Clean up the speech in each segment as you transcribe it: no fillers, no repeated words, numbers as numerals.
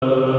Hello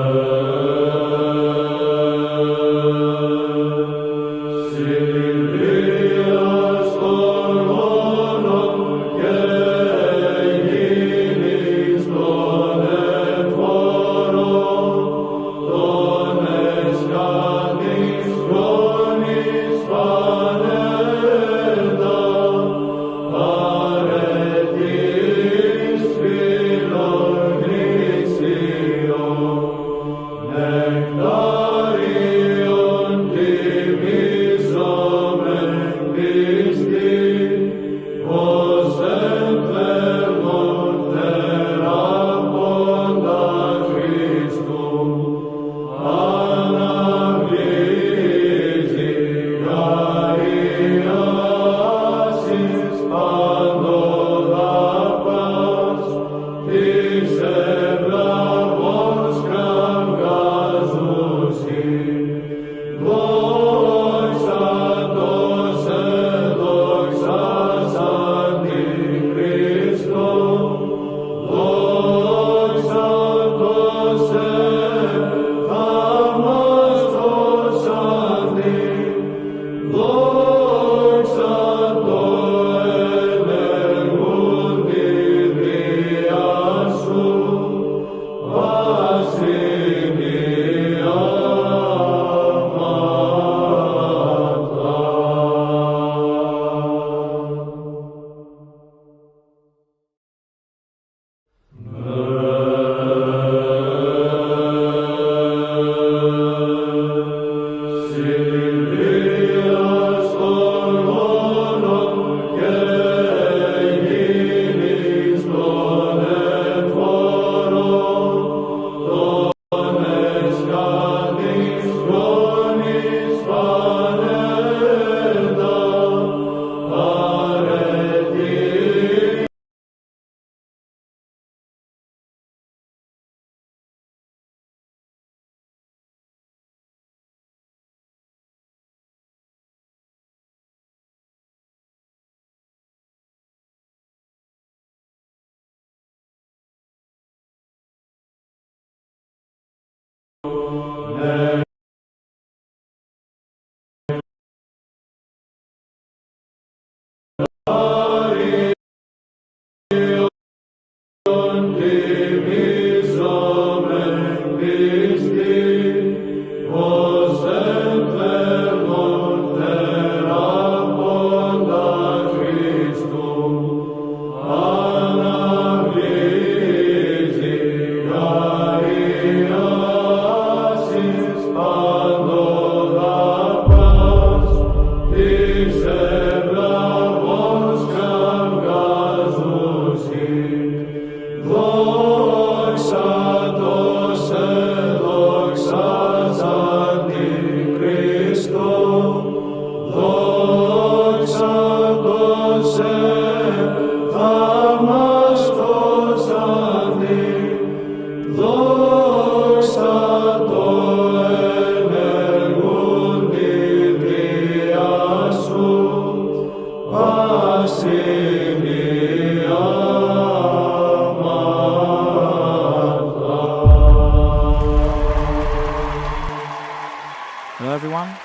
everyone,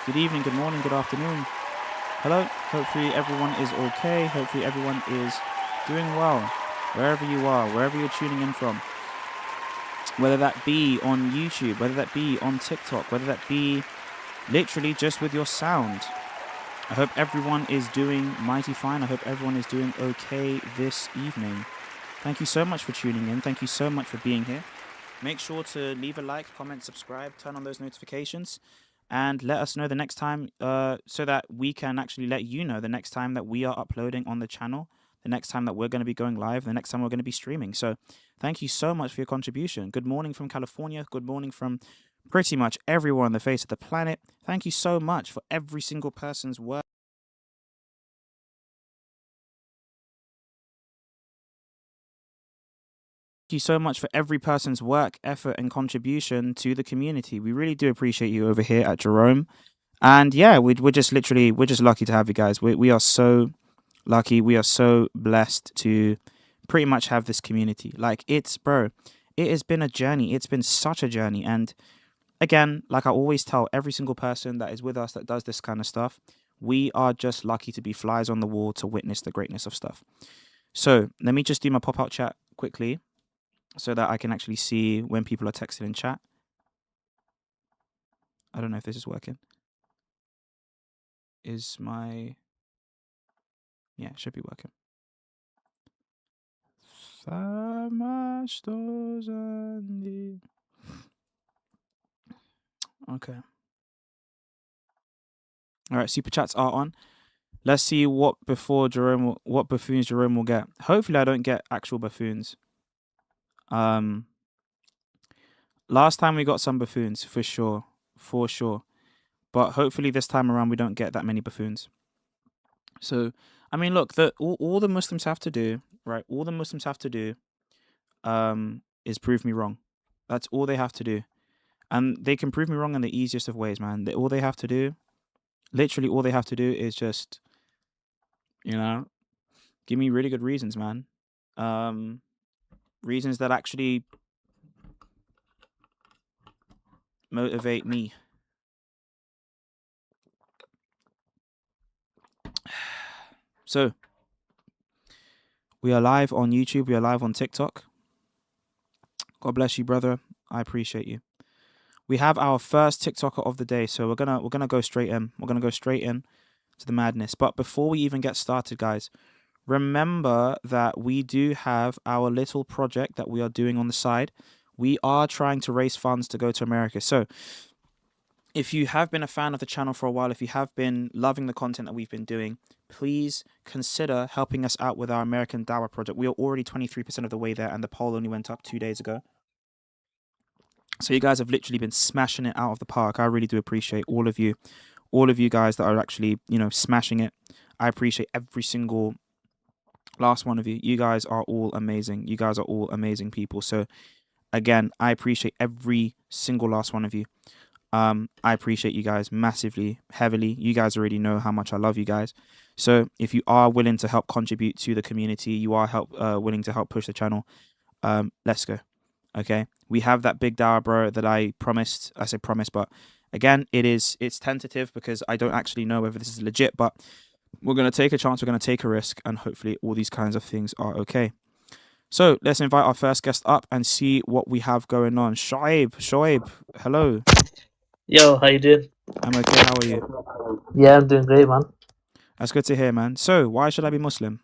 good evening, good morning, good afternoon. Hello, hopefully everyone is okay, hopefully everyone is doing well, wherever you are, wherever you're tuning in from. Whether that be on YouTube, whether that be on TikTok, whether that be literally just with your sound. I hope everyone is doing mighty fine, I hope everyone is doing okay this evening. Thank you so much for tuning in, thank you so much for being here. Make sure to leave a like, comment, subscribe, turn on those notifications, and let us know the next time so that we can actually let you know the next time that we are uploading on the channel, the next time that we're going to be going live, the next time we're going to be streaming. So thank you so much for your contribution. Good morning from California. Good morning from pretty much everyone on the face of the planet. Thank you so much for every single person's work. Thank you so much for every person's work, effort, and contribution to the community. We really do appreciate you over here at Jerome. And yeah, we're just lucky to have you guys. We are so lucky. We are so blessed to pretty much have this community. Like, it's it has been a journey. It's been such a journey. And again, like I always tell every single person that is with us that does this kind of stuff, we are just lucky to be flies on the wall to witness the greatness of stuff. So let me just do my pop out chat quickly so that I can actually see when people are texting in chat. I don't know if this is working. Is my. Yeah, it should be working. Okay. All right, super chats are on. Let's see what buffoons Jerome will get. Hopefully, I don't get actual buffoons. Last time we got some buffoons for sure, but hopefully this time around we don't get that many buffoons. So, I mean, look, all the Muslims have to do, right? All the Muslims have to do, is prove me wrong. That's all they have to do, and they can prove me wrong in the easiest of ways, man. All they have to do, literally, all they have to do is just, give me really good reasons, man. Reasons that actually motivate me. So, we are live on YouTube. We are live on TikTok. God bless you, brother. I appreciate you. We have our first TikToker of the day, so we're gonna go straight in. We're gonna go straight in to the madness. But before we even get started, guys, remember that we do have our little project that we are doing on the side. We are trying to raise funds to go to America. So if you have been a fan of the channel for a while, if you have been loving the content that we've been doing, please consider helping us out with our American Dawah project. We are already 23% of the way there, and the poll only went up 2 days ago. So you guys have literally been smashing it out of the park. I really do appreciate all of you guys that are actually, smashing it. I appreciate every single last one of you. You guys are all amazing. You guys are all amazing people. So again, I appreciate every single last one of you. I appreciate you guys massively, heavily. You guys already know how much I love you guys. So if you are willing to help contribute to the community, you are willing to help push the channel, let's go. Okay, we have that big dawah, bro, that I promised. I say promise, but again, it's tentative because I don't actually know whether this is legit, but we're going to take a chance, we're going to take a risk, and hopefully all these kinds of things are okay. So let's invite our first guest up and see what we have going on. Shoaib, hello. Yo, how you doing? I'm okay, how are you? Yeah, I'm doing great, man. That's good to hear, man. So why should I be Muslim?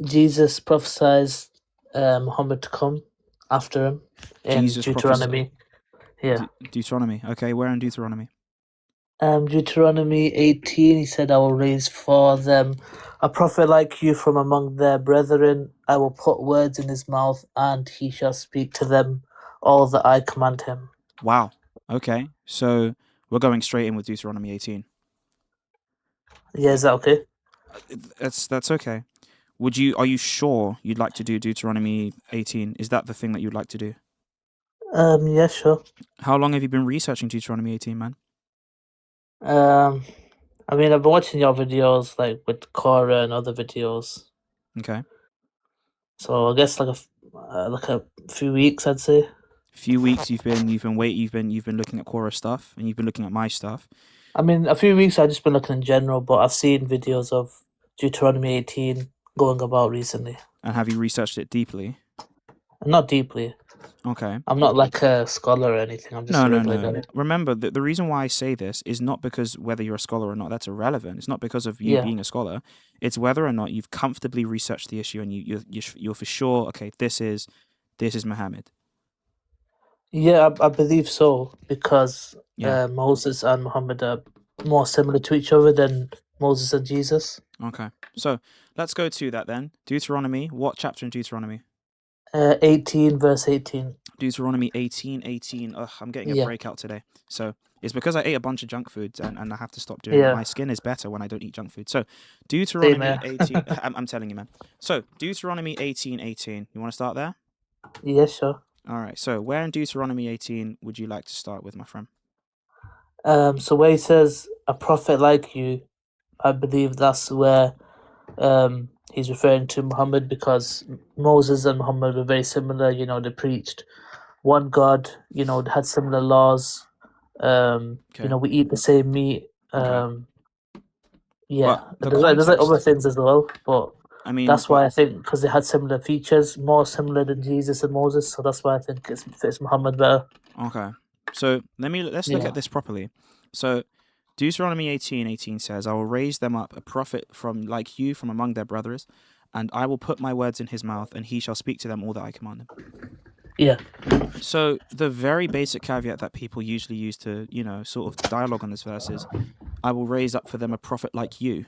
Jesus prophesied Muhammad to come after him in Jesus prophesied. Deuteronomy. Yeah. Deuteronomy. Okay, where in Deuteronomy? Deuteronomy 18, he said, I will raise for them a prophet like you from among their brethren. I will put words in his mouth, and he shall speak to them all that I command him. Wow. Okay, so we're going straight in with Deuteronomy 18. Yeah, is that okay? That's okay. Are you sure you'd like to do Deuteronomy 18? Is that the thing that you'd like to do? Yeah, sure. How long have you been researching Deuteronomy 18, man? I've been watching your videos, like with Cora and other videos. Okay. So I guess like a few weeks, I'd say. Few weeks you've been looking at Quora stuff and you've been looking at my stuff. I mean, a few weeks I've just been looking in general, but I've seen videos of Deuteronomy 18 going about recently. And have you researched it deeply? Not deeply. Okay. I'm not like a scholar or anything. I'm just a regular No. guy. Remember, the reason why I say this is not because whether you're a scholar or not, that's irrelevant. It's not because of you Yeah. being a scholar. It's whether or not you've comfortably researched the issue and you're for sure, okay, this is Muhammad. Yeah, I believe so because Yeah. Moses and Muhammad are more similar to each other than Moses and Jesus. Okay. So let's go to that then. Deuteronomy. What chapter in Deuteronomy? 18 verse 18. Deuteronomy 18:18. Ugh, I'm getting a Yeah. breakout today. So it's because I ate a bunch of junk food and I have to stop doing it. Yeah. My skin is better when I don't eat junk food. So Deuteronomy here. 18. I'm telling you, man. So Deuteronomy 18:18. You want to start there? Yeah, sure. All right. So where in Deuteronomy 18 would you like to start with, my friend? So where he says a prophet like you, I believe that's where he's referring to Muhammad because Moses and Muhammad were very similar. You know, they preached one God. You know, they had similar laws. You Okay. know, we eat the same meat. Okay. Yeah, But the there's like other context, things as well, but I mean, that's but why I think because they had similar features, more similar than Jesus and Moses, so that's why I think it fits Muhammad better. okay. So let's look Yeah, at this properly. So Deuteronomy 18:18 says, "I will raise them up a prophet from like you from among their brothers, and I will put my words in his mouth, and he shall speak to them all that I command him." yeah, So the very basic caveat that people usually use to, sort of dialogue on this verse is, "I will raise up for them a prophet like you."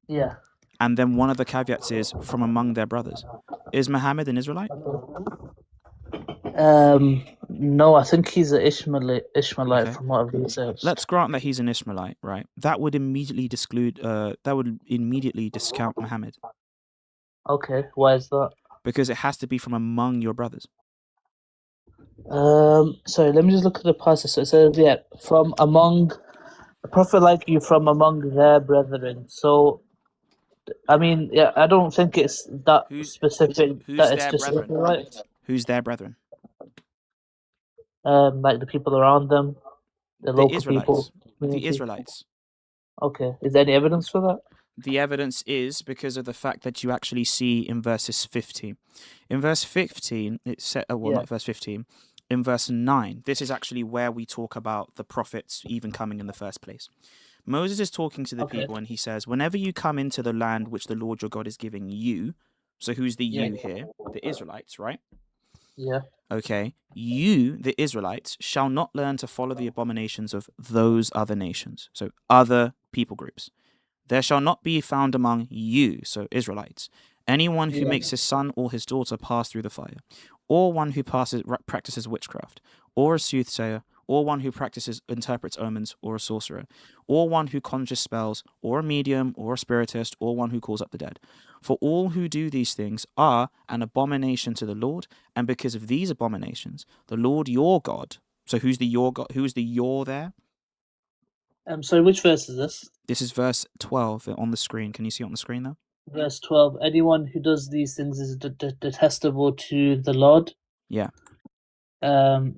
yeah. And then one of the caveats is from among their brothers. Is Muhammad an Israelite? No, I think he's an Ishmaelite Okay. from what I've researched. Let's grant that he's an Ishmaelite, right? That would immediately discount Muhammad, Okay, why is that? because it has to be from among your brothers. Sorry, let me just look at the passage. So it says, yeah, from among a prophet like you from among their brethren. So, I mean, yeah, I don't think it's that Who's specific who's that it's their just brethren? Israelites. Who's their brethren? Like the people around them, the The local Israelites. people, The community. Israelites. Okay, is there any evidence for that? The evidence is because of the fact that you actually see in verses 15. In verse 15, it said, well, Yeah. not verse 15, in verse 9, this is actually where we talk about the prophets even coming in the first place. Moses is talking to the Okay. people and he says, whenever you come into the land which the Lord your God is giving you, so who's the Yeah. you here? The Israelites, right? Yeah. Okay, you, the Israelites, shall not learn to follow the abominations of those other nations, so other people groups. There shall not be found among you, so Israelites, anyone who Yeah. makes his son or his daughter pass through the fire, or one who practices witchcraft, or a soothsayer, or one who interprets omens, or a sorcerer, or one who conjures spells, or a medium, or a spiritist, or one who calls up the dead. For all who do these things are an abomination to the Lord, and because of these abominations, the Lord your God. So who's the your God? Who's the your there? Sorry, which verse is this? This is verse 12 on the screen. Can you see it on the screen there? Verse 12. Anyone who does these things is detestable to the Lord. Yeah.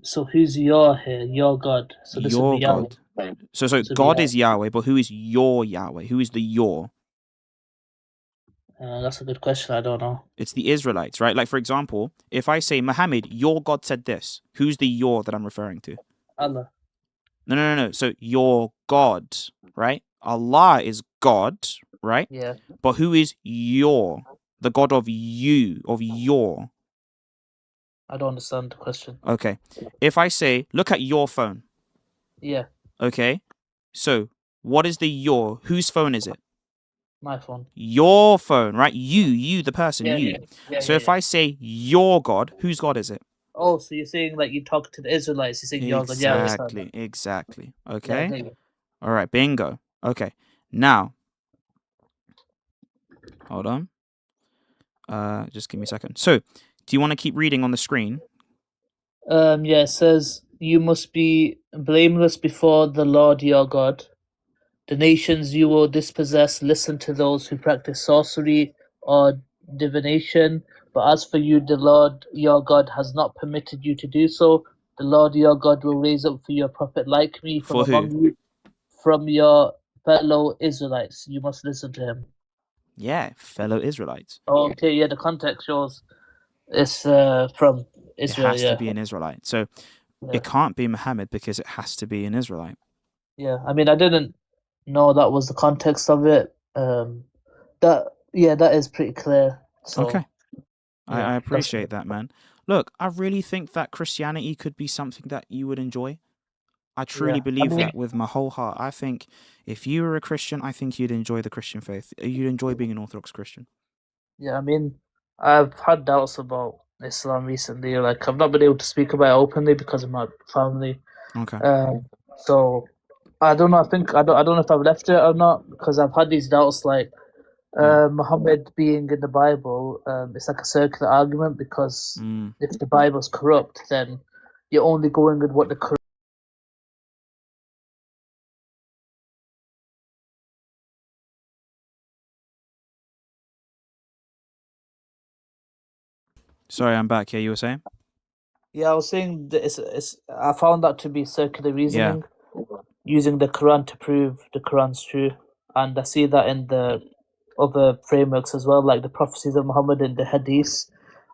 So who's your here? Your God. So this would be Your Yahweh. God. So This would be God Yahweh. is Yahweh, but who is your Yahweh? Who is the your? That's a good question. I don't know. It's the Israelites, right? Like, for example, if I say, Muhammad, your God said this, who's the your that I'm referring to? Allah. No. So your God, right? Allah is God, right? Yeah. But who is your? The God of you, of your. I don't understand the question. Okay. If I say, look at your phone, Yeah. okay? So what is the your? Whose phone is it? My phone. Your phone, right? You, the person, Yeah. you. Yeah. Yeah. So Yeah. if Yeah. I say your God, whose God is it? Oh, so you're saying like you talk to the Israelites? You're saying your God? Yeah, I understand that. Exactly. Yeah, I Okay. get you. All right. Bingo. Okay. Now, hold on. Just give me a second. So, do you want to keep reading on the screen? Yeah, it says you must be blameless before the Lord your God. The nations you will dispossess listen to those who practice sorcery or divination, but as for you, the Lord your God has not permitted you to do so. The Lord your God will raise up for you a prophet like me from For who? among you, from your fellow Israelites. You must listen to him. Yeah, fellow Israelites. Okay, yeah, the context shows it's from It Israel. has to Yeah, be an Israelite. So yeah, it can't be Muhammad because it has to be an Israelite. yeah. I mean, I didn't know that was the context of it. That yeah, that is pretty clear. Okay. So I yeah, that's appreciate that, man. Look, I really think that Christianity could be something that you would enjoy. I truly yeah. I believe mean, that with my whole heart. I think if you were a Christian, I think you'd enjoy the Christian faith. You'd enjoy being an Orthodox Christian. yeah. I mean, I've had doubts about Islam recently. Like, I've not been able to speak about it openly because of my family. Okay. So I don't know. I think I don't know if I've left it or not because I've had these doubts. Like, Yeah. Muhammad being in the Bible, it's like a circular argument because Mm. if the Bible's corrupt, then you're only going with what the Sorry, I'm back. Yeah, you were saying? Yeah, I was saying that I found that to be circular Yeah, reasoning, using the Quran to prove the Quran's true. And I see that in the other frameworks as well, like the prophecies of Muhammad in the Hadith.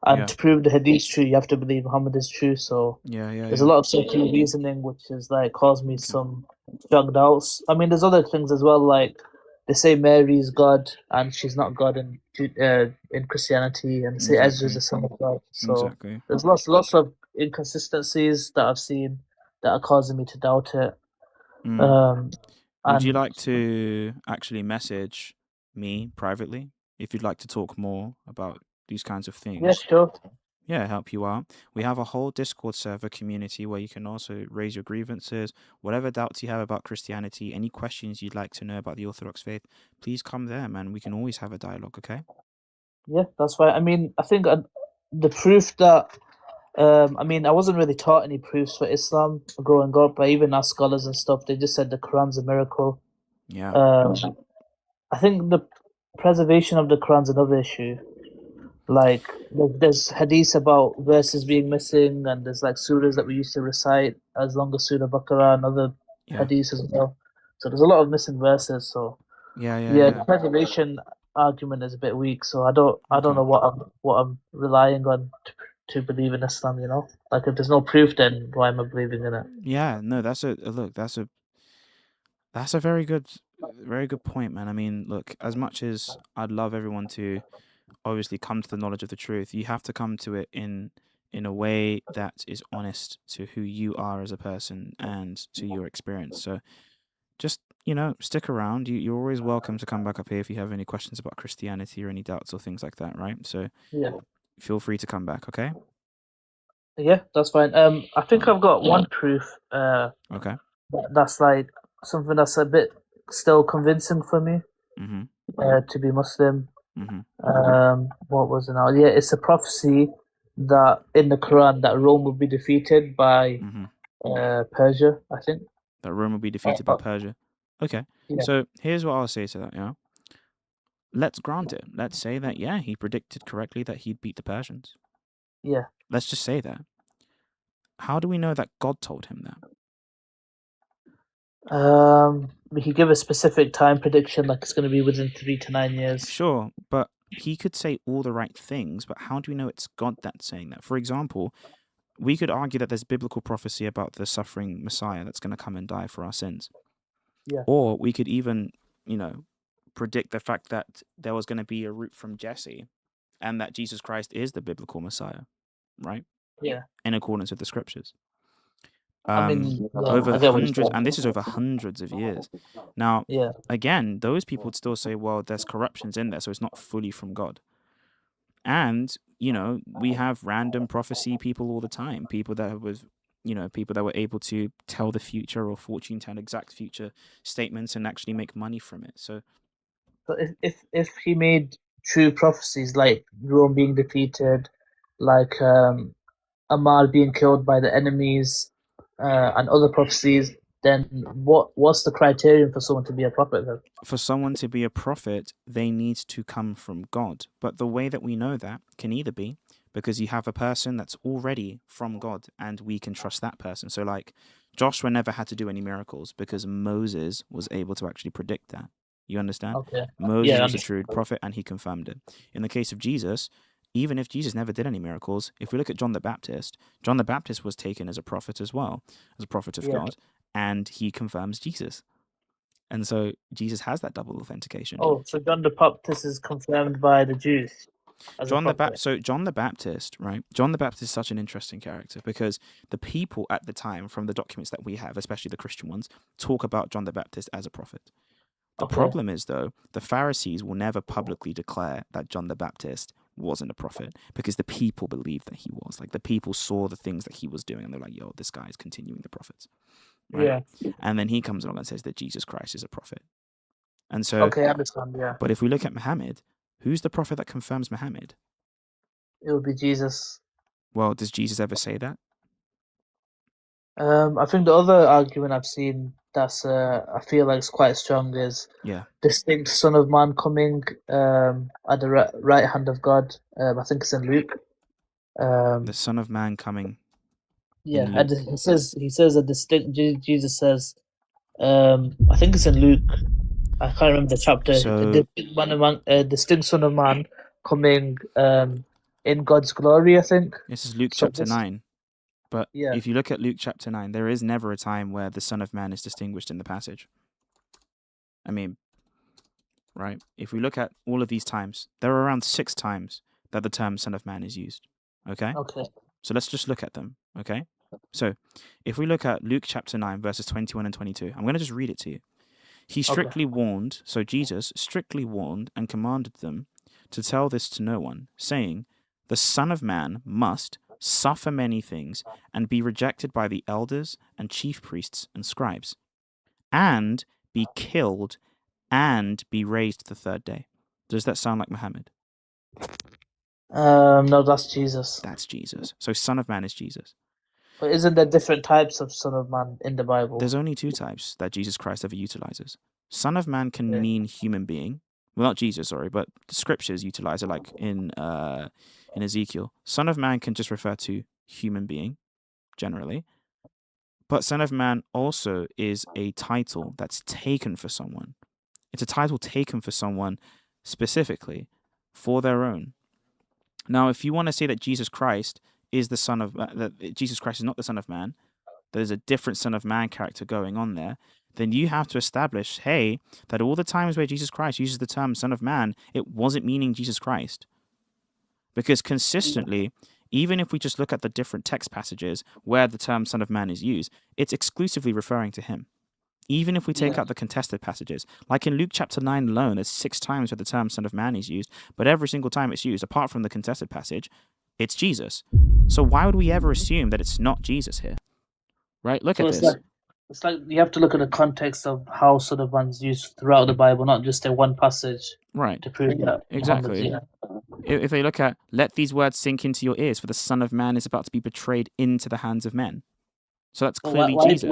And yeah, to prove the Hadith true, you have to believe Muhammad is true. So yeah, yeah, there's a yeah. lot of circular reasoning, which is like caused me Okay. some strong doubts. I mean, there's other things as well, like they say Mary is God and she's not God in Christianity, and they say Ezra is Exactly. the son of God. So Exactly. there's lots of inconsistencies that I've seen that are causing me to doubt it. Mm. Um, Would you and like to actually message me privately if you'd like to talk more about these kinds of yeah, things? sure. Yeah, help you out. We have a whole Discord server community where you can also raise your grievances, whatever doubts you have about Christianity, any questions you'd like to know about the Orthodox faith, please come there, man. We can always have a dialogue, okay? Yeah, that's fine. I mean, I think the proof that I mean, I wasn't really taught any proofs for Islam growing up. I even asked scholars and stuff. They just said the Quran's a miracle. Yeah, Um, I think the preservation of the Quran's another issue. Like, there's hadiths about verses being missing, and there's like surahs that we used to recite, as long as Surah Baqarah and other yeah, hadiths as well. So there's a lot of missing verses. So yeah, yeah, yeah, the yeah. preservation argument is a bit weak. So I don't Okay. know what I'm relying on to believe in Islam. You know, like if there's no proof, then why am I believing in it? Yeah, no, that's a look, that's a very good point, man. I mean, look, as much as I'd love everyone to obviously come to the knowledge of the truth, you have to come to it in a way that is honest to who you are as a person and to your experience. So just, stick around. You're always welcome to come back up here if you have any questions about Christianity or any doubts or things like that, right? So Yeah, feel free to come back, okay? yeah, that's fine. I All think right. I've got one proof. Okay. That's like something that's a bit still convincing for me. Mhm. To be Muslim. Mhm. What was it now? Yeah, it's a prophecy that in the Quran that Rome will be defeated by Mhm. Persia, I think. That Rome will be defeated by Uh, Persia. Okay. yeah, So here's what I'll say to that, let's grant it. Let's say that, yeah, he predicted correctly that he'd beat the Persians. yeah. Let's just say that. How do we know that God told him that? He gave a specific time prediction, like it's going to be within 3 to 9 years. Sure, but he could say all the right things, but how do we know it's God that's saying that? For example, we could argue that there's biblical prophecy about the suffering Messiah that's going to come and die for our sins. Yeah, Or we could even, you know, predict the fact that there was going to be a root from Jesse and that Jesus Christ is the biblical Messiah, right? yeah. In accordance with the scriptures. I Um, mean, yeah, over I get what you're hundreds, and this is saying. over hundreds of years. Now, Yeah, again, those people would still say, well, there's corruptions in there, so it's not fully from God. And, we have random prophecy people all the time, people that was people that were able to tell the future or fortune tell exact future statements and actually make money from it. So but if he made true prophecies like Rome being defeated, like Amal being killed by the enemies, and other prophecies, then what's the criterion for someone to be a prophet then? for someone to be a prophet, they need to come from God. But the way that we know that can either be because you have a person that's already from God and we can trust that person. So, like, Joshua never had to do any miracles because Moses was able to actually predict that. You understand? Okay. Moses Yeah, I was a understand. true prophet and he confirmed it. In the case of Jesus, even if Jesus never did any miracles, if we look at John the Baptist was taken as a prophet as well, as a prophet of Yeah. God, and he confirms Jesus. And so Jesus has that double authentication. Oh, so John the Baptist is confirmed by the Jews as a prophet. John the Baptist, right? John the Baptist is such an interesting character because the people at the time, from the documents that we have, especially the Christian ones, talk about John the Baptist as a prophet. The Okay. problem is, though, the Pharisees will never publicly declare that John the Baptist wasn't a prophet because the people believed that he was. Like, the people saw the things that he was doing and they're like, yo, this guy is continuing the prophets, right? Yeah. And then he comes along and says that Jesus Christ is a prophet. And so, Okay, I understand. Yeah. but if we look at Muhammad, who's the prophet that confirms Muhammad? It would be Jesus. Well, does Jesus ever say that? I think the other argument I've seen that's I feel like it's quite strong is Yeah. distinct Son of Man coming at the right hand of God. I think it's in Luke. The Um, Son of Man coming yeah, in and Luke. he says a distinct. Jesus says, I think it's in Luke. I can't remember the chapter. So A distinct Son of Man coming in God's glory. I think. this is Luke So chapter this, 9. But yeah. if you look at Luke chapter 9, there is never a time where the Son of Man is distinguished in the passage. I mean, right? If we look at all of these times, there are around 6 times that the term Son of Man is used. Okay? Okay. So let's just look at them. Okay? So if we look at Luke chapter 9, verses 21 and 22, I'm going to just read it to you. He Okay. strictly warned, so Jesus strictly warned and commanded them to tell this to no one, saying, the Son of Man must suffer many things and be rejected by the elders and chief priests and scribes, and be killed and be raised the third day. Does that sound like Muhammad? No, that's Jesus. That's Jesus. So Son of Man is Jesus. But isn't there different types of Son of Man in the There's Bible? only 2 types that Jesus Christ ever utilizes. Son of Man can Yeah. mean human being. Well, not Jesus, sorry, but the scriptures utilize it, like in Ezekiel. Son of Man can just refer to human being generally, but Son of Man also is a title that's taken for someone. It's a title taken for someone specifically for their own. Now, if you want to say that Jesus Christ is the Son of that Jesus Christ is not the Son of Man, there's a different Son of Man character going on there, then you have to establish, hey, that all the times where Jesus Christ uses the term Son of Man, it wasn't meaning Jesus Christ. Because consistently, even if we just look at the different text passages where the term Son of Man is used, it's exclusively referring to him. Even if we take Yeah. out the contested passages, like in Luke chapter 9 alone, there's 6 times where the term Son of Man is used, but every single time it's used, apart from the contested passage, it's Jesus. So why would we ever assume that it's not Jesus here? Right? Look So at this. it's like you have to look at the context of how Son of Man's used throughout the Bible, not just in one passage Right. to prove that Muhammad's Exactly. If they look at, let these words sink into your ears, for the Son of Man is about to be betrayed into the hands of men. So that's But clearly Jesus,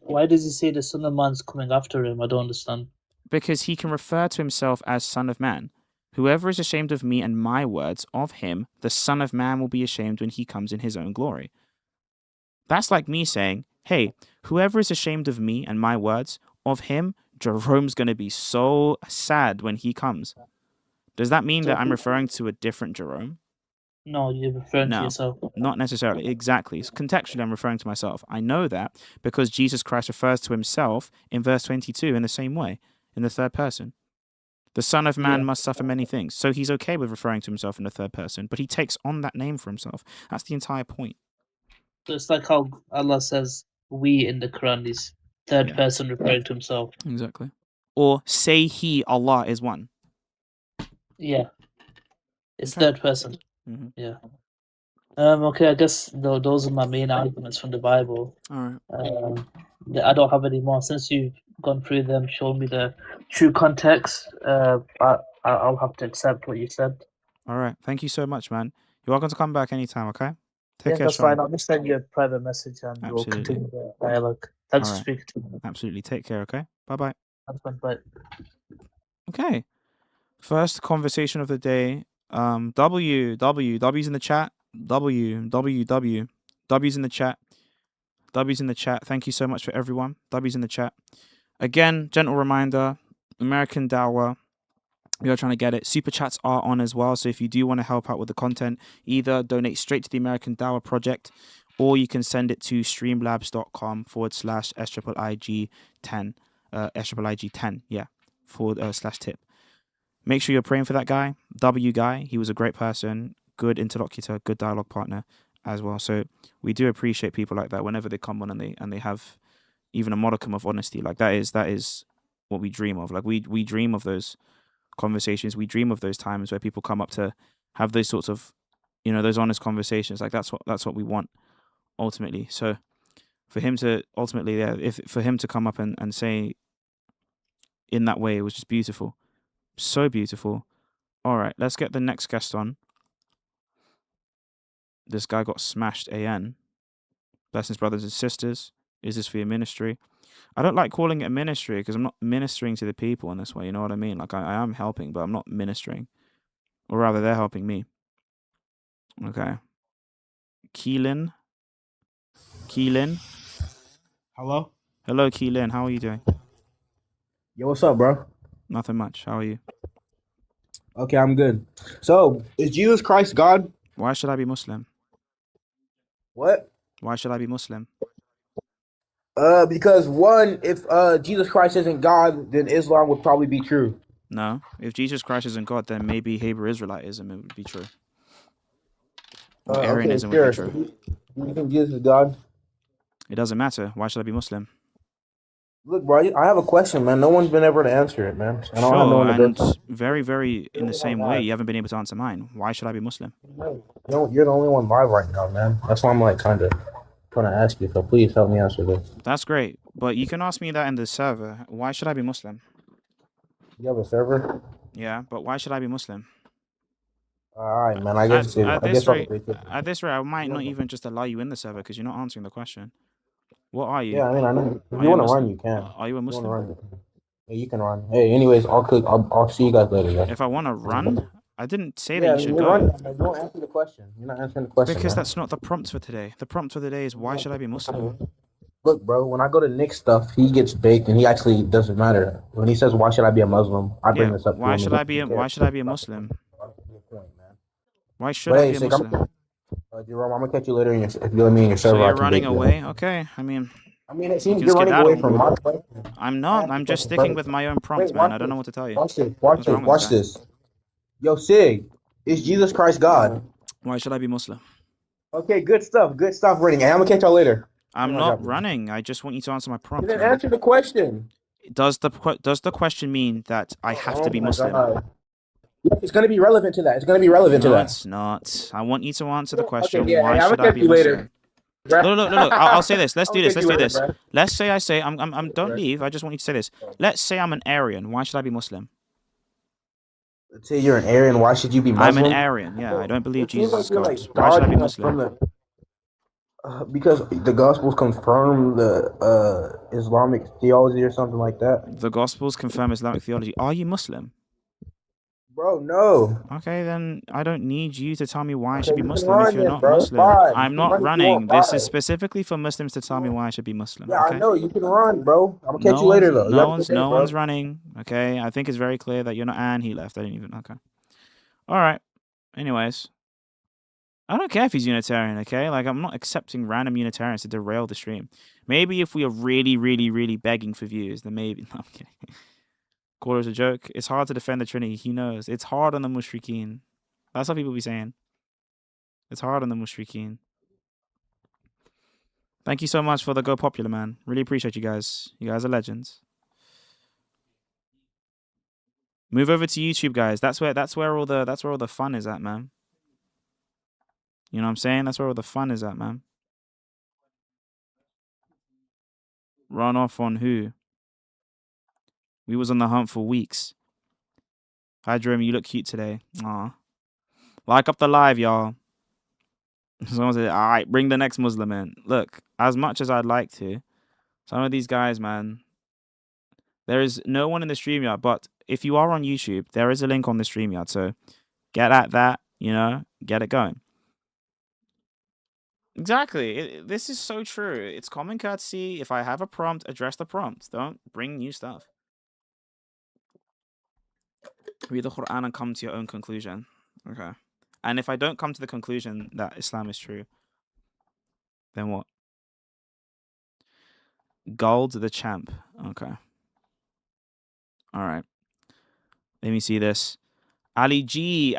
why does he say the Son of Man's coming after him? I don't understand. because he can refer to himself as Son of Man. Whoever is ashamed of me and my words, of him, the Son of Man will be ashamed when he comes in his own glory. That's like me saying, hey, whoever is ashamed of me and my words, of him, Jerome's going to be so sad when he comes. Does that mean that So I'm referring to a different Jerome? no, you're referring to No, yourself. not necessarily. Exactly. So contextually, I'm referring to myself. I know that because Jesus Christ refers to himself in verse 22 in the same way, in the third person. The Son of Man Yeah. must suffer many things. So he's okay with referring to himself in the third person, but he takes on that name for himself. That's the entire point. So it's like how Allah says we in the Quran is third Yeah, person referring to himself. exactly. Or say he, Allah, is one. Yeah, it's Okay. third person. Mm-hmm. Yeah. Okay, I guess those are my main arguments from the Bible. All right. I don't have any more. Since you've gone through them, shown me the true context, I'll have to accept what you said. All right. Thank you so much, man. You're welcome to come back anytime, okay? Take Yeah, care, that's fine. Sean. I'll just send you a private message and we'll Absolutely. continue the dialogue. All Thanks for right. speaking to me. Absolutely. Take care, okay? Bye bye. That's fine. Bye. Okay. First conversation of the day. W's in the chat. W's in the chat. W's in the chat. Thank you so much for everyone. W's in the chat. Again, gentle reminder, American Dawah. We are trying to get it. Super chats are on as well. So if you do want to help out with the content, either donate straight to the American Dawah Project, or you can send it to streamlabs.com/SIIG10. SIIG10, yeah, /tip. Make sure you're praying for that guy, W guy. He was a great person, good interlocutor, good dialogue partner as well. So we do appreciate people like that whenever they come on and they have even a modicum of honesty. Like that is what we dream of. Like we dream of those conversations. We dream of those times where people come up to have those sorts of, those honest conversations. Like that's what we want ultimately. So for him to ultimately, yeah, for him to come up and say in that way, it was just beautiful. So beautiful. All right, let's get the next guest on. This guy got smashed AN. Blessings, brothers and sisters. Is this for your ministry? I don't like calling it a ministry because I'm not ministering to the people in this way. You know what I mean? Like I am helping, but I'm not ministering. Or rather, they're helping me. Okay. Keelan. Keelan. Hello? Hello, Keelan. How are you doing? Yo, what's up, bro? Nothing much. How are you? Okay, I'm good. So, is Jesus Christ God? Why should I be Muslim? What? Why should I be Muslim? Because one, if Jesus Christ isn't God, then Islam would probably be true. No. If Jesus Christ isn't God, then maybe Hebrew Israelitism would be true. Or Okay, Arianism would be sure. So true. you think Jesus is God? It doesn't matter. Why should I be Muslim? Look, bro, I have a question, man. No one's been able to answer it, man. I don't have no Sure, one to go and to. very, very in the same way, you haven't been able to answer mine. Why should I be Muslim? You're the only one live right now, man. That's why I'm like kind of trying to ask you. So please help me answer this. That's great, but you can ask me that in the server. Why should I be Muslim? You have a server? Yeah, but why should I be Muslim? All right, man. I At, guess at I this guess I'll rate, take it. at this rate, I might not even just allow you in the server because you're not answering the question. What are you? Yeah, I mean, I know. If Are you you a want to run, Muslim? you can. Are you a If you want to Muslim? run, you can. Yeah, you can run. Hey, anyways, I'll see you guys later, guys. If I want to run, I didn't say that Yeah, you I mean, should you're go. running. You don't answer the question. You're not answering the question, Because man. that's not the prompt for today. The prompt for today is why should I be Muslim? Look, bro, when I go to Nick's stuff, he gets baked, and he actually doesn't matter. When he says, "Why should I be a Muslim?" I bring Yeah, this up to why him. should And I be a Why should I be a Muslim? Why should But I hey, be a Sick, Muslim? Jerome, I'm gonna catch you later. If you let me in your So server, I you're can running bake you. away? Okay, I mean, I mean, it you seems can you're running away skedaddle. from my question. I'm I not. asked I'm the just question, sticking brother. with my own Wait, prompt, man. watch I don't know this. what to tell you. Watch this. Watch What's this. wrong with this Watch guy? this. Yo, Sig, is Jesus Christ God? Why should I be Muslim? Okay, good stuff. Good stuff, running. Hey, I'm gonna catch y'all later. I'm not running. I just want you to answer my You prompt, didn't man. answer the question. Does the question mean that I have to Oh be my Muslim? God. Yes, it's gonna be relevant to that. It's gonna be relevant to No, that. it's not. I want you to answer the Okay, question. yeah, Why hey, I'm should gonna I catch be you later. Muslim? Look. I'll say this. Let's I'm do gonna this. catch Let's you do later, this. bro. Let's say I say I'm. Don't leave. I just want you to say this. Let's say I'm an Aryan. Why should I be Muslim? Let's say you're an Aryan. Why should you be I'm an Muslim? Aryan. Yeah, I don't believe It seems Jesus like is you're God. like Why should I be dodging us Muslim? from the because the Gospels confirm the Islamic theology or something like that. The Gospels confirm Islamic theology. Are you Muslim? Bro, no. Okay, then I don't need you to tell me why I Okay, should be you can Muslim if run you're then, not bro. Muslim. Bye. You I'm can not run if you running. want. This is Bye. specifically for Muslims to tell me why I should be Muslim. Yeah, I Okay. know. You can run, bro. I'm gonna catch No you one's later, though. You have a good day, no bro. one's running. Okay, I think it's very clear that you're not. And he left. I didn't even. Okay. All right. Anyways, I don't care if he's Unitarian. Okay, like I'm not accepting random Unitarians to derail the stream. Maybe if we are really, really, really begging for views, then maybe. No, I'm kidding. Call it a joke. It's hard to defend the Trinity. He knows it's hard on the mushrikeen. That's what people be saying. It's hard on the mushrikeen. Thank you so much for the Go Popular, man. Really appreciate you guys. You guys are legends. Move over to YouTube, guys. That's where all the fun is at, man. You know what I'm saying? That's where all the fun is at, man. Run off on who? We was on the hunt for weeks. Hi, Jeremy. You look cute today. Aw. Like up the live, y'all. Someone said, all right, bring the next Muslim in. Look, as much as I'd like to, some of these guys, man, there is no one in the StreamYard, but if you are on YouTube, there is a link on the StreamYard. So get at that, get it going. Exactly. This is so true. It's common courtesy. If I have a prompt, address the prompt. Don't bring new stuff. Read the Quran and come to your own conclusion. Okay. And if I don't come to the conclusion that Islam is true, then what? Gold the champ. Okay. All right. Let me see this. Ali G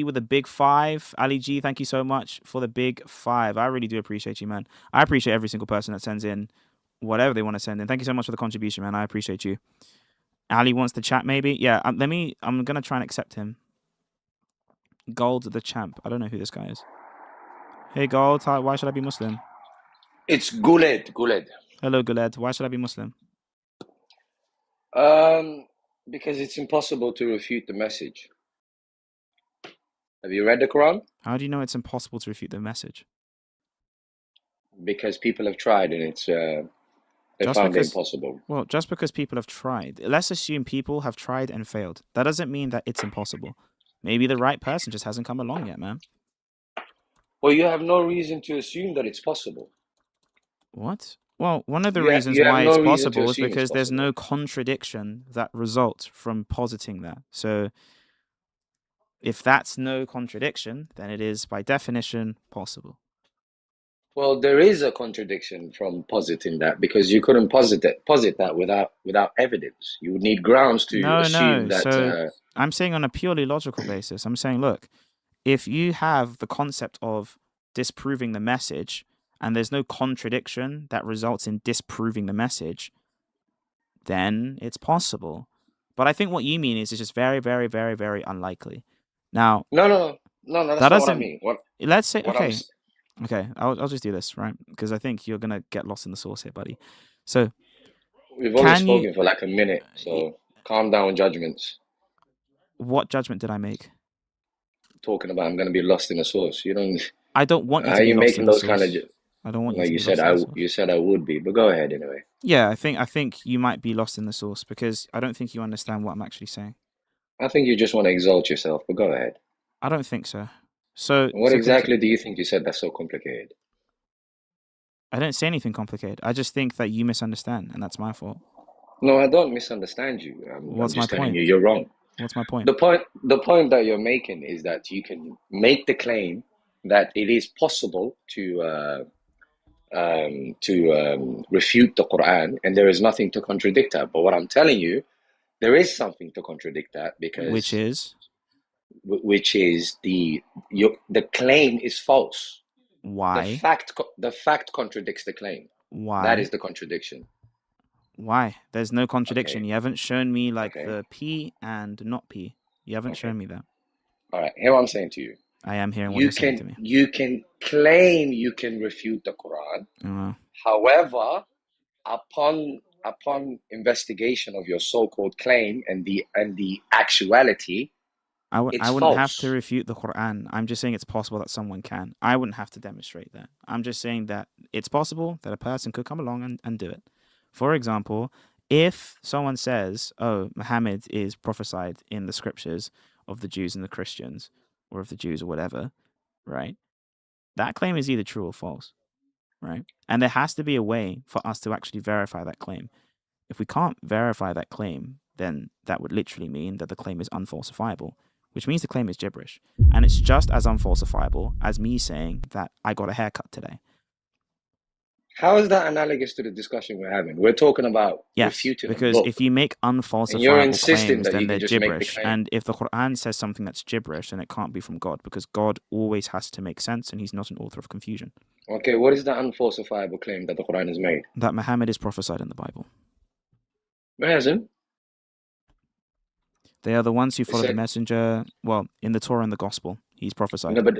with a big 5. Ali G, thank you so much for the big 5. I really do appreciate you, man. I appreciate every single person that sends in whatever they want to send in. Thank you so much for the contribution, man. I appreciate you. Ali wants to chat, maybe. Yeah, I'm gonna try and accept him. Gold the champ. I don't know who this guy is. Hey, Gold. Hi, why should I be Muslim? It's Guled. Hello, Guled. Why should I be Muslim? Because it's impossible to refute the message. Have you read the Quran? How do you know it's impossible to refute the message? Because people have tried and they found it impossible. Well, just because people have tried. Let's assume people have tried and failed. That doesn't mean that it's impossible. Maybe the right person just hasn't come along yet, man. Well, you have no reason to assume that it's possible. What? Well, one of the You reasons have why no it's reason to possible is assume it's because there's possible. no contradiction that results from positing that. So if that's no contradiction, then it is by definition possible. Well, there is a contradiction from positing that, because you couldn't posit that without evidence. You would need grounds to assume No. that. So I'm saying on a purely logical basis. I'm saying, look, if you have the concept of disproving the message and there's no contradiction that results in disproving the message, then it's possible. But I think what you mean is it's just very, very, very, very unlikely. Now, No. that That's not what I doesn't. mean. Let's say, What I'm okay, s- okay, I'll just do this, right? Because I think you're gonna get lost in the sauce here, buddy. So, We've only can you? spoken for like a minute, so calm down, judgments. What judgment did I make? Talking about I'm going to be lost in the sauce. You don't. I don't want you How to are be you lost in making the those kind of? sauce. I don't want you Like to you be said, lost in the sauce. you said I would be, but go ahead anyway. Yeah, I think you might be lost in the sauce because I don't think you understand what I'm actually saying. I think you just want to exalt yourself, but go ahead. I don't think so. So What exactly do you think you said that's so complicated? I don't say anything complicated. I just think that you misunderstand, and that's my fault. No, I don't misunderstand you. What's I'm my just telling point? you you're wrong. What's my point? The point that you're making is that you can make the claim that it is possible to refute the Quran, and there is nothing to contradict that. But what I'm telling you, there is something to contradict that, because which is the claim is false. why? The fact contradicts the claim. Why? That is the contradiction. Why? There's no contradiction. Okay. You haven't shown me like Okay. the P and not P. You haven't shown me that. All right. Hear what I'm saying to you. I am hearing what you're saying to me. You can claim you can refute the Quran. However, upon investigation of your so-called claim and the actuality, I wouldn't false. have to refute the Quran. I'm just saying it's possible that someone can. I wouldn't have to demonstrate that. I'm just saying that it's possible that a person could come along and do it. For example, if someone says, oh, Muhammad is prophesied in the scriptures of the Jews and the Christians, or of the Jews or whatever, right? That claim is either true or false, right? And there has to be a way for us to actually verify that claim. If we can't verify that claim, then that would literally mean that the claim is unfalsifiable, which means the claim is gibberish. And it's just as unfalsifiable as me saying that I got a haircut today. How is that analogous to the discussion we're having? We're talking about refuting because a book, if you make unfalsifiable claims, then they're gibberish. And if the Quran says something that's gibberish, then it can't be from God, because God always has to make sense, and he's not an author of confusion. Okay, what is the unfalsifiable claim that the Quran has made? That Muhammad is prophesied in the Bible. Where is it? They are the ones who follow the messenger. Well, in the Torah and the Gospel, he's prophesied. No, but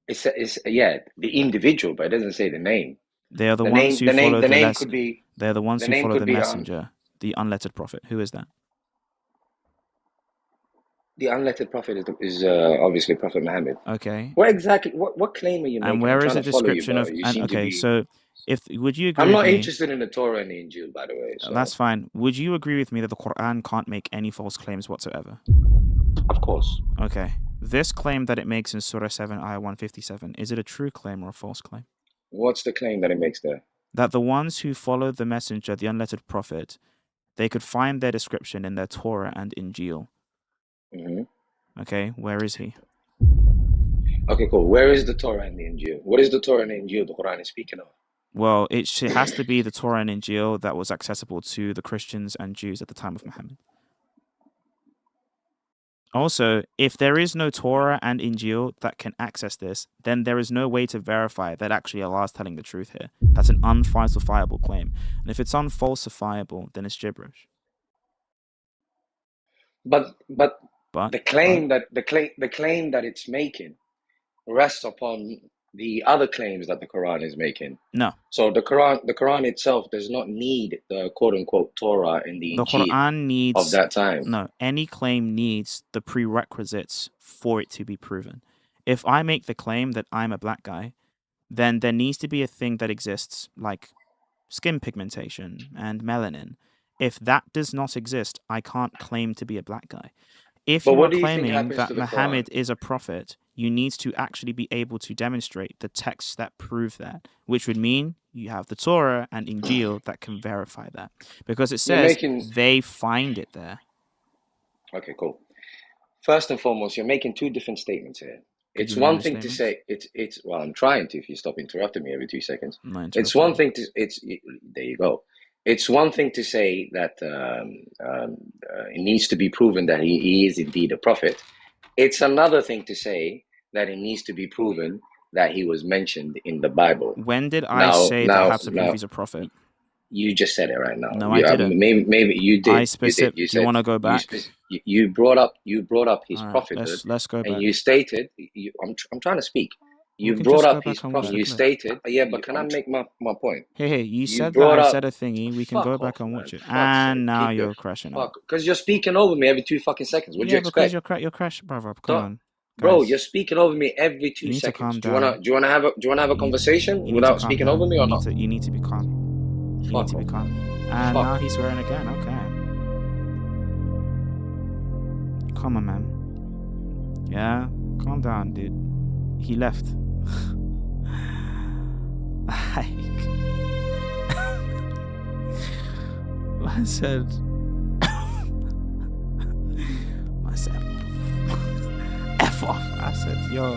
it's the individual, but it doesn't say the name. They are the ones who follow the messenger. They're the ones who follow the messenger, the unlettered prophet. Who is that? The unlettered prophet is obviously Prophet Muhammad. Okay. What claim are you making? And where is the description of? So would you agree? I'm not interested in the Torah and the Injil, by the way. So. That's fine. Would you agree with me that the Quran can't make any false claims whatsoever? Of course. Okay. This claim that it makes in Surah 7, Ayah 157, is it a true claim or a false claim? What's the claim that it makes there? That the ones who follow the messenger, the unlettered prophet, they could find their description in their Torah and Injil. Mm-hmm. Okay, where is he? Okay, cool. Where is the Torah and the Injil? What is the Torah and the Injil the Quran is speaking of? Well, it has to be the Torah and Injil that was accessible to the Christians and Jews at the time of Muhammad. Also, if there is no Torah and Injil that can access this, then there is no way to verify that actually Allah is telling the truth here. That's an unfalsifiable claim. And if it's unfalsifiable, then it's gibberish. But the claim that it's making rests upon the other claims that the Quran is making. No. So the Quran itself does not need the quote unquote Torah and the Injil Quran needs of that time. No, any claim needs the prerequisites for it to be proven. If I make the claim that I'm a black guy, then there needs to be a thing that exists like skin pigmentation and melanin. If that does not exist, I can't claim to be a black guy. If you are claiming that Muhammad is a prophet, you need to actually be able to demonstrate the texts that prove that, which would mean you have the Torah and Injil that can verify that. Because it You're says making they find it there. okay, cool. First and foremost, you're making two different statements here. Could It's you name one the thing to statements? say it's well, I'm trying to. If you stop interrupting me every 2 seconds, I'm not it's interrupting one you. thing to there you go. It's one thing to say that it needs to be proven that he is indeed a prophet. It's another thing to say that it needs to be proven that he was mentioned in the Bible. When did I Now, say that I now, have to prove now, he's a prophet? you just said it right now. No, I didn't. Maybe you did. You did. You Do you said want to go back? you brought up his All right, prophethood, let's go and back. you stated. I'm trying to speak. We You can brought just go up back his and pro- watch and the you clip. stated. Yeah, but can I make my point? Hey, you You said that brought I up. said a thingy. We can Fuck go back off, and man. watch it. For fuck's And sake, now keep your you're crashing out. fuck. Because you're speaking over me every 2 fucking seconds. What do Yeah, you because expect? you're crashing, brother. Come Don't, on, bro. guys. You're speaking over me every two You need to seconds. calm Do you wanna down. have a You conversation need to without calm speaking over down. me or not? You need to be calm. You need Fuck to be off. calm. And Fuck. now he's swearing again. Okay. Come on, man. Yeah, calm down, dude. He left. I said, F off. I said, yo,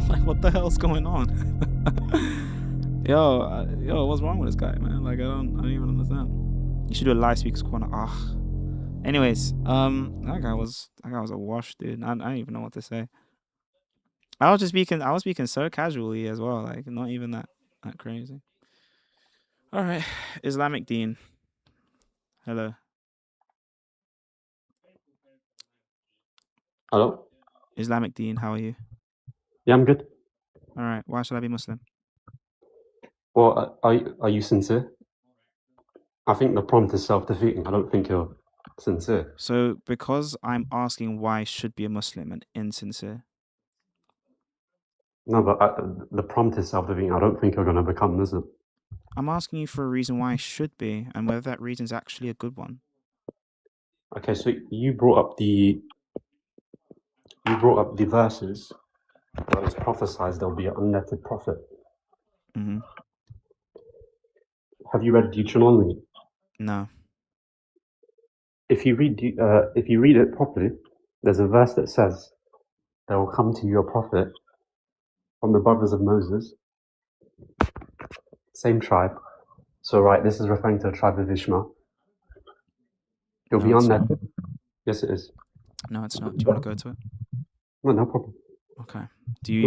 like what the hell's going on? yo, what's wrong with this guy, man? Like, I don't even understand. You should do a live speakers corner. Anyways, that guy was a wash, dude. I don't even know what to say. I was speaking so casually as well, like not even that crazy. All right, Islamic Dean. Hello. Hello? Islamic Dean, how are you? Yeah, I'm good. All right, why should I be Muslim? Well, are you sincere? I think the prompt is self-defeating. I don't think you're sincere. So because I'm asking why I should be a Muslim and insincere. No, but the prompt is self-defeating. I don't think you're going to become Muslim. I'm asking you for a reason why I should be, and whether that reason is actually a good one. Okay, so you brought up the verses where it's prophesied there'll be an unlettered prophet. Mm-hmm. Have you read Deuteronomy? No. If you read it properly, there's a verse that says there will come to you a prophet from the brothers of Moses, same tribe. So, right, this is referring to the tribe of Ishmael. He'll be unlettered. Yes, it is. No, it's not. Do you want to go to it? Well, no problem. Okay. Do you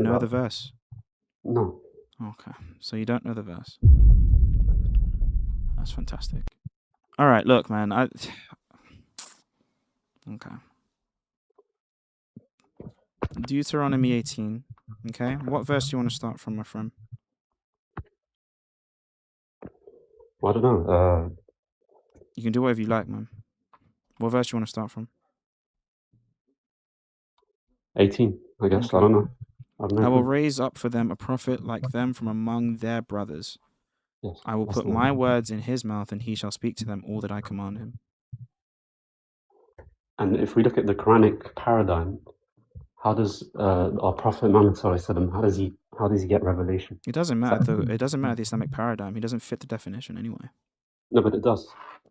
know the verse? No. Okay. So you don't know the verse. That's fantastic. All right, look, man. Okay. Deuteronomy 18. Okay. What verse do you want to start from, my friend? Well, I don't know. You can do whatever you like, man. What verse do you want to start from? 18, I guess. Okay. I don't know. I will raise up for them a prophet like them from among their brothers. Yes, I will put my words in his mouth, and he shall speak to them all that I command him. And if we look at the Quranic paradigm, how does our Prophet Muhammad ﷺ, how does he get revelation? It doesn't matter. It doesn't matter the Islamic paradigm. He doesn't fit the definition anyway. No, but it does.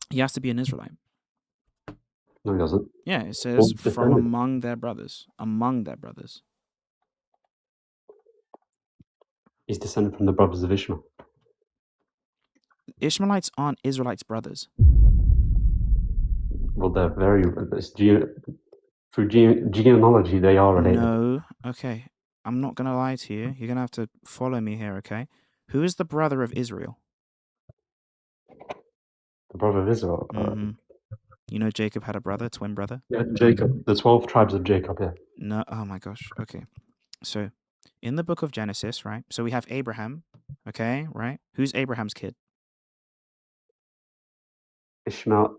He has to be an Israelite. No, he doesn't. Yeah, it says from among their brothers. Among their brothers. He's descended from the brothers of Ishmael. Ishmaelites aren't Israelites' brothers. Well, they're through genealogy, they are related. No. Okay. I'm not going to lie to you. You're going to have to follow me here, okay? Who is the brother of Israel? The brother of Israel. Mm-hmm. You know Jacob had a brother, twin brother? Yeah, Jacob. The 12 tribes of Jacob, yeah. No. Oh, my gosh. Okay. So, in the book of Genesis, right? So, we have Abraham, okay, right? Who's Abraham's kid? Ishmael,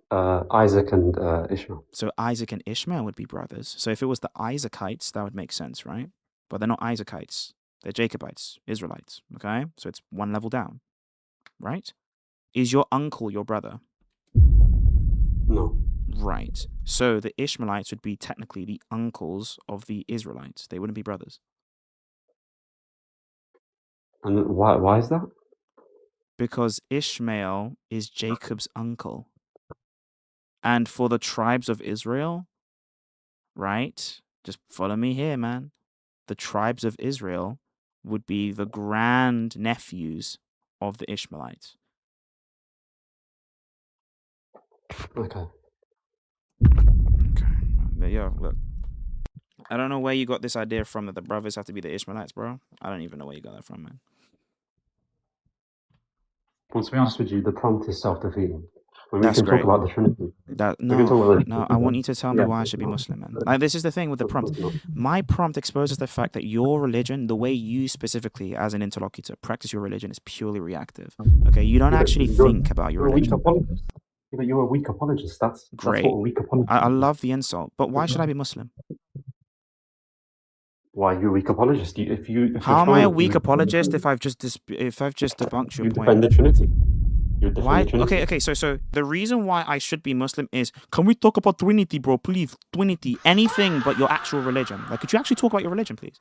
Isaac and Ishmael. So Isaac and Ishmael would be brothers. So if it was the Isaacites, that would make sense, right? But they're not Isaacites. They're Jacobites, Israelites, okay? So it's one level down, right? Is your uncle your brother? No. Right. So the Ishmaelites would be technically the uncles of the Israelites. They wouldn't be brothers. And why is that? Because Ishmael is Jacob's uncle. And for the tribes of Israel, right? Just follow me here, man. The tribes of Israel would be the grand nephews of the Ishmaelites. Okay. Yeah, look. I don't know where you got this idea from that the brothers have to be the Ishmaelites, bro. I don't even know where you got that from, man. Well, to be honest with you, the prompt is self-defeating. When we That's can great. talk about the Trinity. No, I want you to tell me why I should be Muslim, man. Like, this is the thing with the prompt. My prompt exposes the fact that your religion, the way you specifically, as an interlocutor, practice your religion is purely reactive. Okay, you don't actually think about your religion. You're a weak apologist. That's Great. what a weak apologist I is. love the insult, but why should I be Muslim? Why you're a weak apologist? How am I a weak apologist if I've just debunked your you point? defend the Trinity. You defend Why? the Trinity. Okay. So the reason why I should be Muslim is, can we talk about Trinity, bro? Please, Trinity. Anything but your actual religion. Like, could you actually talk about your religion, please?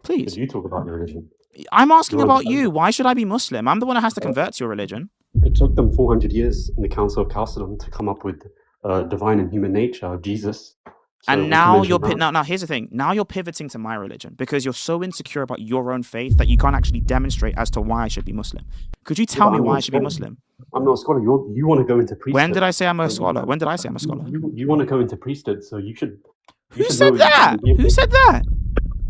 Please. Could you talk about your religion? I'm asking about you. Why should I be Muslim? I'm the one that has to convert to your religion. It took them 400 years in the Council of Chalcedon to come up with divine and human nature of Jesus. So And now you're now here's the thing. Now you're pivoting to my religion because you're so insecure about your own faith that you can't actually demonstrate as to why I should be Muslim. Could you tell me why I should be Muslim? I'm not a scholar. You want to go into priesthood. When did I say I'm a scholar? When did I say I'm a scholar? You want to go into priesthood, so you should. Who said that? Who said that?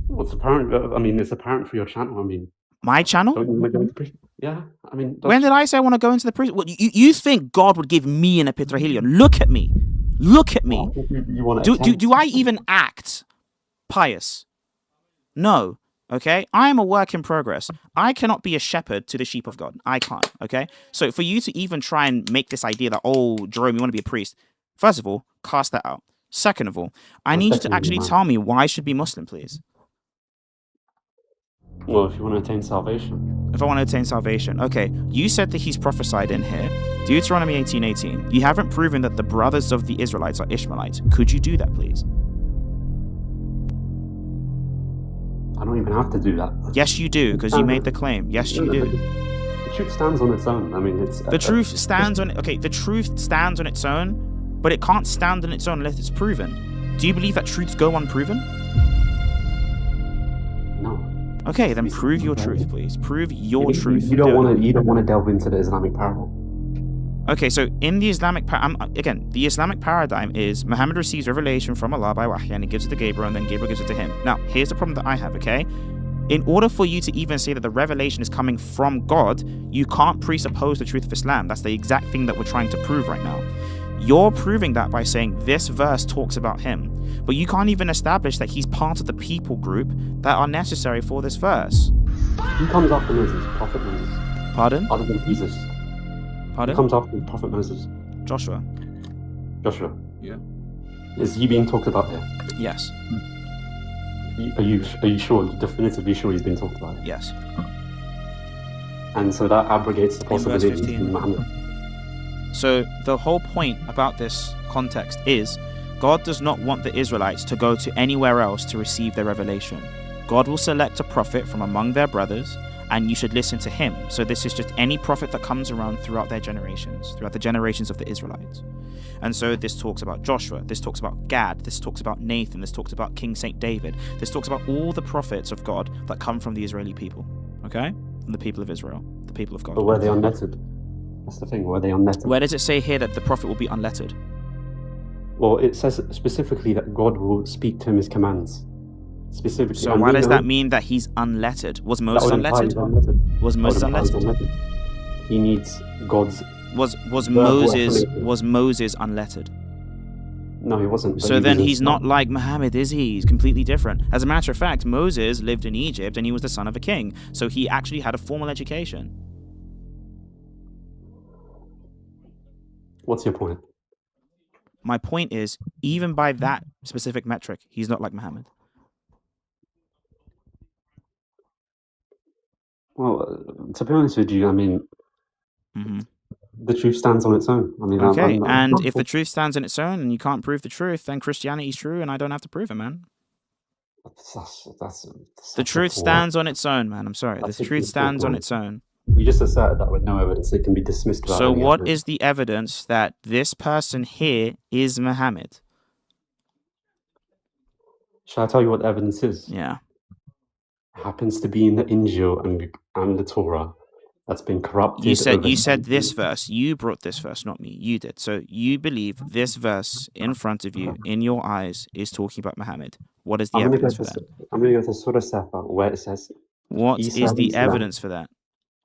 Well, it's apparent. I mean, it's apparent for your channel. I mean, my channel? Don't you want to go into priesthood? Yeah, I mean. When did I say I want to go into the priesthood? Well, you think God would give me an epitrahelion? Look at me. Look at me. You want to do I even act pious? No. Okay, I am a work in progress. I cannot be a shepherd to the sheep of God. I can't. Okay, so for you to even try and make this idea that, oh, Jerome, you want to be a priest, first of all, cast that out. Second of all, I need you to actually tell me why I should be Muslim, please. Well, if you want to attain salvation. If I want to attain salvation. Okay, you said that he's prophesied in here. Deuteronomy 18:18. You haven't proven that the brothers of the Israelites are Ishmaelites. Could you do that, please? I don't even have to do that. Yes, you do, because you made the claim. Yes, you do. The truth stands on its own. I mean, it's... The truth stands on... Okay, the truth stands on its own, but it can't stand on its own unless it's proven. Do you believe that truths go unproven? No. Okay, then prove your truth, please. Prove your truth. You don't want to delve into the Islamic parable. Okay, so in the Islamic again, the Islamic paradigm is Muhammad receives revelation from Allah by wahy and he gives it to Gabriel and then Gabriel gives it to him. Now, here's the problem that I have, okay? In order for you to even say that the revelation is coming from God, you can't presuppose the truth of Islam. That's the exact thing that we're trying to prove right now. You're proving that by saying this verse talks about him, but you can't even establish that he's part of the people group that are necessary for this verse. Who comes after Moses? Prophet Moses. Pardon? Other than Jesus. Pardon? Who comes after Prophet Moses? Joshua. Joshua. Yeah. Is he being talked about there? Yes. Are you sure? Definitively sure he's been talked about? Yes. And so that abrogates the possibility verse 15. of Muhammad. So the whole point about this context is God does not want the Israelites to go to anywhere else to receive their revelation. God will select a prophet from among their brothers, and you should listen to him. So this is just any prophet that comes around throughout their generations, throughout the generations of the Israelites. And so this talks about Joshua, this talks about Gad, this talks about Nathan, this talks about King Saint David, this talks about all the prophets of God that come from the Israeli people, okay? From the people of Israel, the people of God. But were they unlettered? That's the thing, were they unlettered? Where does it say here that the prophet will be unlettered? Well, it says specifically that God will speak to him his commands. Specifically. So why does that mean that he's unlettered? Was Moses unlettered? Was Moses unlettered? He needs God's... Was Moses unlettered? No, he wasn't. So then he's not like Muhammad, is he? He's completely different. As a matter of fact, Moses lived in Egypt and he was the son of a king. So he actually had a formal education. What's your point? My point is, even by that specific metric, he's not like Muhammad. Well, to be honest with you, I mean, The truth stands on its own. I mean, Okay, and if the truth stands on its own and you can't prove the truth, then Christianity's true and I don't have to prove it, man. That's the truth stands on its own, man. I'm sorry. The truth stands on its own. You just asserted that with no evidence. It can be dismissed without So any what evidence. is the evidence that this person here is Muhammad? Shall I tell you what the evidence is? Yeah. It happens to be in the Injil and the Torah. That's been corrupted. You said this verse. You brought this verse, not me. You did. So you believe this verse in front of you, in your eyes, is talking about Muhammad. What is the evidence for that? I'm going to go to Surah Safa, where it says... What is the evidence for that?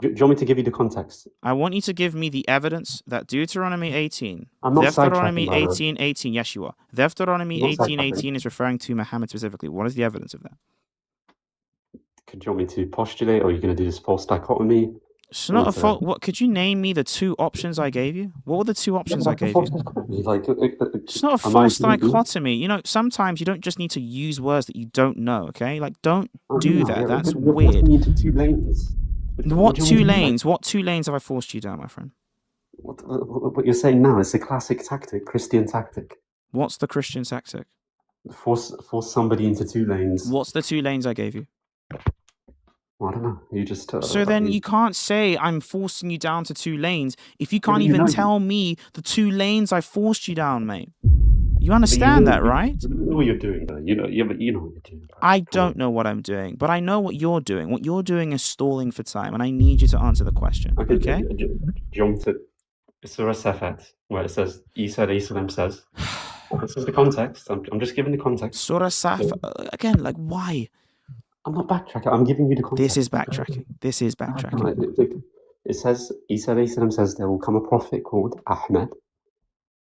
Do you want me to give you the context? I want you to give me the evidence that Deuteronomy 18... I'm not Deuteronomy 18:18, yes you are. Deuteronomy 18:18 is referring to Muhammad specifically. What is the evidence of that? Do you want me to postulate, or are you going to do this false dichotomy? It's not a fault. What could you name me the two options I gave you? What were the two options I gave you? It's not a false dichotomy. You know, sometimes you don't just need to use words that you don't know. Okay, like don't do that. That's weird. What two lanes? What two lanes have I forced you down, my friend? What you're saying now is a classic tactic, Christian tactic. What's the Christian tactic? Force somebody into two lanes. What's the two lanes I gave you? I don't know. You just. So then you can't say I'm forcing you down to two lanes if you can't even tell me the two lanes I forced you down, mate. You understand that, right? You know what you're doing, though. You know what you're doing. I don't know what I'm doing, but I know what you're doing. What you're doing is stalling for time, and I need you to answer the question. Okay? Jump to Surah Safat, where it says, Isa says. This is the context. I'm just giving the context. Surah Saf, again, like why? I'm not backtracking. I'm giving you the context. This is backtracking. This is backtracking. It says, Isa says there will come a prophet called Ahmed,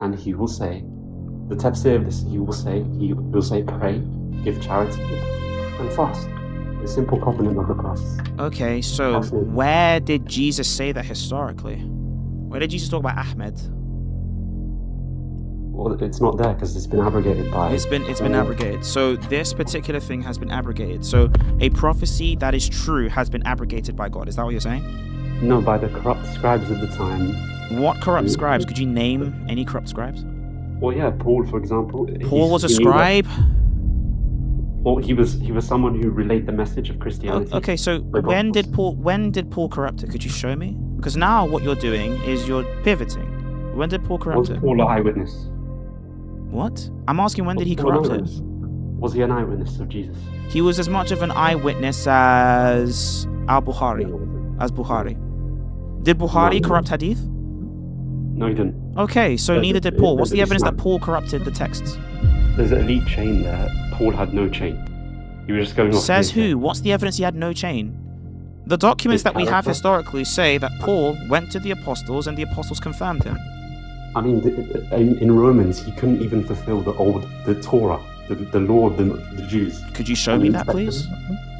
and he will say, the tafsir of this, he will say, pray, give charity, and fast. The simple covenant of the cross. Okay, so where did Jesus say that historically? Where did Jesus talk about Ahmed? Well, it's not there because it's been abrogated by... It's been abrogated. So this particular thing has been abrogated. So a prophecy that is true has been abrogated by God. Is that what you're saying? No, by the corrupt scribes of the time. What corrupt scribes? Could you name any corrupt scribes? Well, yeah, Paul, for example. Paul was a scribe? Well, he was someone who relayed the message of Christianity. Okay, so when did Paul corrupt it? Could you show me? Because now what you're doing is you're pivoting. When did Paul corrupt it? Was Paul an eyewitness? What? I'm asking when did he corrupt it? Was he an eyewitness of Jesus? He was as much of an eyewitness as Bukhari. Did Bukhari corrupt hadith? No, he didn't. Okay, so neither did Paul. What's the evidence that Paul corrupted the texts? There's an elite chain there. Paul had no chain. He was just going off. Says who? What's the evidence he had no chain? The documents that we have historically say that Paul went to the apostles and the apostles confirmed him. I mean, in Romans, he couldn't even fulfill the Torah, the law of the Jews. Could you show me that, please?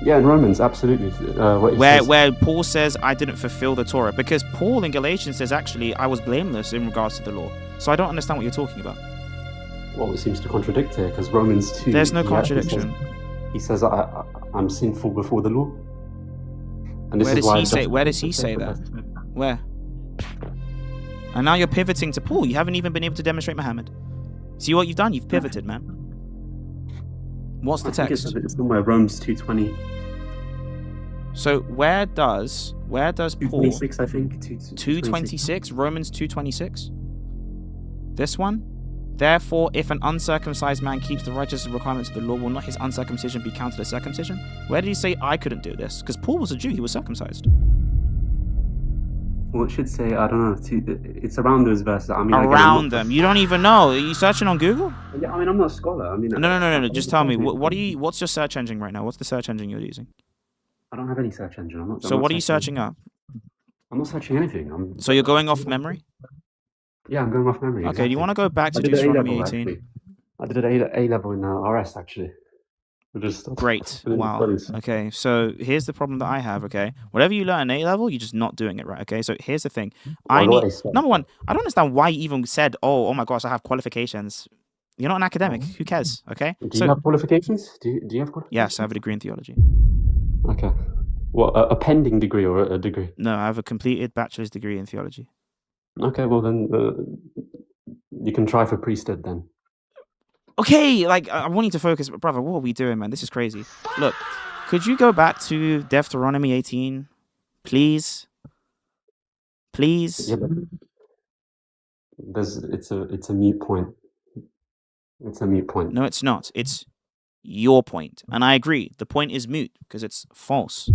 Yeah, in Romans, absolutely. Where Paul says, I didn't fulfill the Torah. Because Paul in Galatians says, actually, I was blameless in regards to the law. So I don't understand what you're talking about. Well, it seems to contradict here, because Romans 2... There's no contradiction. He says, I'm sinful before the law. And this Where does he say that? Where? And now you're pivoting to Paul. You haven't even been able to demonstrate Muhammad. See what you've done? You've pivoted, man. What's the text? It's somewhere Romans 2:20. So where does Paul 2:26, I think. 2:26? Romans 2:26? This one? Therefore, if an uncircumcised man keeps the righteous requirements of the law, will not his uncircumcision be counted as circumcision? Where did he say I couldn't do this? Because Paul was a Jew, he was circumcised. Well, it should say, I don't know, it's around those verses. I mean, around them? You don't even know. Are you searching on Google? Yeah, I mean, I'm not a scholar. I mean, No. Just tell me. What's your search engine right now? What's the search engine you're using? I don't have any search engine. So what are you searching up? I'm not searching anything. So you're going off memory? Yeah, I'm going off memory. Okay, exactly. do you want to go back to Deuteronomy 18? Actually. I did an A-level in RS, actually. Great. Wow. Okay, so here's the problem that I have, okay? Whatever you learn in A-level, you're just not doing it right, okay? So here's the thing. Number one, I don't understand why you even said, oh my gosh, I have qualifications. You're not an academic. Who cares, okay? Do you have qualifications? Do you have qualifications? Yes, I have a degree in theology. Okay. What, a pending degree or a degree? No, I have a completed bachelor's degree in theology. Okay, well then you can try for priesthood then. Okay, like I want you to focus, brother. What are we doing, man? This is crazy. Look, could you go back to Deuteronomy 18, please? Please. Yeah, but it's a mute point. It's a mute point. No, it's not. It's your point, and I agree. The point is moot because it's false.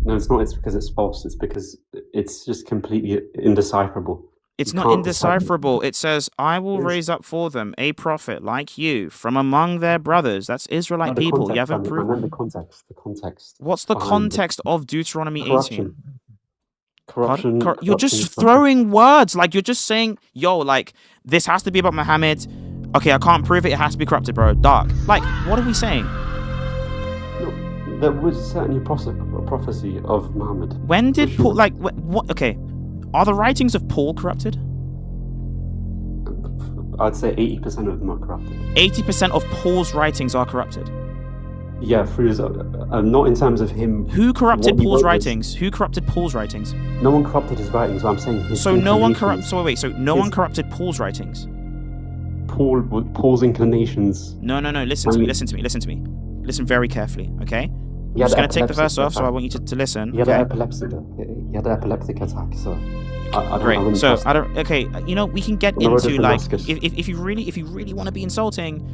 No, it's not. It's because it's false. It's because it's just completely indecipherable. It's You not can't decipher. indecipherable. It says, I will raise up for them a prophet like you from among their brothers. That's Israelite No, the people. context, You haven't I proved. meant the context. The context. What's the behind context of Deuteronomy 18? Corruption. Corruption. You're just throwing words. Like, you're just saying, yo, like, this has to be about Muhammad. Okay, I can't prove it. It has to be corrupted, bro. Dark. Like, what are we saying? No, there was certainly a prophecy of Muhammad. When did For sure. Paul, like, what? Okay, are the writings of Paul corrupted? I'd say 80% of them are corrupted. 80% of Paul's writings are corrupted. Yeah, through his, not in terms of him. Who corrupted what he Paul's wrote was- writings? Who corrupted Paul's writings? No one corrupted his writings. But I'm saying his. So no one inclinations. So no one corrupted Paul's writings. Paul's inclinations. No. Listen to me. Listen very carefully. Okay. I'm He had just gonna take the epilepsy verse off, so attack. I want you to listen. He had Okay. an epilepsy. He had an epileptic attack. So I Great. wouldn't So trust I don't. Okay. You know, we can get On the road into to like Damascus. if you really want to be insulting,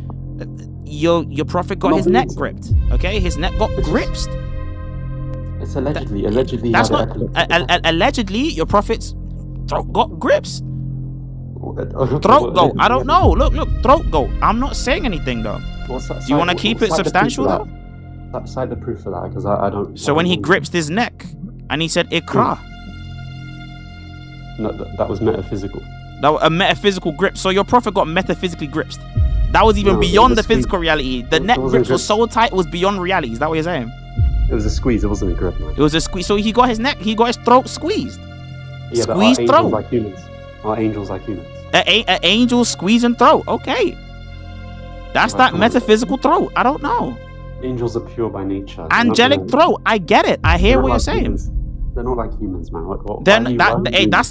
your prophet got No, his but neck it's- gripped. Okay, his neck got It's just- gripped. It's allegedly. Allegedly, he That's had not. an epileptic Allegedly, your prophet's throat got grips. attack. Throat go. I don't know. Look. Throat go. I'm not saying anything though. Do you want to keep it substantial though? Cite the proof for that, because I don't. So when he gripped his neck and he said "Ikra," No, that was metaphysical. that was a metaphysical grip. So your prophet got metaphysically gripped. That was even No, it beyond was the a squeeze. physical reality. The It neck wasn't grips was grip. so tight, it was beyond reality. Is that what you're saying? It was a squeeze. It wasn't a grip, man. It was a squeeze. So he got his neck. He got his throat squeezed. Yeah, but Squeeze our throat. angels like humans. Our angels like humans. An angel squeezing throat. Okay. That's Right, that come on. metaphysical throat. I don't know. Angels are pure by nature. They're not Angelic gonna- throat. I get it. I they're hear not what you're like saying. humans. They're not like humans, man. Why Then are you that's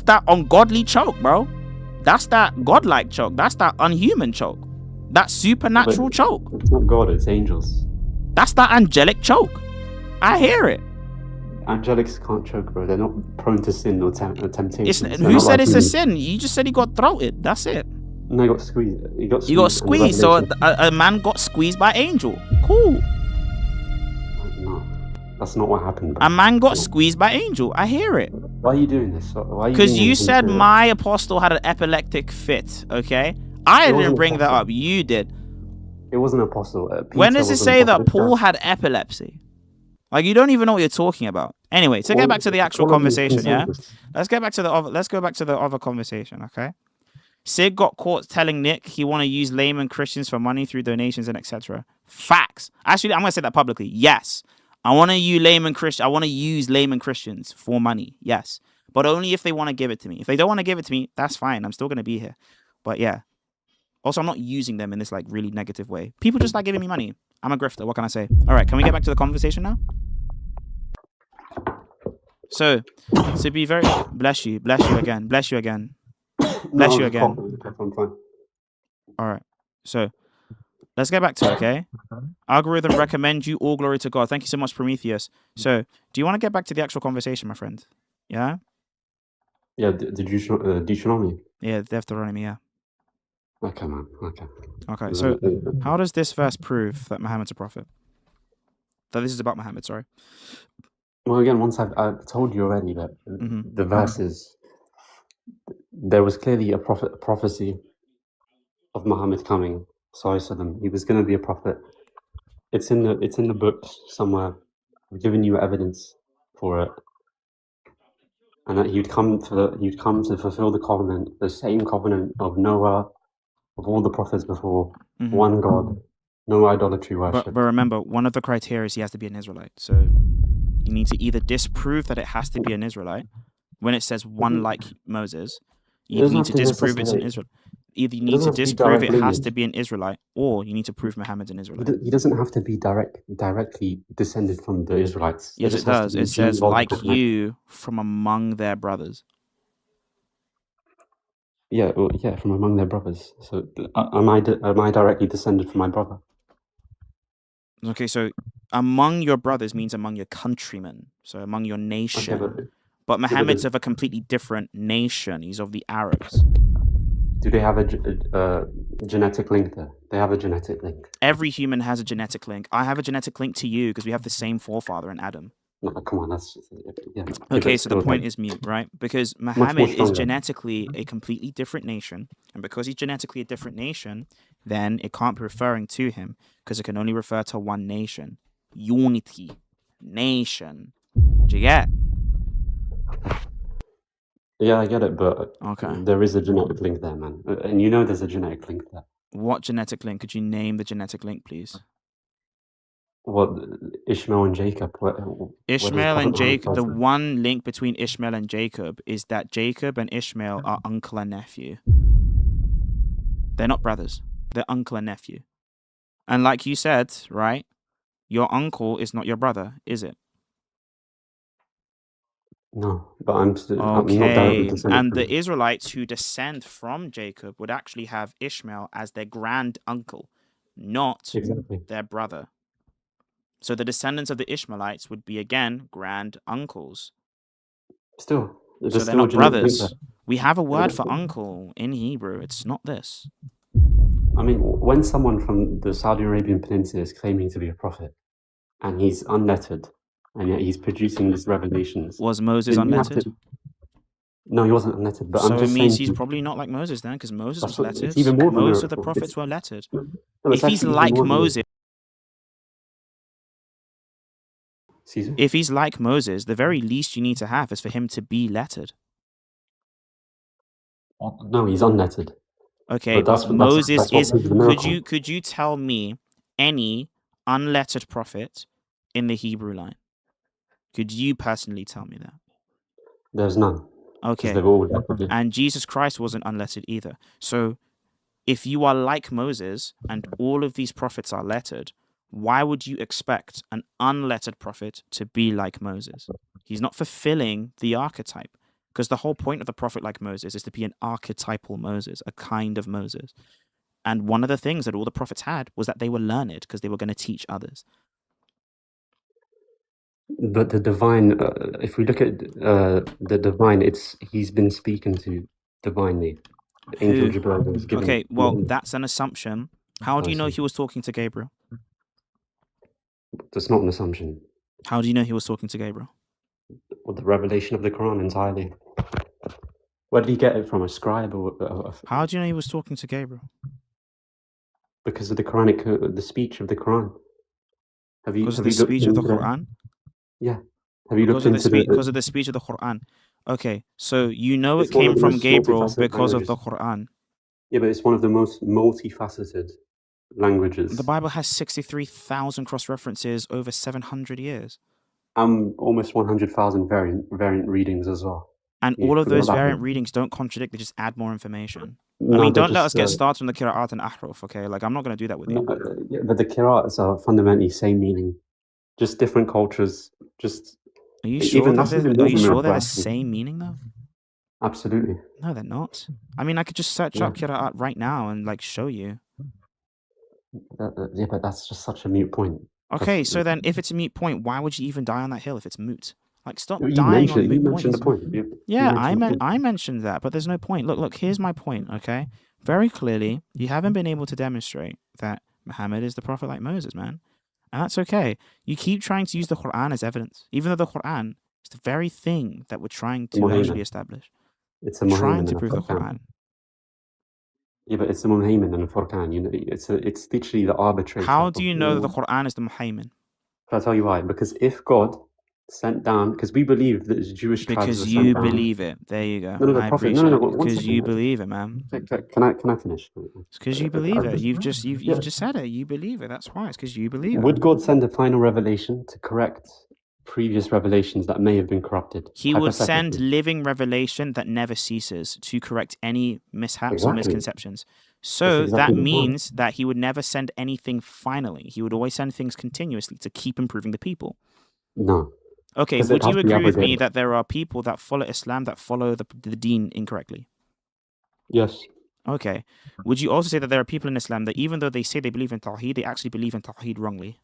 doing that ungodly choke, bro. That's that godlike choke. That's that unhuman choke. That supernatural But- choke. It's not God, it's angels. That's that angelic choke. I hear it. Angelics can't choke, bro. They're not prone to sin or temptation. It's, who said it's a sin? You just said he got throated. That's it. No, he got squeezed. He got You got squeezed. squeezed. So a man got squeezed by angel. Cool. No, that's not what happened. A man got squeezed by angel. I hear it. Why are you doing this? Why are you Because doing you anything said to- my apostle had an epileptic fit. Okay. I It didn't wasn't bring that apostle. up. You did. It was an apostle. When Peter does it was an say that apostle. Paul had epilepsy? Like, you don't even know what you're talking about. Anyway, to get back to the actual All of these conversation, yeah. consensus. Let's go back to the other conversation, okay? Sig got caught telling Nick he want to use layman Christians for money through donations and etc. Facts. Actually, I'm gonna say that publicly. Yes, I want to use layman Christians for money. Yes, but only if they want to give it to me. If they don't want to give it to me, that's fine. I'm still gonna be here. But yeah. Also, I'm not using them in this like really negative way. People just like giving me money. I'm a grifter. What can I say? All right, can we get back to the conversation now? So, to be very bless you again. Bless you again. Bless you again. I'm fine. All right. So, let's get back to it, okay? Algorithm recommend you all glory to God. Thank you so much, Prometheus. So, do you want to get back to the actual conversation, my friend? Yeah? Yeah, Deuteronomy. Yeah, Deuteronomy, yeah. Okay, man. Okay. Okay, so how does this verse prove that Muhammad's a prophet? That this is about Muhammad, sorry. Well, again, once I've told you already that Mhm. the verses, there was clearly a prophecy of Muhammad coming. So I said he was going to be a prophet. It's in the books somewhere. I've given you evidence for it, and that he'd come to fulfill the covenant, the same covenant of Noah, of all the prophets before, Mhm. one God, no idolatry But worship. remember, one of the criteria is he has to be an Israelite. So you need to either disprove that it has to be an Israelite when it says one like Moses. You doesn't need have to to disprove it's an necessarily- Israel. Either you it need doesn't to have to be disprove direct it has to lineage. be an Israelite, or you need to prove Muhammad's an Israelite. He doesn't have to be directly descended from the Israelites. Yes, it just has to does. be It says, like genealogical. you from among their brothers. Yeah, well, yeah, from among their brothers. So am I directly descended from my brother? Okay, so among your brothers means among your countrymen, so among your nation. Okay, but Muhammad's there's- of a completely different nation. He's of the Arabs. do they have a genetic link there? They have a genetic link. Every human has a genetic link. I have a genetic link to you because we have the same forefather in Adam. No, come on, that's yeah. Okay, but so the still, point like, is mute, right? Because more Muhammad is stronger. genetically a completely different nation, and because he's genetically a different nation, then it can't be referring to him because it can only refer to one nation. Unity. Nation. Do you get? Yeah, I get it, but Okay. there is a genetic link there, man. And you know there's a genetic link there. What genetic link? Could you name the genetic link, please? What, Ishmael and Jacob? Ishmael and Jacob. The one link between Ishmael and Jacob is that Jacob and Ishmael are uncle and nephew. They're not brothers. They're uncle and nephew. And like you said, right? Your uncle is not your brother, is it? No, but I'm not directly Okay. descended And from the him. Israelites who descend from Jacob would actually have Ishmael as their grand uncle, not Exactly. their brother. So the descendants of the Ishmaelites would be again grand uncles. Still, there's So they're still a not genetic link brothers. there. We have a word Yeah, for uncle in Hebrew. It's not this. I mean, when someone from the Saudi Arabian Peninsula is claiming to be a prophet, and he's unlettered, and yet he's producing these revelations. Was Moses then you have unlettered? to- No, he wasn't unlettered, but So I'm it just means saying. he's probably not like Moses then, because Moses was It's lettered. even more of a Most of the miracle. prophets were lettered. No, If it's he's actually even like more of a miracle. Moses, Excuse me? if he's like Moses, the very least you need to have is for him to be lettered. No, he's unlettered. Okay, But but Moses that's what is. proves the miracle. Could you tell me any unlettered prophet in the Hebrew line? Could you personally tell me that? There's none. Because Okay, they've all lettered. and Jesus Christ wasn't unlettered either. So if you are like Moses and all of these prophets are lettered, why would you expect an unlettered prophet to be like Moses? He's not fulfilling the archetype, because the whole point of the prophet like Moses is to be an archetypal Moses, a kind of Moses. And one of the things that all the prophets had was that they were learned because they were going to teach others. But the divine, if we look at the divine, he's been speaking to divinely. The angel Who? Jibreel was given. Okay, well, that's an assumption. How do you know he was talking to Gabriel? That's not an assumption. How do you know he was talking to Gabriel? Well, the revelation of the Quran entirely. Where did he get it from? A scribe or? How do you know he was talking to Gabriel? Because of the Quranic, the speech of the Quran. Because of the speech of the Quran? Yeah. Have you looked into because of the speech of the Quran? Okay, so you know It's it one of came the from most Gabriel multifaceted because of languages. the Quran. Yeah, but it's one of the most multifaceted languages. The Bible has 63,000 cross-references over 700 years. Almost 100,000 variant readings as well. And all of those variant readings don't contradict, they just add more information. No, I mean, don't let us get started on the Qira'at and Ahruf, okay? Like, I'm not going to do that with you. Yeah, but the Qira'ats are fundamentally same meaning. Just different cultures. Are you sure they're the same meaning, though? Absolutely. No, they're not. I mean, I could just search up Qira'at right now and, like, show you. Yeah, but that's just such a moot point. Okay, so then if it's a moot point, why would you even die on that hill if it's moot? Like, stop You dying on moot You points. mentioned the point. I mentioned that, but there's no point. Look, here's my point, okay? Very clearly, you haven't been able to demonstrate that Muhammad is the prophet like Moses, man. And that's okay. You keep trying to use the Quran as evidence, even though the Quran is the very thing that we're trying to actually establish. It's a trying to prove the Quran. Yeah, but it's the Muhaymin and the Furqan. You know, it's literally the arbitrator. How do you know that the Quran is the Muhaymin? I'll tell you why. Because if God sent down, because we believe that Jewish tribes were sent down. Because you believe it. There you go. No, I prophet. appreciate No, it. Because you believe it, man. Can I finish? It's because you believe it. You've just said it. You believe it. That's why. It's because you believe it. Would God send a final revelation to correct previous revelations that may have been corrupted? He would send living revelation that never ceases to correct any mishaps or misconceptions. So that means that he would never send anything finally. He would always send things continuously to keep improving the people. No. Okay, would you agree with me that there are people that follow Islam that follow the deen incorrectly? Yes. Okay. Would you also say that there are people in Islam that even though they say they believe in Tawheed, they actually believe in Tawheed wrongly?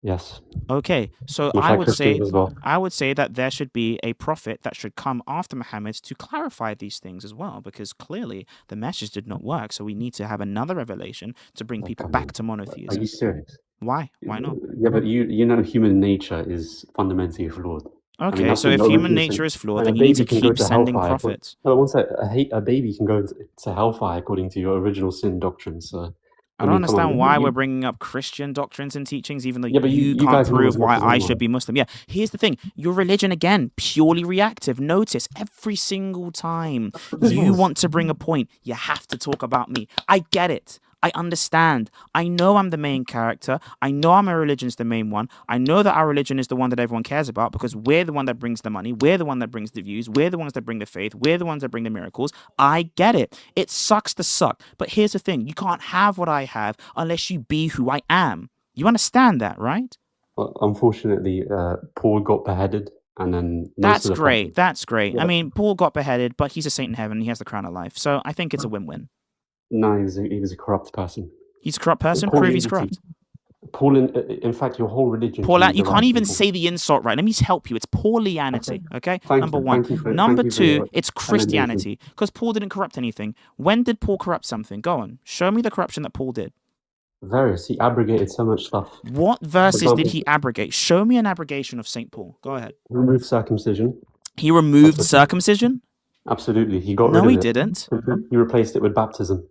Yes. Okay. So Much like Christians as well. I would say that there should be a prophet that should come after Muhammad to clarify these things as well, because clearly the message did not work. So we need to have another revelation to bring Oh, people come back on. to Are monotheism. you serious? Why? Why not? Yeah, but you know human nature is fundamentally flawed. I mean, Okay, that's so what if the human original sin. nature is flawed, And a then you need to baby can go keep to sending hellfire. prophets. No, one sec. A baby can go to hellfire according to your original sin doctrine. So, I don't mean, come on. understand why we're bringing up Christian doctrines and teachings, even though Yeah, but you you can't guys know prove as why much as I I should know. be Muslim. Yeah, here's the thing. Your religion, again, purely reactive. Notice, every single time you want to bring a point, you have to talk about me. I get it. I understand. I know I'm the main character. I know our religion's the main one. I know that our religion is the one that everyone cares about because we're the one that brings the money. We're the one that brings the views. We're the ones that bring the faith. We're the ones that bring the miracles. I get it. It sucks to suck. But here's the thing. You can't have what I have unless you be who I am. You understand that, right? Well, unfortunately, Paul got beheaded, and then That's great. That's great. Yeah, I mean, Paul got beheaded, but he's a saint in heaven. And he has the crown of life. So I think it's a win-win. No, he was a corrupt person. He's a corrupt person. Prove he's corrupt. Paul, in fact, your whole religion. You can't even say the insult right. Let me help you. It's Paulianity. Okay. Number one. Number two, it's Christianity. Because Paul didn't corrupt anything. When did Paul corrupt something? Go on. Show me the corruption that Paul did. Various. He abrogated so much stuff. What verses did he abrogate? Show me an abrogation of St. Paul. Go ahead. Removed circumcision. He removed circumcision? Absolutely. He got rid of it. No, he didn't. He replaced it with baptism.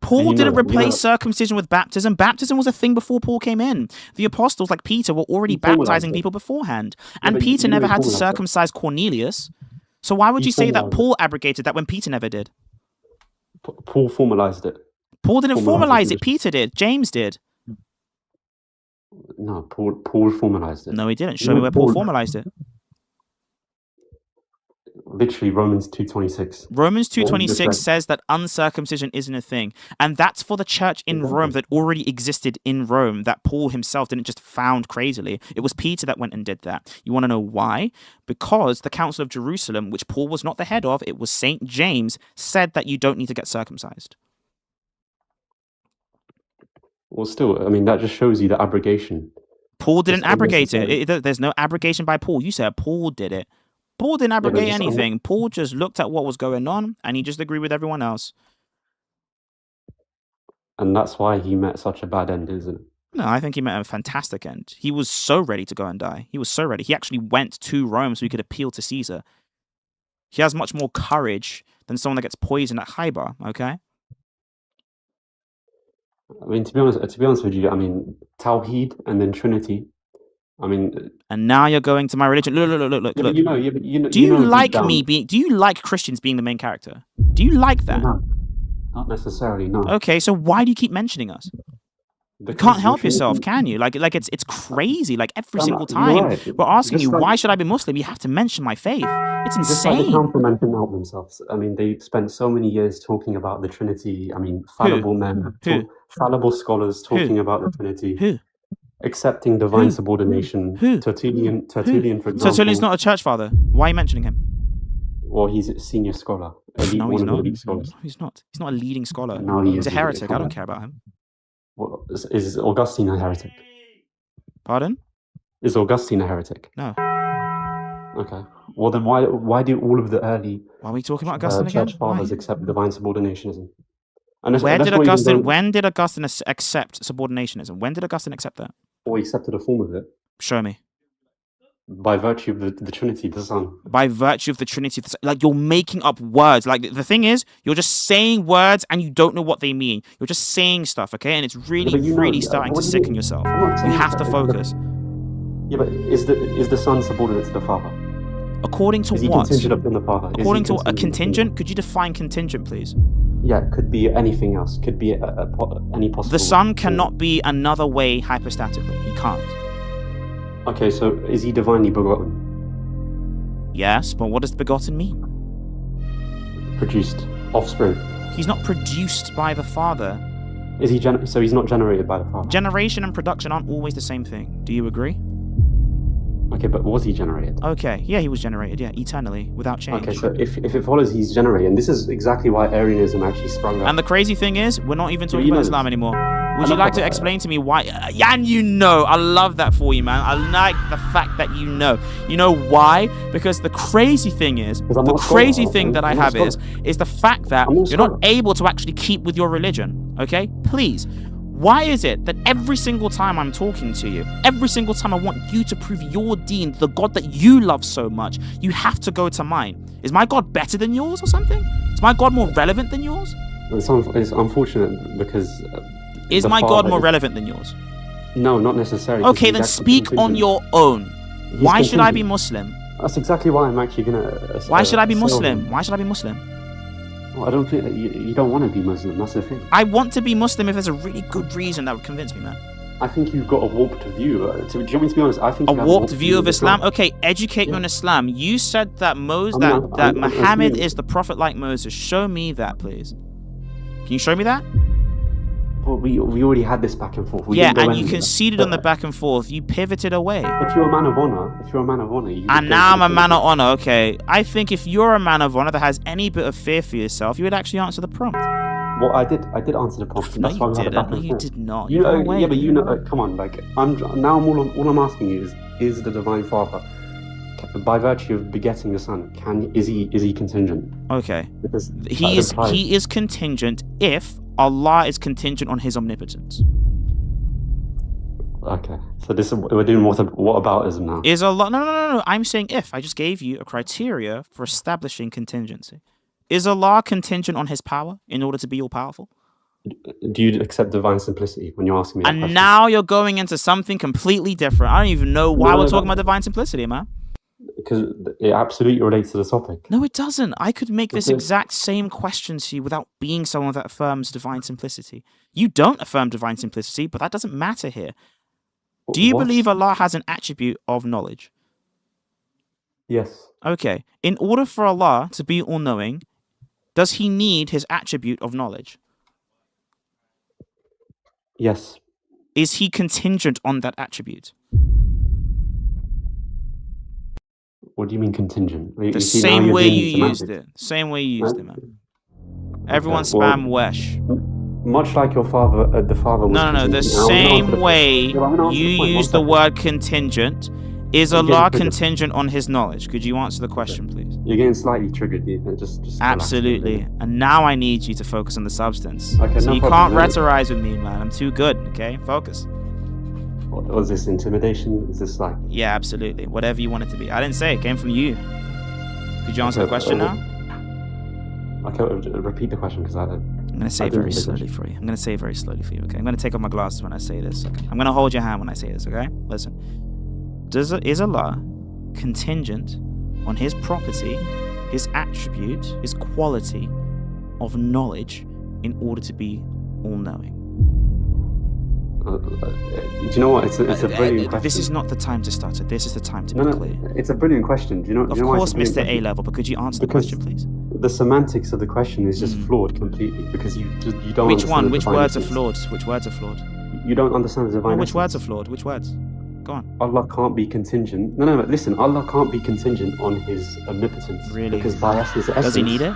Paul didn't replace circumcision with baptism. Baptism was a thing before Paul came in. The apostles, like Peter, were already baptizing people beforehand. And Peter never had to circumcise Cornelius. So why would you say that Paul abrogated that when Peter never did? Paul formalized it. Paul didn't formalize it. Peter did. James did. No, Paul formalized it. No, he didn't. Show me where Paul formalized it. Literally Romans 2:26. Romans 2:26 says that uncircumcision isn't a thing. And that's for the church in Rome that already existed in Rome, that Paul himself didn't just found crazily. It was Peter that went and did that. You want to know why? Because the Council of Jerusalem, which Paul was not the head of, it was St. James, said that you don't need to get circumcised. Well, still, I mean, that just shows you the abrogation. Paul didn't abrogate it. There's no abrogation by Paul. You said Paul did it. Paul didn't abrogate anything. Paul just looked at what was going on and he just agreed with everyone else. And that's why he met such a bad end, isn't it? No, I think he met a fantastic end. He was so ready to go and die. He was so ready. He actually went to Rome so he could appeal to Caesar. He has much more courage than someone that gets poisoned at Khaybar, okay? I mean, to be honest with you, I mean, Tawheed and then Trinity. I mean, and now you're going to my religion. Look. Yeah, do you like me being? Do you like Christians being the main character? Do you like that? No, not necessarily. No. Okay, so why do you keep mentioning us? You can't help yourself, can you? Like it's crazy. Like every single time we're asking you, why should I be Muslim? You have to mention my faith. It's insane. Just like the Council men can help themselves. I mean, they spent so many years talking about the Trinity. I mean, fallible men, fallible scholars talking about the Trinity. Who? Accepting divine subordination. Tertullian, for example. Tertullian's not a church father. Why are you mentioning him? Well, he's a senior scholar. No, he's not. No, he's not. He's not a leading scholar. No, he's a heretic. I don't care about him. Well, is Augustine a heretic? Pardon? Is Augustine a heretic? No. Okay. Well, then why do all of the early why are we talking about Augustine again? Church fathers accept divine subordinationism? When did Augustine accept subordinationism? When did Augustine accept that? Or he accepted a form of it. Show me. By virtue of the Trinity, the Son. By virtue of the Trinity, like you're making up words. Like the thing is, you're just saying words and you don't know what they mean. You're just saying stuff, okay? And it's really starting to sicken yourself. You have to focus. Yeah, but is the Son subordinate to the Father? According to what? Is he contingent upon the Father? According to a contingent? Could you define contingent, please? Yeah, it could be anything else. Could be any possible. The Son cannot be another way hypostatically. He can't. Okay, so is he divinely begotten? Yes, but what does begotten mean? Produced offspring. He's not produced by the Father. Is he so he's not generated by the Father? Generation and production aren't always the same thing. Do you agree? Okay, but was he generated? Okay, yeah, he was generated, yeah, eternally, without change. Okay, so if it follows he's generated, and this is exactly why Arianism actually sprung up. And the crazy thing is, we're not even talking you about know Islam this. anymore. Would you like to explain to me why? Jan, you know, I love that for you, man. I like the fact that you know. You know why? Because the crazy thing is, the crazy thing that I have is the fact that you're not able to actually keep with your religion, okay? Please. Why is it that every single time I'm talking to you, every single time I want you to prove your deen, the God that you love so much, you have to go to mine? Is my God better than yours or something? Is my God more relevant than yours? It's unfortunate because... Is my God more relevant than yours? No, not necessarily. Okay, then speak on your own. Why should I be Muslim? That's exactly why I'm actually going to... Why should I be Muslim? Why should I be Muslim? Well, I don't think that you don't want to be Muslim. That's the thing. I want to be Muslim if there's a really good reason that would convince me, man. I think you've got a warped view. Do you want me to be honest? I think a warped view of Islam. Okay, educate me on Islam. You said that Muhammad is the prophet like Moses. Show me that, please. Can you show me that? Well, we already had this back and forth. Yeah, and you conceded on the back and forth. You pivoted away. If you're a man of honor, you and now I'm a man of honor. Okay, I think if you're a man of honor that has any bit of fear for yourself, you would actually answer the prompt. Well, I did answer the prompt. No, that's why you didn't. No, you did not. You know, yeah, but you know, come on, like all I'm asking you is the Divine Father, by virtue of begetting the Son, is he contingent? Okay, because he is contingent if Allah is contingent on His omnipotence. Okay, so we're doing whataboutism now. Is Allah? No. I'm saying if. I just gave you a criteria for establishing contingency. Is Allah contingent on His power in order to be all powerful? Do you accept divine simplicity when you're asking me that question? And now you're going into something completely different. I don't even know why we're talking about divine simplicity, man. Because it absolutely relates to the topic. No, it doesn't. I could make this exact same question to you without being someone that affirms divine simplicity. You don't affirm divine simplicity, but that doesn't matter here. Do you believe Allah has an attribute of knowledge? Yes. Okay. In order for Allah to be all-knowing, does He need His attribute of knowledge? Yes. Is He contingent on that attribute? What do you mean contingent? The same way you used it. Same way you used it, man. Everyone spam Wesh. Much like your father, the father was... No. The same way you use the word contingent, is Allah contingent on His knowledge? Could you answer the question, please? You're getting slightly triggered. Just absolutely. And now I need you to focus on the substance. Okay, so you can't rhetorize with me, man. I'm too good, okay? Focus. What was this, intimidation? Is this like... Yeah, absolutely. Whatever you want it to be. I didn't say it. Came from you. Could you answer the question now? Okay, repeat the question because I don't... I'm going to say it very slowly for you. I'm going to say it very slowly for you, okay? I'm going to take off my glasses when I say this. Okay? I'm going to hold your hand when I say this, okay? Listen. Is Allah contingent on His property, His attribute, His quality of knowledge in order to be all-knowing? Do you know what? It's a brilliant question. This is not the time to stutter. This is the time to be clear. It's a brilliant question. Do you know? Of course, Mr. A-level, but could you answer the question, please? The semantics of the question is just flawed completely because you don't. Which one? Which words are flawed? Which words are flawed? You don't understand the divine. Which words are flawed? Which words? Go on. Allah can't be contingent. No. Listen, Allah can't be contingent on His omnipotence. Really? Because by His essence, does He need it?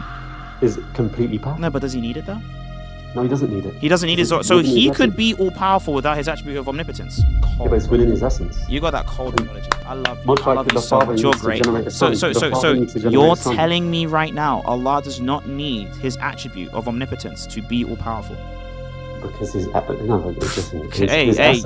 Is completely powerful. No, but does He need it though? No, He doesn't need it. He doesn't need it. So He could be all powerful without His attribute of omnipotence. Yeah, but it's within His essence. You got that cold knowledge. I love you. Much I love like you so much. You're great. So you're telling telling me right now Allah does not need His attribute of omnipotence to be all powerful. Because His listen.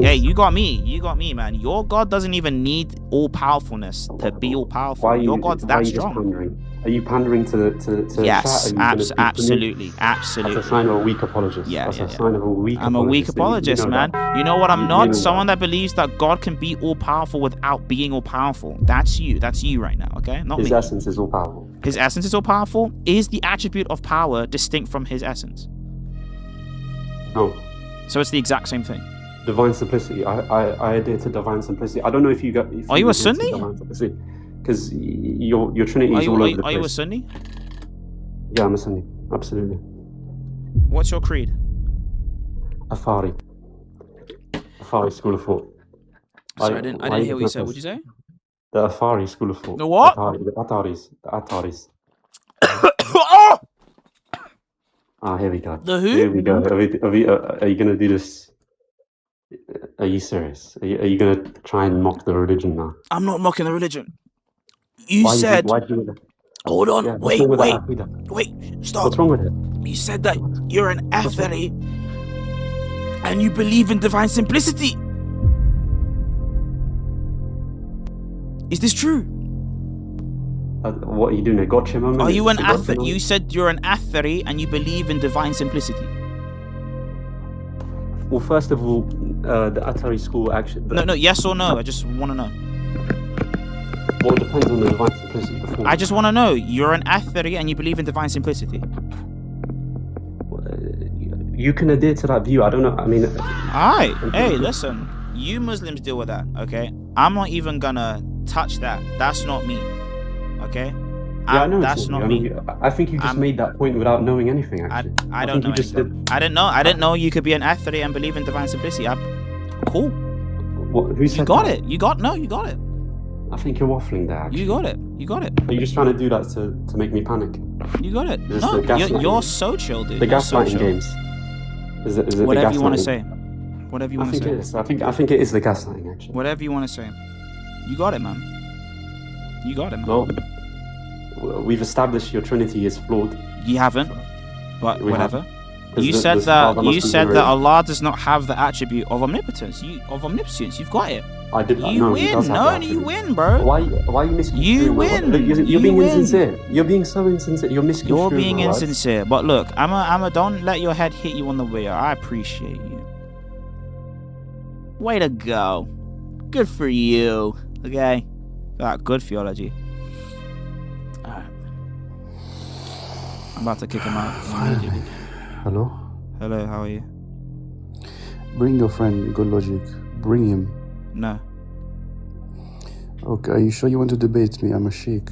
Hey, you got me, man. Your God doesn't even need all powerfulness to be all powerful. Your God's that strong. Are you pandering to yes, absolutely. That's a sign of a weak apologist. Yeah. Sign of a weak I'm a weak apologist, man. You know what I'm not? Someone that believes that God can be all powerful without being all powerful. That's you. That's you right now, okay? Not me. His essence is all powerful. His essence is all powerful? Is the attribute of power distinct from His essence? No. So it's the exact same thing. Divine simplicity. I adhere to divine simplicity. I don't know if you got... Are you a Sunni? Because your Trinity is all over the place. Are you a Sunni? Yeah, I'm a Sunni. Absolutely. What's your creed? Afari school of thought. Sorry, I didn't hear what you said. What'd you say? The Afari school of thought. The what? The Ataris. Oh! Here we go. The who? Here we go. Are you gonna do this? Are you serious? Are you gonna try and mock the religion now? I'm not mocking the religion. You Why said. why do you Hold on. Yeah, Wait. Stop. What's wrong with it? You said that you're an Athari and you believe in divine simplicity. Is this true? What are you doing? A gotcha moment? Are you an It's a gotcha Athari? moment? You said you're an Athari and you believe in divine simplicity. Well, first of all, the Atari school actually. No, yes or no? I just want to know. Well, it depends on the divine simplicity before. I just want to know. You're an Athari and you believe in divine simplicity. You can adhere to that view. I don't know. I mean. Alright. Hey, listen. You Muslims deal with that, okay? I'm not even gonna touch that. That's not me. Okay? Yeah, I know that's not me. I think you just made that point without knowing anything. Actually, I don't know. I didn't know you could be an Athari and believe in divine simplicity. Cool. Who said you got that? it. You got it. I think you're waffling there. Actually. You got it. Are you just trying to do that to make me panic? You got it. Is No, this the you're so chill, dude. The You're so gaslighting chill. games. Is it Whatever you want to gaslighting? say. Whatever you want to say. I think it is. I think it is the gaslighting, actually. Whatever you want to say. You got it, man. You got it, man. Well, we've established your Trinity is flawed. You haven't, but We whatever. have. You said that Allah does not have the attribute of omnipotence. Of omniscience. You've got it. I did. You no, win. No, you win, bro. Why are you misconstruing? You win. You're being insincere. You're being so insincere. You're misconstruing. You're being my words. insincere. But look, I'm don't let your head hit you on the wheel. I appreciate you. Way to go. Good for you. Okay. Good theology. Alright. I'm about to kick him out. Finally. Hello? Hello, how are you? Bring your friend, Good Logic. Bring him. No. Okay, are you sure you want to debate me? I'm a sheikh.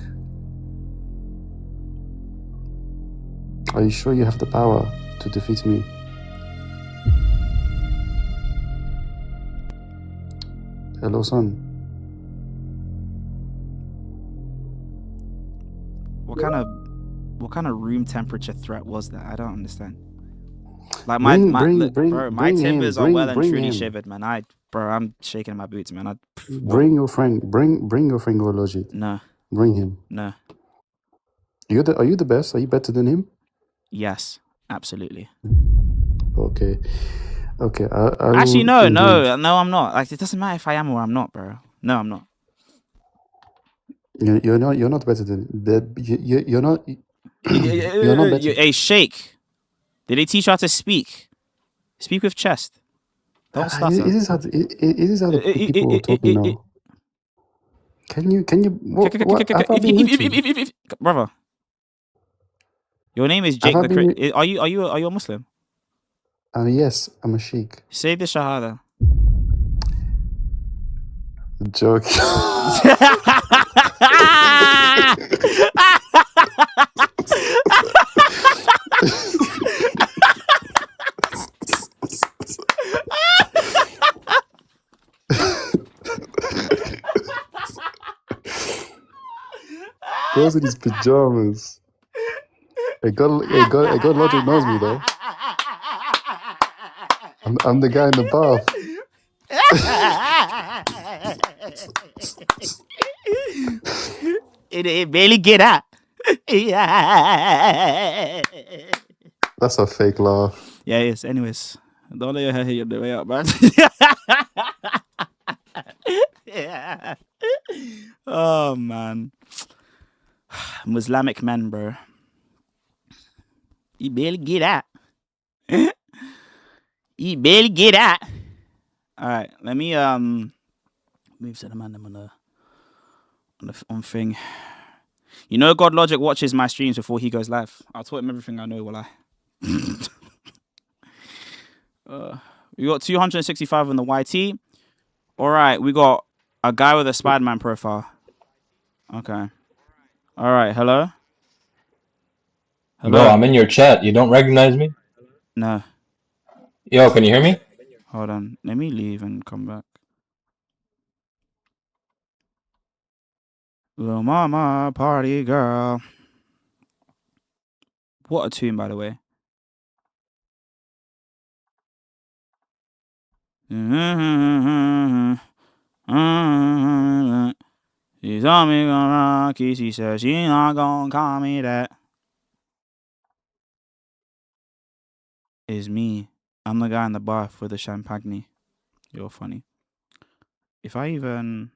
Are you sure you have the power to defeat me? Hello, son. What kind of room temperature threat was that? I don't understand. Like my timbers are well and truly shivered, man. I'm shaking in my boots, man. Bring your friend. Bring your friend, Good Logic. No. Bring him. No. Are you the best? Are you better than him? Yes, absolutely. Okay. Actually, no, I'm not. Like, it doesn't matter if I am or I'm not, bro. No, I'm not. You're not better than you're not. You're not better. Hey, Sheikh. Did they teach you how to speak? Speak with chest. Don't stutter. It is how the people are talking now. Can you? What? Brother. Your name is Jake the Are you a Muslim? Yes, I'm a sheikh. Say the Shahada. Joke. Bro's in his pajamas. I got Logic knows me though. I'm the guy in the bath. It barely get out. That's a fake laugh. Yeah, it is. Anyways, don't let your hair hit you on the way up, man. Yeah. Oh man, Muslimic men, bro. You barely get out. You barely get out. All right, let me move to the man on thing. You know, God Logic watches my streams before he goes live. I'll taught him everything I know. Will I? We got 265 on the YT. All right, we got a guy with a Spider-Man profile. Okay. All right, hello? Bro, I'm in your chat. You don't recognize me? No. Yo, can you hear me? Hold on. Let me leave and come back. Little mama, party girl. What a tune, by the way. She told me gonna rock it. She said she not gonna call me that. It's me. I'm the guy in the bath with the champagne. You're funny. If I even...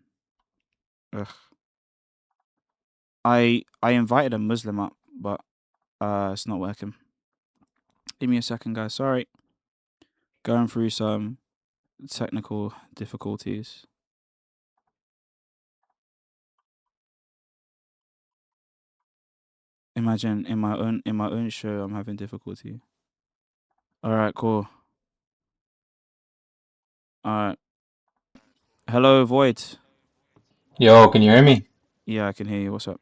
Ugh. I invited a Muslim up, but it's not working. Give me a second, guys. Sorry. Going through some technical difficulties. Imagine in my own show I'm having difficulty. Alright, cool. Alright. Hello, Void. Yo, can you hear me? Yeah, I can hear you. What's up?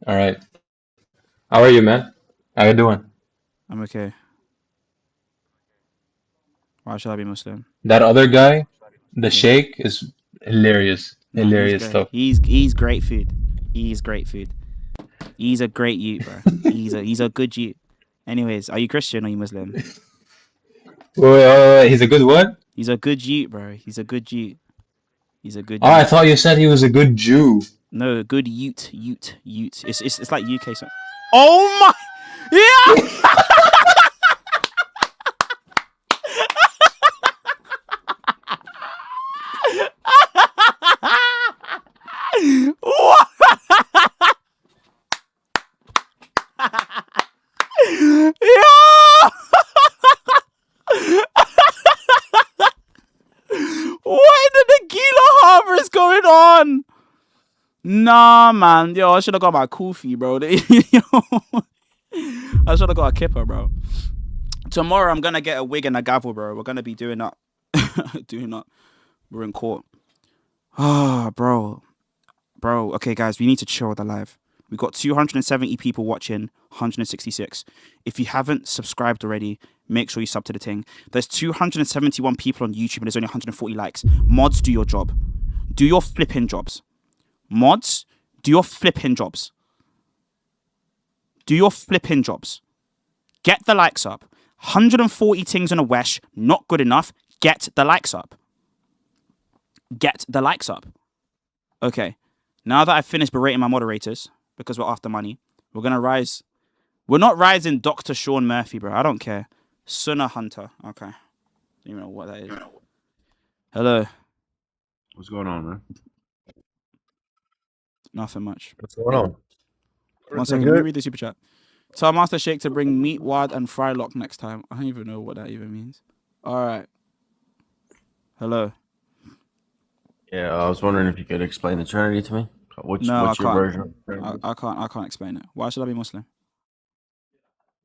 Alright. How are you, man? How you doing? I'm okay. Why should I be Muslim? That other guy, the Sheikh, is hilarious. No, he's Hilarious great. stuff. He's great food. He's great food. He's a great youth, bro. he's a good youth. Anyways, are you Christian or are you Muslim? Wait, he's a good what? He's a good youth, bro. He's a good youth. He's a good Oh, I youth. thought you said he was a good Jew. No, good youth. It's like UK song. Oh my! Yeah! What? Yeah! What in the Gila Harbor is going on? Nah, man. Yo, I should have got my kufi, bro. I should have got a kipper, bro. Tomorrow, I'm going to get a wig and a gavel, bro. We're going to be doing that. We're in court. Ah, bro. Bro, okay, guys, we need to chill with the live. We've got 270 people watching, 166. If you haven't subscribed already, make sure you sub to the thing. There's 271 people on YouTube and there's only 140 likes. Mods, do your job. Do your flipping jobs. Mods, do your flipping jobs. Do your flipping jobs. Get the likes up. 140 things on a wesh, not good enough. Get the likes up. Get the likes up. Okay. Now that I've finished berating my moderators, because we're after money, we're going to rise. We're not rising Dr. Sean Murphy, bro. I don't care. Sunnah Hunter. Okay. Don't even know what that is. Hello. What's going on, man? Nothing much. What's going on? 1 second. Let me read the super chat. Tell Master Shake to bring meat wad and fry lock next time. I don't even know what that even means. All right. Hello. Yeah, I was wondering if you could explain the Trinity to me. What's No, your version? I can't explain it. Why should I be Muslim?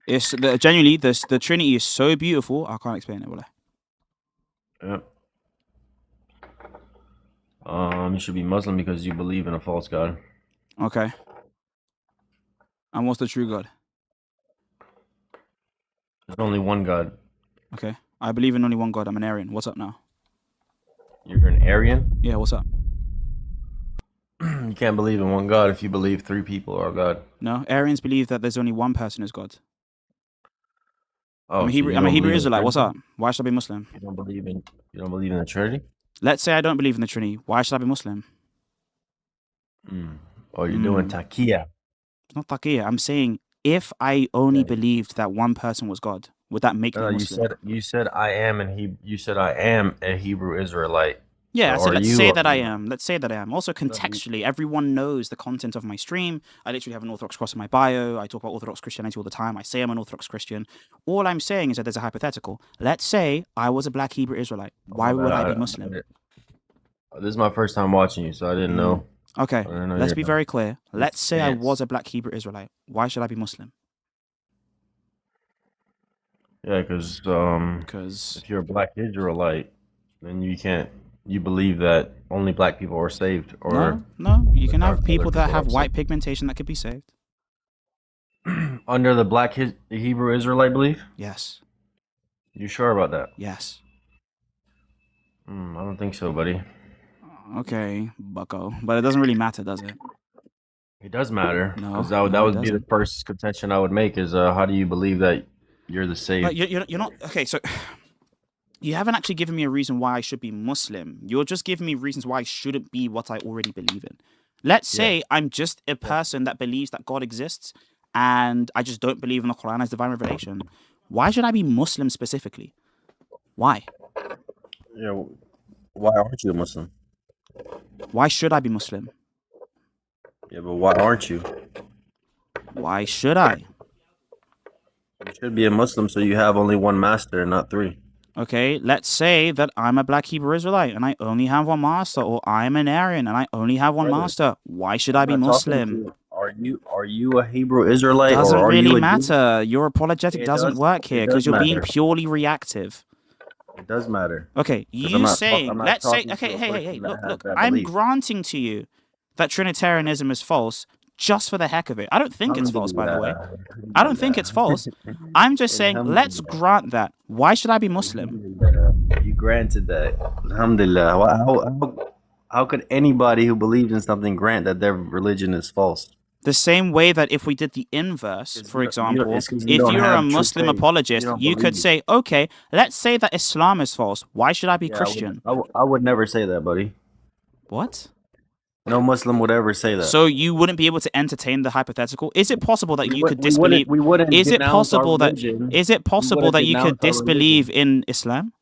It's genuinely the Trinity is so beautiful. I can't explain it. Will I? Yep. You should be Muslim because you believe in a false god. Okay. And what's the true God? There's only one God. Okay. I believe in only one God. I'm an Aryan. What's up now? You're an Aryan? Yeah, what's up? You can't believe in one God if you believe three people are God. No, Aryans believe that there's only one person as God. Oh, I'm a Hebrew Israelite. What's up? Why should I be Muslim? You don't believe in the Trinity? Let's say I don't believe in the Trinity. Why should I be Muslim? Oh, you're doing taqiyya. It's not taqiyya. I'm saying if I only believed that one person was God, would that make me Muslim? You said I am a Hebrew Israelite. Yeah, so so let's say that I am. Let's say that I am. Also, contextually, everyone knows the content of my stream. I literally have an Orthodox cross in my bio. I talk about Orthodox Christianity all the time. I say I'm an Orthodox Christian. All I'm saying is that there's a hypothetical. Let's say I was a black Hebrew Israelite. Why would I be Muslim? This is my first time watching you, so I didn't know. Okay, let's be very clear. Let's say I was a black Hebrew Israelite. Why should I be Muslim? Yeah, because if you're a black Israelite, then you believe that only black people are saved. Or no, you can have people that have white pigmentation that could be saved. Under the black Hebrew Israelite belief? Yes. You sure about that? Yes. I don't think so, buddy. Okay, bucko. But it doesn't really matter, does it? It does matter. No, Because no, that it would be the doesn't. first contention I would make is how do you believe that you're the saved? Like, you're not... Okay, so... You haven't actually given me a reason why I should be Muslim. You're just giving me reasons why I shouldn't be what I already believe in. Let's say I'm just a person that believes that God exists and I just don't believe in the Quran as divine revelation. Why should I be Muslim specifically? Why? Yeah, why aren't you a Muslim? Why should I be Muslim? Yeah, but why aren't you? Why should I? You should be a Muslim so you have only one master and not three. Okay, let's say that I'm a black Hebrew Israelite and I only have one master, or I'm an Aryan and I only have one master. Why should I be Muslim? Are you a Hebrew Israelite Doesn't or are really you a matter. Your apologetic doesn't work here because you're being purely reactive. It does matter. Okay, you saying, let's say, okay, hey, look, I'm granting to you that Trinitarianism is false just for the heck of it. I don't think it's false, by the way. I don't think it's false. I'm just saying, let's grant that. Why should I be Muslim? You granted that. Alhamdulillah. How could anybody who believes in something grant that their religion is false? The same way that if we did the inverse, for example, if you're a Muslim apologist, you could say, okay, let's say that Islam is false. Why should I be Christian? I would never say that, buddy. What? No Muslim would ever say that. So you wouldn't be able to entertain the hypothetical? Is it possible that you could disbelieve? Is it possible that you could disbelieve in Islam?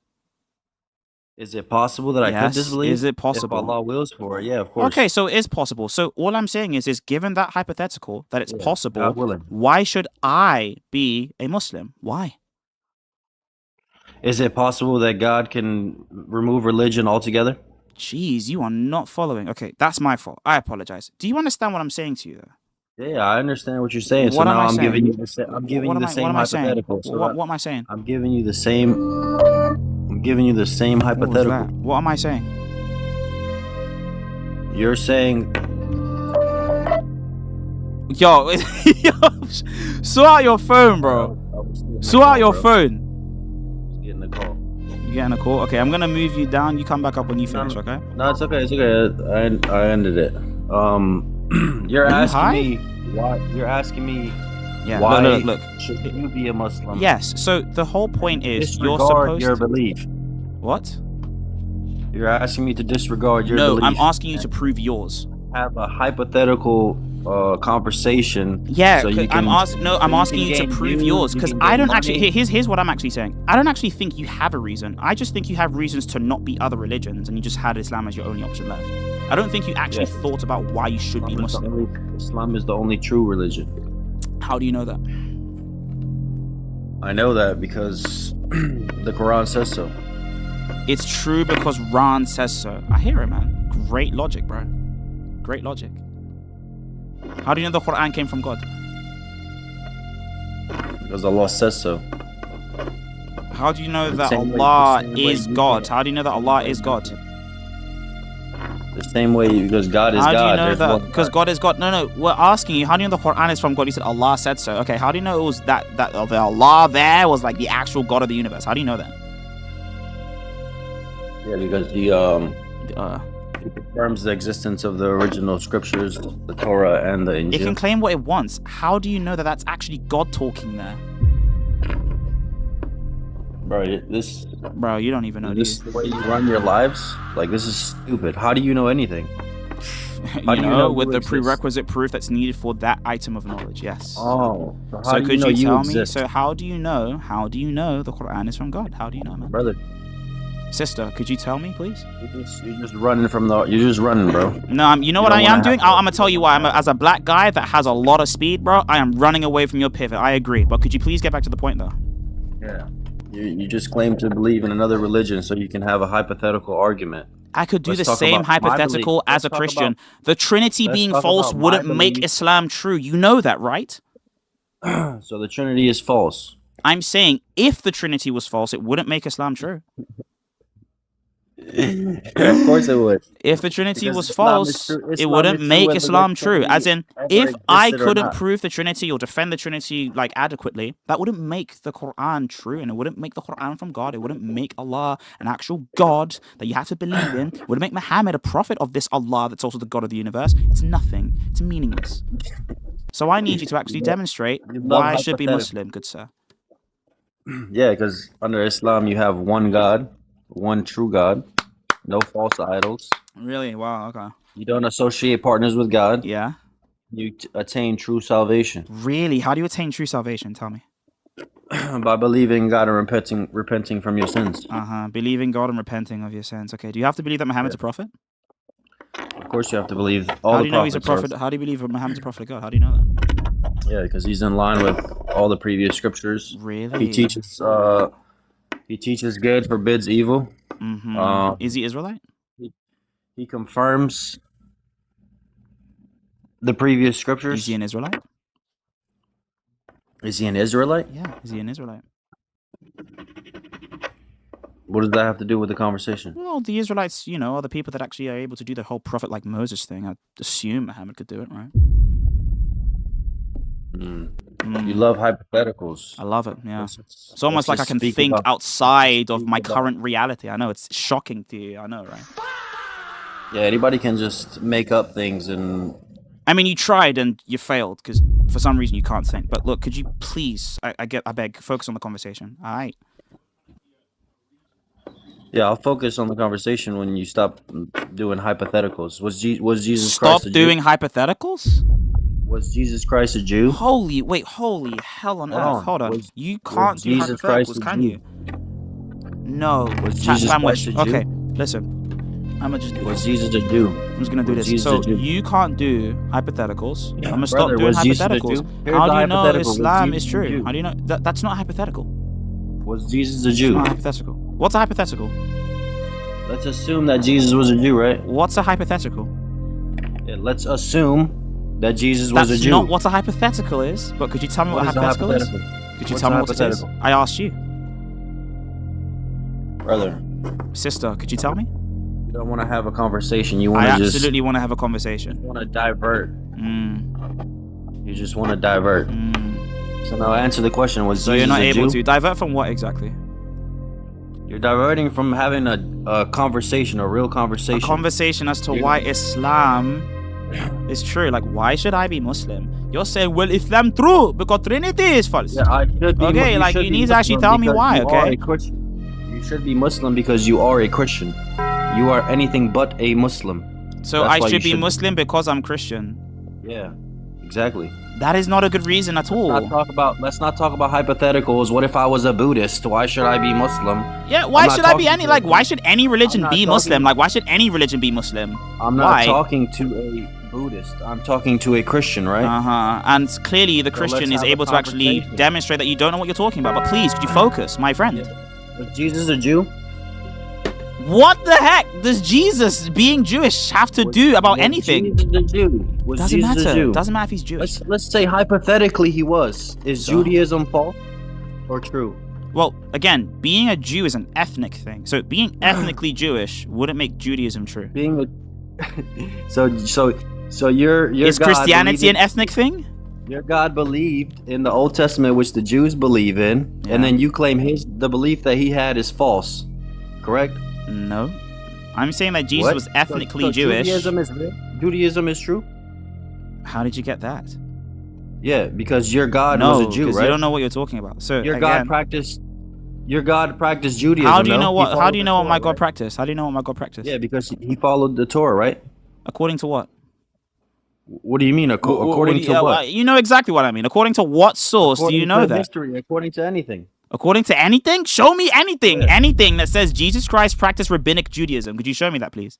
Is it possible that I could disbelieve? Is it possible? If Allah wills for it, yeah, of course. Okay, so it is possible. So all I'm saying is given that hypothetical, that it's possible, why should I be a Muslim? Why? Is it possible that God can remove religion altogether? Jeez, you are not following. Okay, that's my fault. I apologize. Do you understand what I'm saying to you, though? Yeah, I understand what you're saying. So now I'm giving you the same hypothetical. What am I saying? I'm giving you the same hypothetical. What am I saying? You're saying, yo, sort out your phone, bro. Sort out your phone. Getting a call. You getting a call? Okay, I'm gonna move you down. You come back up when you finish, okay? No, it's okay. It's okay. I ended it. You're asking me why. You're asking me. Yeah. Why look. Should you be a Muslim? Yes. So the whole point is disregard you're supposed your to belief. What? You're asking me to disregard your belief. No, I'm asking you to prove yours. Have a hypothetical conversation. Yeah, so I'm asking you to prove yours because I don't actually. Here's what I'm actually saying. I don't actually think you have a reason. I just think you have reasons to not be other religions, and you just had Islam as your only option left. I don't think you actually thought about why you should be Muslim. Islam is the only true religion. How do you know that? I know that because the Quran says so. It's true because Ran says so. I hear it, man. Great logic, bro. Great logic. How do you know the Quran came from God? Because Allah says so. How do you know that Allah is God? How do you know that Allah is God? The same way, because God is God. How do you know that? Because God is God. No, we're asking you. How do you know the Quran is from God? You said Allah said so. Okay, how do you know it was that the Allah there was like the actual God of the universe? How do you know that? Yeah, because he confirms the existence of the original scriptures, the Torah and the Injil. It can claim what it wants. How do you know that that's actually God talking there? Bro, you don't even know. This is the way you run your lives? Like, this is stupid. How do you know anything? you know with the prerequisite proof that's needed for that item of knowledge, yes. Oh. So could you tell me, so how do you know the Quran is from God? How do you know, man? Brother. Sister, could you tell me, please? You're just running, bro. No, you know what I am doing? I'm gonna tell you why. As a black guy that has a lot of speed, bro, I am running away from your pivot. I agree, but could you please get back to the point, though? Yeah. You just claim to believe in another religion so you can have a hypothetical argument. I could do the same hypothetical as a Christian. The Trinity being false wouldn't make Islam true. You know that, right? So the Trinity is false. I'm saying if the Trinity was false, it wouldn't make Islam true. Of course it would. If the Trinity Because was Islam is false, true. it Islam wouldn't is true make whether Islam the true. As Trinity in, ever if I existed or couldn't not. prove the Trinity or defend the Trinity like adequately, that wouldn't make the Quran true, and it wouldn't make the Quran from God. It wouldn't make Allah an actual God that you have to believe in. It would make Muhammad a prophet of this Allah that's also the God of the universe. It's nothing. It's meaningless. So I need you to actually demonstrate why I should be Muslim, good sir. Yeah, because under Islam you have one God, one true God, no false idols. Really? Wow, okay. You don't associate partners with God. Yeah. You attain true salvation. Really? How do you attain true salvation? Tell me. By believing in God and repenting from your sins. Believing God and repenting of your sins. Okay. Do you have to believe that Muhammad's a prophet? Of course you have to believe all How the do you know he's a prophet? How do you believe Muhammad's a prophet of God? How do you know that? Yeah, because he's in line with all the previous scriptures. Really? He teaches good, forbids evil. Is he Israelite? He confirms the previous scriptures. Is he an Israelite? Is he an Israelite? Yeah, is he an Israelite? What does that have to do with the conversation? Well, the Israelites, are the people that actually are able to do the whole prophet like Moses thing. I assume Muhammad could do it, right? You love hypotheticals. I love it, yeah. It's almost like I can think outside of my current reality. I know, it's shocking to you. I know, right? Yeah, anybody can just make up things and... I mean, you tried and you failed because for some reason you can't think. But look, could you please, I beg, focus on the conversation. All right. Yeah, I'll focus on the conversation when you stop doing hypotheticals. Was Jesus Christ a Jew? Stop doing hypotheticals? Was Jesus Christ a Jew? Holy hell on earth. Hold on. You can't do hypotheticals, can you? No. Was Jesus Christ a Jew? Okay, listen. I'm gonna just do Was Jesus a Jew? I'm just gonna do this. So you can't do hypotheticals. I'm gonna stop doing hypotheticals. How do you know Islam is true? How do you know that's not hypothetical? Was Jesus a Jew? It's not hypothetical. What's a hypothetical? Let's assume that Jesus was a Jew, right? What's a hypothetical? Yeah, let's assume that Jesus was a Jew. That's not what a hypothetical is. But could you tell me what a hypothetical is? Could you tell me what it is? I asked you. Brother. Sister, could you tell me? You don't want to have a conversation. You want to just... I absolutely want to have a conversation. You want to divert. You just want to divert. So now answer the question. Was so Jesus you're not a able Jew? to divert from what exactly? You're diverting from having a conversation, a real conversation. A conversation as to why Islam is true. Like, why should I be Muslim? You're saying, well, Islam true because Trinity is false. Yeah, I should be. Okay, like you need to actually tell me why. Okay. You should be Muslim because you are a Christian. You are anything but a Muslim. So I should be Muslim because I'm Christian. Yeah, exactly. That is not a good reason at all. Let's not talk about hypotheticals. What if I was a Buddhist? Why should I be Muslim? Yeah, why should I be any why should any religion be Muslim? Like, why should any religion be Muslim? I'm not talking to a Buddhist. I'm talking to a Christian, right? And clearly the Christian is able to actually demonstrate that you don't know what you're talking about. But please, could you focus, my friend? Yeah. Was Jesus a Jew? What the heck does Jesus being Jewish have to do about anything? Doesn't matter. Doesn't matter if he's Jewish. Let's say hypothetically he was. Is Judaism false or true? Well, again, being a Jew is an ethnic thing. So being ethnically Jewish wouldn't make Judaism true. Being a so your is God Christianity an ethnic thing? Your God believed in the Old Testament, which the Jews believe in, and then you claim the belief that he had is false. Correct? No, I'm saying that Jesus was ethnically Jewish. Judaism is real? Judaism is true? How did you get that? Yeah, because your God was a Jew, right? You don't know what you're talking about. So your God practiced Judaism. How do you know what? How do you know what my God practiced? How do you know what my God practiced? Yeah, because he followed the Torah, right? According to what? What do you mean? According to what? You know exactly what I mean. According to what source do you know that? History, according to anything. According to anything? Show me anything. Yeah. Anything that says Jesus Christ practiced rabbinic Judaism. Could you show me that, please?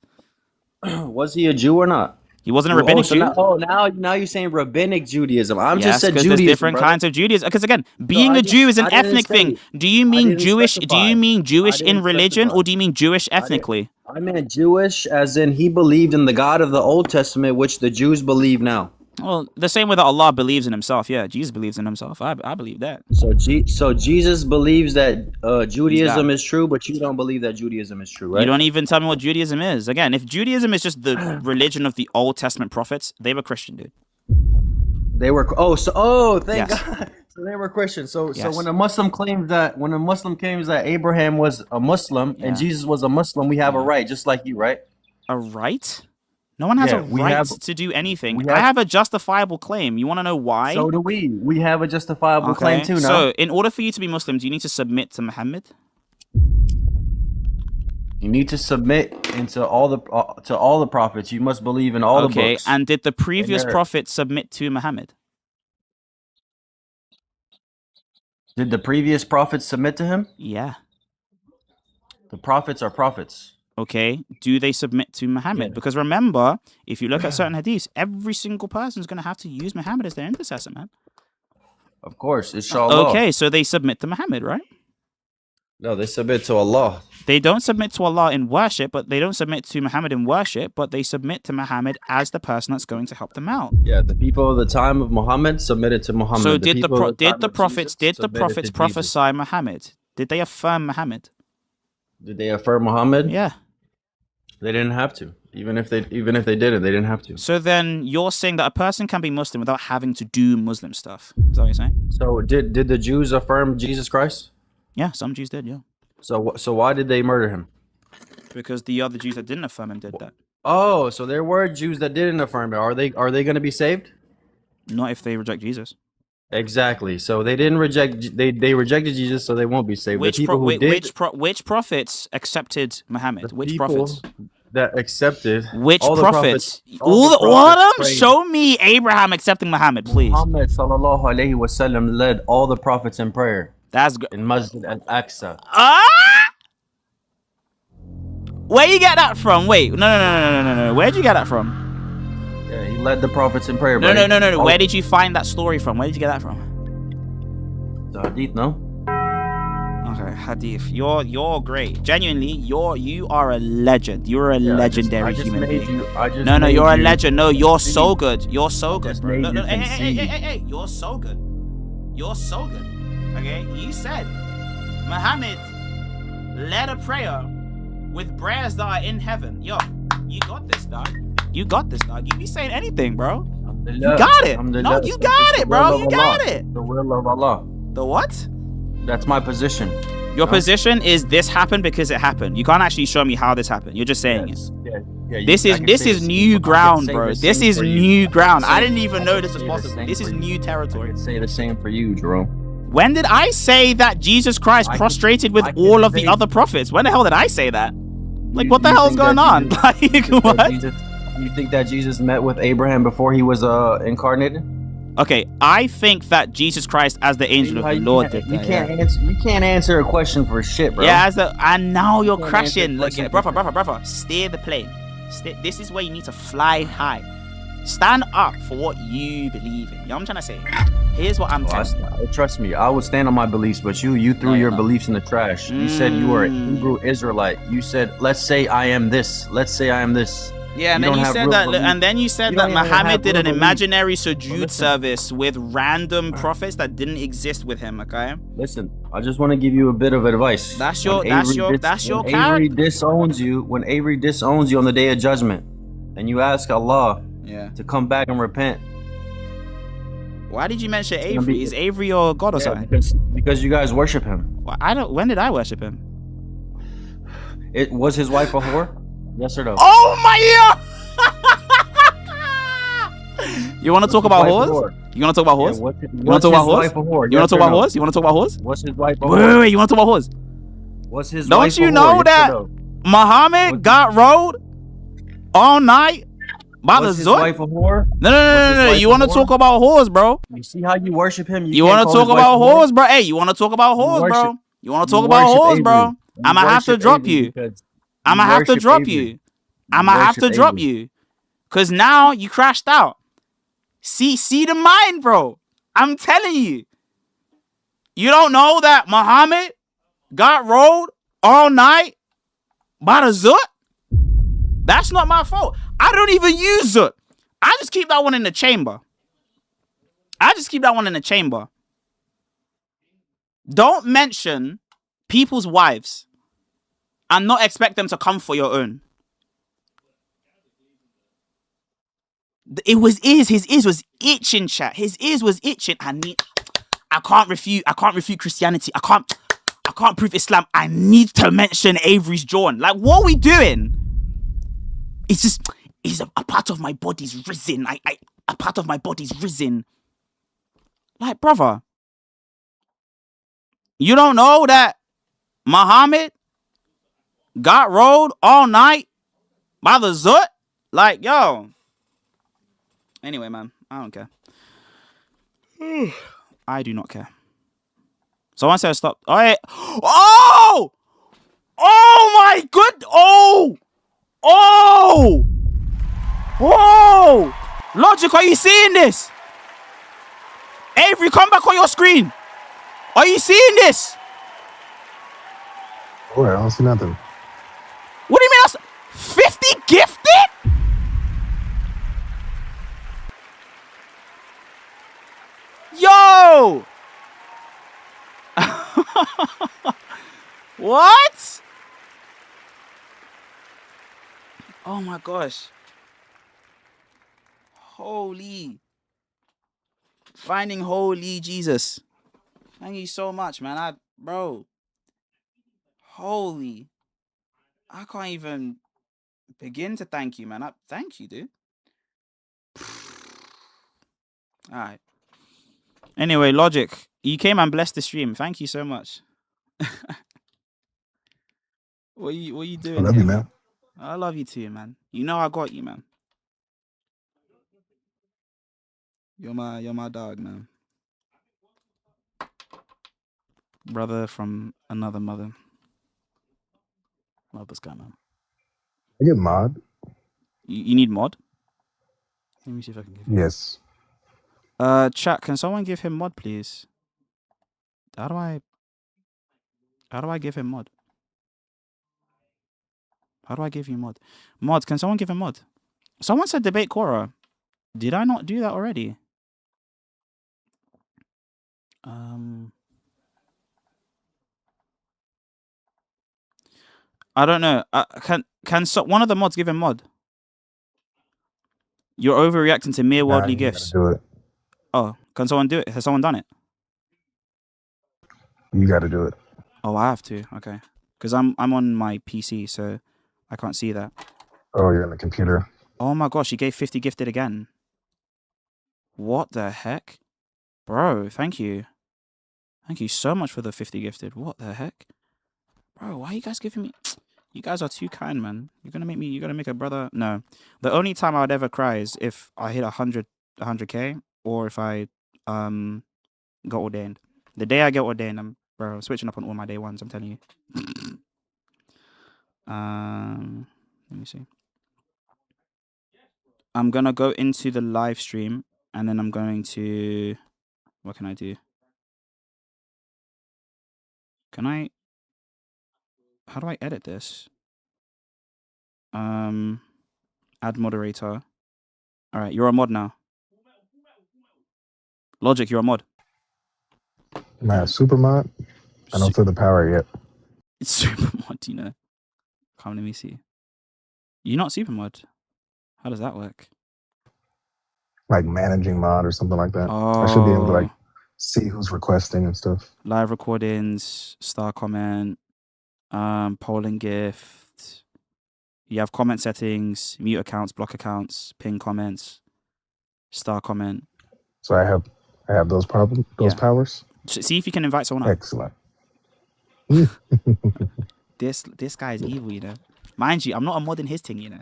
Was he a Jew or not? He wasn't a rabbinic Jew. Now you're saying rabbinic Judaism. I'm just said Judaism. There's different kinds of Judaism. Because again, being a Jew is an ethnic thing. Do you mean Jewish? Do you mean Jewish in religion, or do you mean Jewish ethnically? I meant Jewish, as in he believed in the God of the Old Testament, which the Jews believe now. Well, the same way that Allah believes in himself. Yeah, Jesus believes in himself. I believe that. So Jesus believes that Judaism is true, but you don't believe that Judaism is true, right? You don't even tell me what Judaism is. Again, if Judaism is just the religion of the Old Testament prophets, they were Christian, dude. They were thank God. So they were Christians. So when a Muslim claims that Abraham was a Muslim and Jesus was a Muslim, we have a right, just like you, right? A right? No one has a right to do anything. I have a justifiable claim. You want to know why? So do we. We have a justifiable claim too now. So in order for you to be Muslim, do you need to submit to Muhammad? You need to submit to all the prophets. You must believe in all the books. Okay, and did the previous prophet submit to Muhammad? Did the previous prophets submit to him? Yeah. The prophets are prophets. Okay, do they submit to Muhammad? Yeah. Because remember, if you look at certain hadiths, every single person is going to have to use Muhammad as their intercessor, man. Of course, inshallah. Okay, so they submit to Muhammad, right? No, they submit to Allah. They don't submit to Allah in worship, but they don't submit to Muhammad in worship, but they submit to Muhammad as the person that's going to help them out. Yeah, the people of the time of Muhammad submitted to Muhammad. So did the prophets prophesy Muhammad? Did they affirm Muhammad? Did they affirm Muhammad? Yeah. They didn't have to. Even if they didn't, they didn't have to. So then you're saying that a person can be Muslim without having to do Muslim stuff. Is that what you're saying? So did the Jews affirm Jesus Christ? Yeah, some Jews did, yeah. So why did they murder him? Because the other Jews that didn't affirm him did that. Oh, so there were Jews that didn't affirm it. Are they going to be saved? Not if they reject Jesus. Exactly. So they didn't reject. They rejected Jesus, so they won't be saved. Which prophets accepted Muhammad? Which prophets? That accepted. Which prophets? All of them? Show me Abraham accepting Muhammad, please. Muhammad sallallahu alaihi wasallam led all the prophets in prayer. That's good. In Masjid al-Aqsa. Where you get that from? Wait, no. Where'd you get that from? Yeah, he led the prophets in prayer. No. Where did you find that story from? Where did you get that from? The hadith, no? Okay, hadith. You're great. Genuinely, you are a legend. You're a legendary human being. No, you're a legend. No, you're so good. You're so good, bro. No, hey, you're so good. You're so good. Okay, you said Muhammad led a prayer with prayers that are in heaven. Yo, you got this, dog. You got this, dog. You be saying anything, bro. You got it. No, you got it, bro. You got it. The will of Allah. The what? That's my position. Your position is this happened because it happened. You can't actually show me how this happened. You're just saying it. Yeah, this is new ground, bro. This is new ground. I didn't even know this was possible. This is new territory. I could say the same for you, Jerome. When did I say that Jesus Christ prostrated with all of the other prophets? When the hell did I say that? Like, what the hell's going on? Like, what? You think that Jesus met with Abraham before he was incarnated? Okay, I think that Jesus Christ, as the angel of the Lord, did that. You can't answer a question for shit, bro. Yeah, and now you're crashing. Look, brother, steer the plane. This is where you need to fly high. Stand up for what you believe in. You know what I'm trying to say? Here's what I'm telling you. Trust me, I would stand on my beliefs, but you threw your beliefs in the trash. You said you were a Hebrew Israelite. You said, let's say I am this. Let's say I am this. Yeah, and then you said that Muhammad did an imaginary sujood service with random prophets that didn't exist with him, okay? Listen, I just want to give you a bit of advice. That's your character. When Avery disowns you on the day of judgment, and you ask Allah to come back and repent. Why did you mention Avery? Is Avery your god or something? Because you guys worship him. Well, when did I worship him? It was his wife a whore? Yes or no? Oh my god! You want to talk about whores? You want to talk about whores? You want to talk about whores? You want to talk about whores? You want to talk about whores? What's his wife a whore? Wait, you want to talk about whores? What's his wife a whore? Don't you know that Muhammad got rode all night by the Zut? Wife a whore? No. You want to talk about whores, bro? You see how you worship him? You want to talk about whores, bro? Hey, you want to talk about whores, bro? You want to talk about whores, bro? I'ma have to drop you. I'ma have to drop you. I'ma have to drop you. Cause now you crashed out. See the mind, bro. I'm telling you. You don't know that Muhammad got rolled all night by the Zut? That's not my fault. I don't even use Zut. I just keep that one in the chamber. I just keep that one in the chamber. Don't mention people's wives and not expect them to come for your own. His ears was itching, chat. His ears was itching. I can't refute Christianity. I can't prove Islam. I need to mention Avery's drawn. Like, what are we doing? It's just, a part of my body's risen. A part of my body's risen. Like, brother, you don't know that Muhammad got rolled all night by the Zut? Like, yo. Anyway, man, I don't care. I do not care. Someone said stop. Oh, yeah. Oh! Oh my good. Oh! Oh! Whoa! Logic, are you seeing this? Avery, come back on your screen. Are you seeing this? Oh, I don't see nothing. What do you mean? 50 gifted? Yo! What? Oh my gosh. Holy. Finding holy Jesus. Thank you so much, man. Bro. Holy. I can't even begin to thank you, man. Thank you, dude. Alright. Anyway, Logic, you came and blessed the stream. Thank you so much. What you doing? I love you, man. I love you too, man. You know I got you, man. You're my dog, man. Brother from another mother. Love this guy, man. I get mod. You need mod? Let me see if I can give you. Yes. Chat, can someone give him mod, please? How do I give him mod? How do I give you mod? Mod, can someone give him mod? Someone said debate Quora. Did I not do that already? I don't know. Can one of the mods give him mod? You're overreacting to mere worldly gifts. Do it. Oh, can someone do it? Has someone done it? You got to do it. Oh, I have to. Okay, because I'm on my PC, so I can't see that. Oh, you're on the computer. Oh my gosh, he gave 50 gifted again. What the heck, bro? Thank you. Thank you so much for the 50 gifted. What the heck, bro? Why are you guys giving me? You guys are too kind, man. You're gonna make a brother. No, the only time I would ever cry is if I hit 100K, or if I got ordained. The day I get ordained, I'm switching up on all my day ones. I'm telling you. Let me see. I'm gonna go into the live stream, and then I'm going to. What can I do? How do I edit this? Add moderator. All right, you're a mod now. Logic, you're a mod. Am I a super mod? I don't feel the power yet. It's super mod, you know. Come, let me see. You're not super mod. How does that work? Like managing mod or something like that. Oh. I should be able to like see who's requesting and stuff. Live recordings, star comment, polling gift. You have comment settings, mute accounts, block accounts, pin comments, star comment. So I have those powers. See if you can invite someone up. Excellent. This guy is evil, you know. Mind you, I'm not a mod in his thing, you know.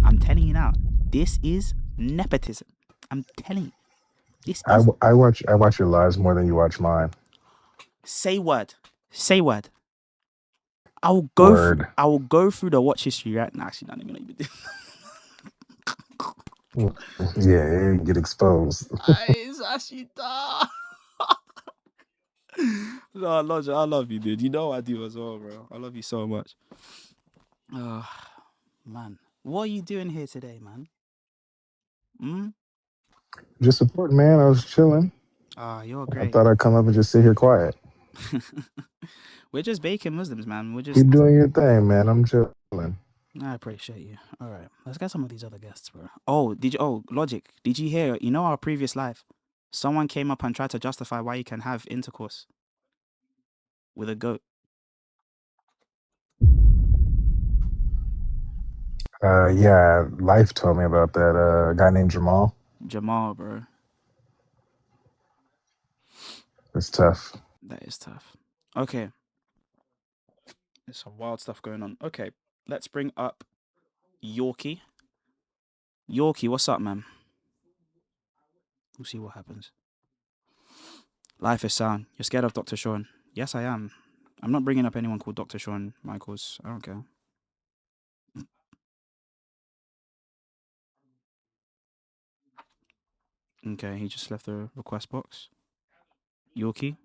I'm telling you now. This is nepotism. I'm telling you. This is... I watch your lives more than you watch mine. Say word. Say word. I will go through the watch history right now. Actually, not even even do. Yeah, you get exposed. It's actually no, Lodge, I love you, dude. You know I do as well, bro. I love you so much. Man. What are you doing here today, man? Just supporting, man. I was chilling. You're I great. thought I'd come up and just sit here quiet. We're just bacon Muslims, man. We're just... Keep doing your thing, man. I'm chilling. I appreciate you. All right, let's get some of these other guests, bro. Oh, Logic. Did you hear? You know our previous live? Someone came up and tried to justify why you can have intercourse with a goat. Yeah, Life told me about that guy named Jamal. Jamal, bro. It's tough. That is tough. Okay. There's some wild stuff going on. Okay, let's bring up Yorkie. Yorkie, what's up, man? We'll see what happens. Life is sound. You're scared of Dr. Sean? Yes, I am. I'm not bringing up anyone called Dr. Sean Michaels. I don't care. Okay, he just left the request box. Yorkie?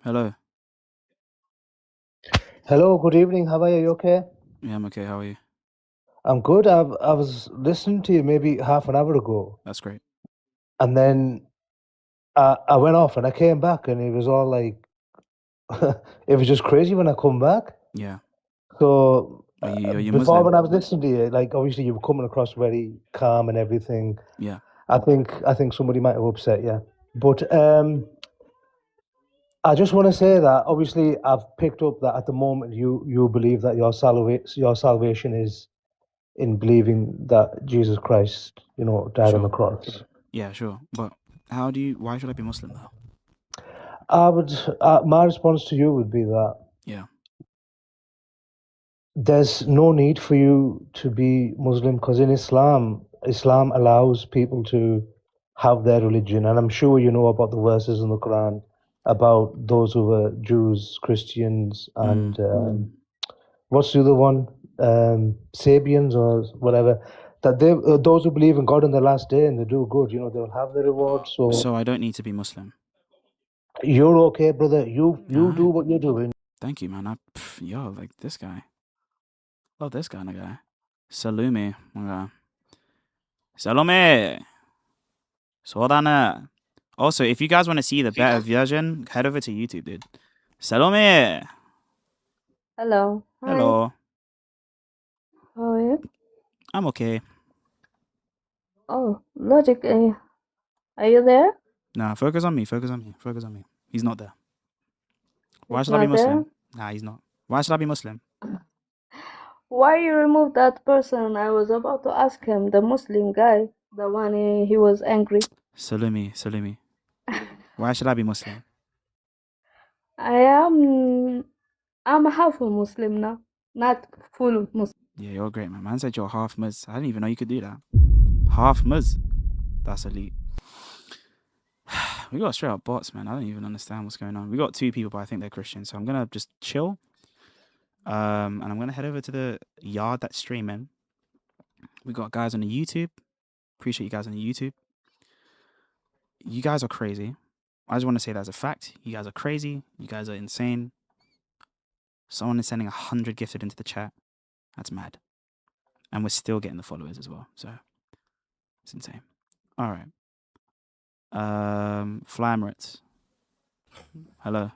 Hello. Hello, good evening. How are you? You okay? Yeah, I'm okay. How are you? I'm good. I was listening to you maybe half an hour ago. That's great. And then I went off and I came back and it was all like, it was just crazy when I come back. Yeah. So are you before Muslim? when I was listening to you, like obviously you were coming across very calm and everything. Yeah. I think somebody might have upset you. But I just want to say that obviously I've picked up that at the moment you believe that your salvation is in believing that Jesus Christ, died on the cross. Yeah, sure. But why should I be Muslim though? My response to you would be that there's no need for you to be Muslim because in Islam allows people to have their religion. And I'm sure you know about the verses in the Quran about those who were Jews, Christians, and what's the other one? Sabians or whatever. That those who believe in God on the last day and they do good, they'll have the reward. So I don't need to be Muslim. You're okay, brother. You do what you're doing. Thank you, man. Like this guy. Love this kind of guy. Salome. Okay. Salome. Sodana. Also, if you guys want to see the better version, head over to YouTube, dude. Salome. Hello. Hi. Hello. How are you? I'm okay. Oh, Logic, are you there? Nah, focus on me. He's not there. Why should I be Muslim? Nah, he's not. Why should I be Muslim? Why you removed that person? I was about to ask him, the Muslim guy, the one he was angry. Salome. Why should I be Muslim? I'm half a Muslim now, not full Muslim. Yeah, you're great, man. Man said you're half Mus. I didn't even know you could do that. Half Mus. That's elite. We got straight up bots, man. I don't even understand what's going on. We got 2 people, but I think they're Christian. So I'm going to just chill. And I'm going to head over to the yard that's streaming. We got guys on the YouTube. Appreciate you guys on the YouTube. You guys are crazy. I just want to say that as a fact. You guys are crazy. You guys are insane. Someone is sending 100 gifted into the chat. That's mad. And we're still getting the followers as well. So it's insane. All right. Fly Emirates. Hello.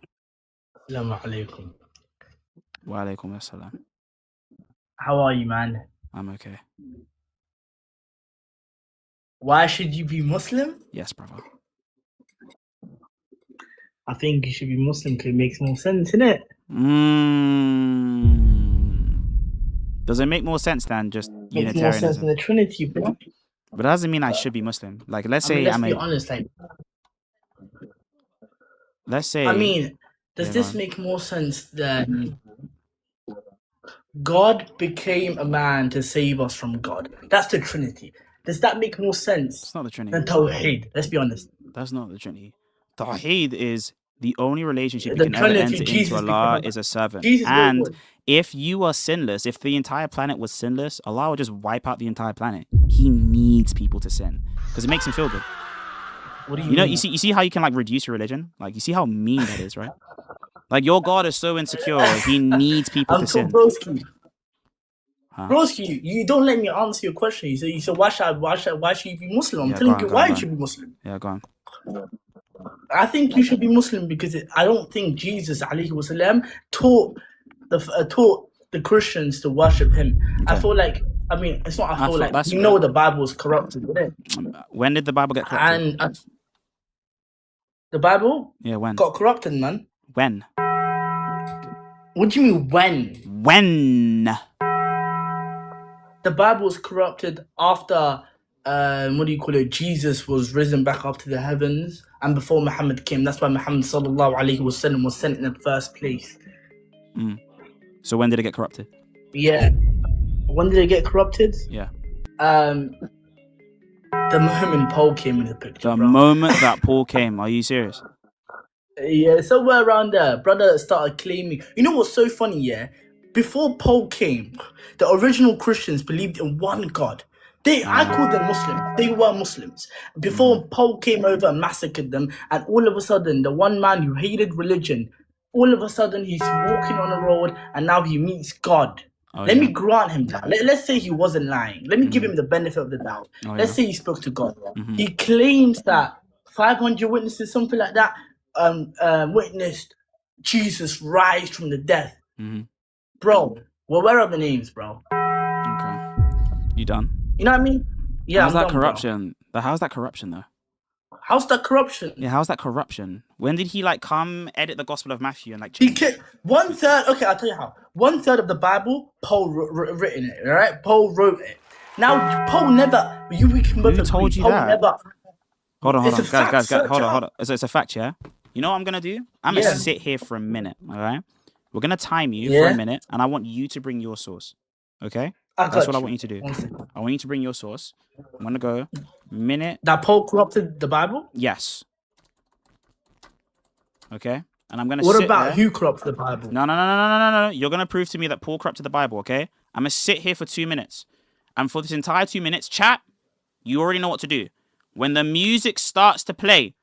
Assalamu alaikum. Wa alaikum assalam. How are you, man? I'm okay. Why should you be Muslim? Yes, brother. I think you should be Muslim because it makes more sense, innit? Does it make more sense than just Unitarianism? Unitarianism? Makes more sense than the Trinity, bro. But that doesn't mean I should be Muslim. Like, let's say let's be honest. Like, let's say. I mean, does this make more sense than God became a man to save us from God? That's the Trinity. Does that make more sense? It's not the Trinity. Than Tawheed. Let's be honest. That's not the Trinity. Tawheed is the only relationship you can ever enter into Allah is a servant. And if you are sinless, if the entire planet was sinless, Allah will just wipe out the entire planet. He needs people to sin because it makes him feel good. What do you mean? You see how you can like reduce your religion? Like you see how mean that is, right? Like your God is so insecure, he needs people to sin. Broski. Broski, you don't let me answer your question. You said why should you be Muslim? I'm telling you why you should be Muslim. Yeah, go on. I think you should be Muslim because I don't think Jesus alayhi wasallam taught the Christians to worship him. Okay. I feel like, it's not. I feel like you know the Bible is corrupted, isn't it? When did the Bible get corrupted? And the Bible, when got corrupted, man. When? What do you mean when? When? The Bible was corrupted after Jesus was risen back up to the heavens, and before Muhammad came. That's why Muhammad sallallahu alaihi wasallam was sent in the first place. So when did it get corrupted? Yeah. When did it get corrupted? Yeah. The moment Paul came in the picture. The moment that Paul came. Are you serious? Yeah, somewhere around there, brother started claiming. You know what's so funny? Yeah, before Paul came, the original Christians believed in one God. I called them Muslims. They were Muslims. Before Paul came over and massacred them, and all of a sudden, the one man who hated religion, all of a sudden he's walking on the road and now he meets God. Let me grant him that. Let's say he wasn't lying. Let me give him the benefit of the doubt. Let's say he spoke to God. He claims that 500 witnesses, something like that, witnessed Jesus rise from the death. Bro, well, where are the names, bro? Okay. You done? You know what I mean? Yeah. How's that corruption? How's that corruption though? How's that corruption? Yeah, how's that corruption? When did he come edit the Gospel of Matthew and he Okay, I'll tell you how. 1/3 of the Bible, Paul written it, right? Paul wrote it. Now, Paul never. We can both Who told you Paul that? Never, hold on, guys, hold on. It's a fact, yeah. You know what I'm gonna do? I'm gonna sit here for a minute, all right? We're gonna time you for a minute, and I want you to bring your source. Okay? That's what I want you to do. I want you to bring your source. I'm gonna go minute. That Paul corrupted the Bible? Yes. Okay? And I'm gonna What sit about there. who corrupted the Bible? No. You're gonna prove to me that Paul corrupted the Bible, okay? I'm gonna sit here for 2 minutes. And for this entire 2 minutes, chat, you already know what to do. When the music starts to play,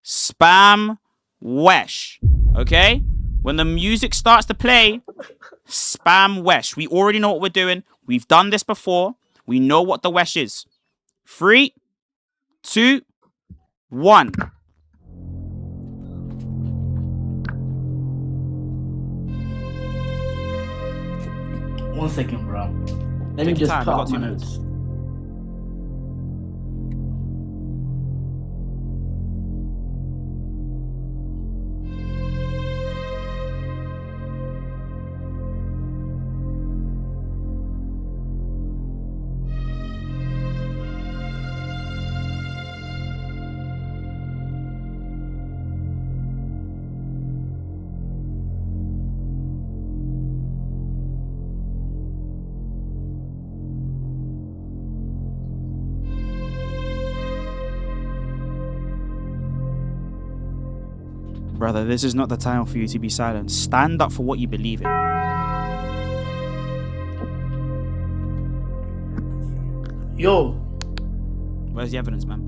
spam Wesh. Okay? When the music starts to play, spam Wesh. We already know what we're doing. We've done this before. We know what the Wesh is. 3, 2, 1. One second, bro. Let me just put up my notes. Brother, this is not the time for you to be silent. Stand up for what you believe in. Yo. Where's the evidence, man?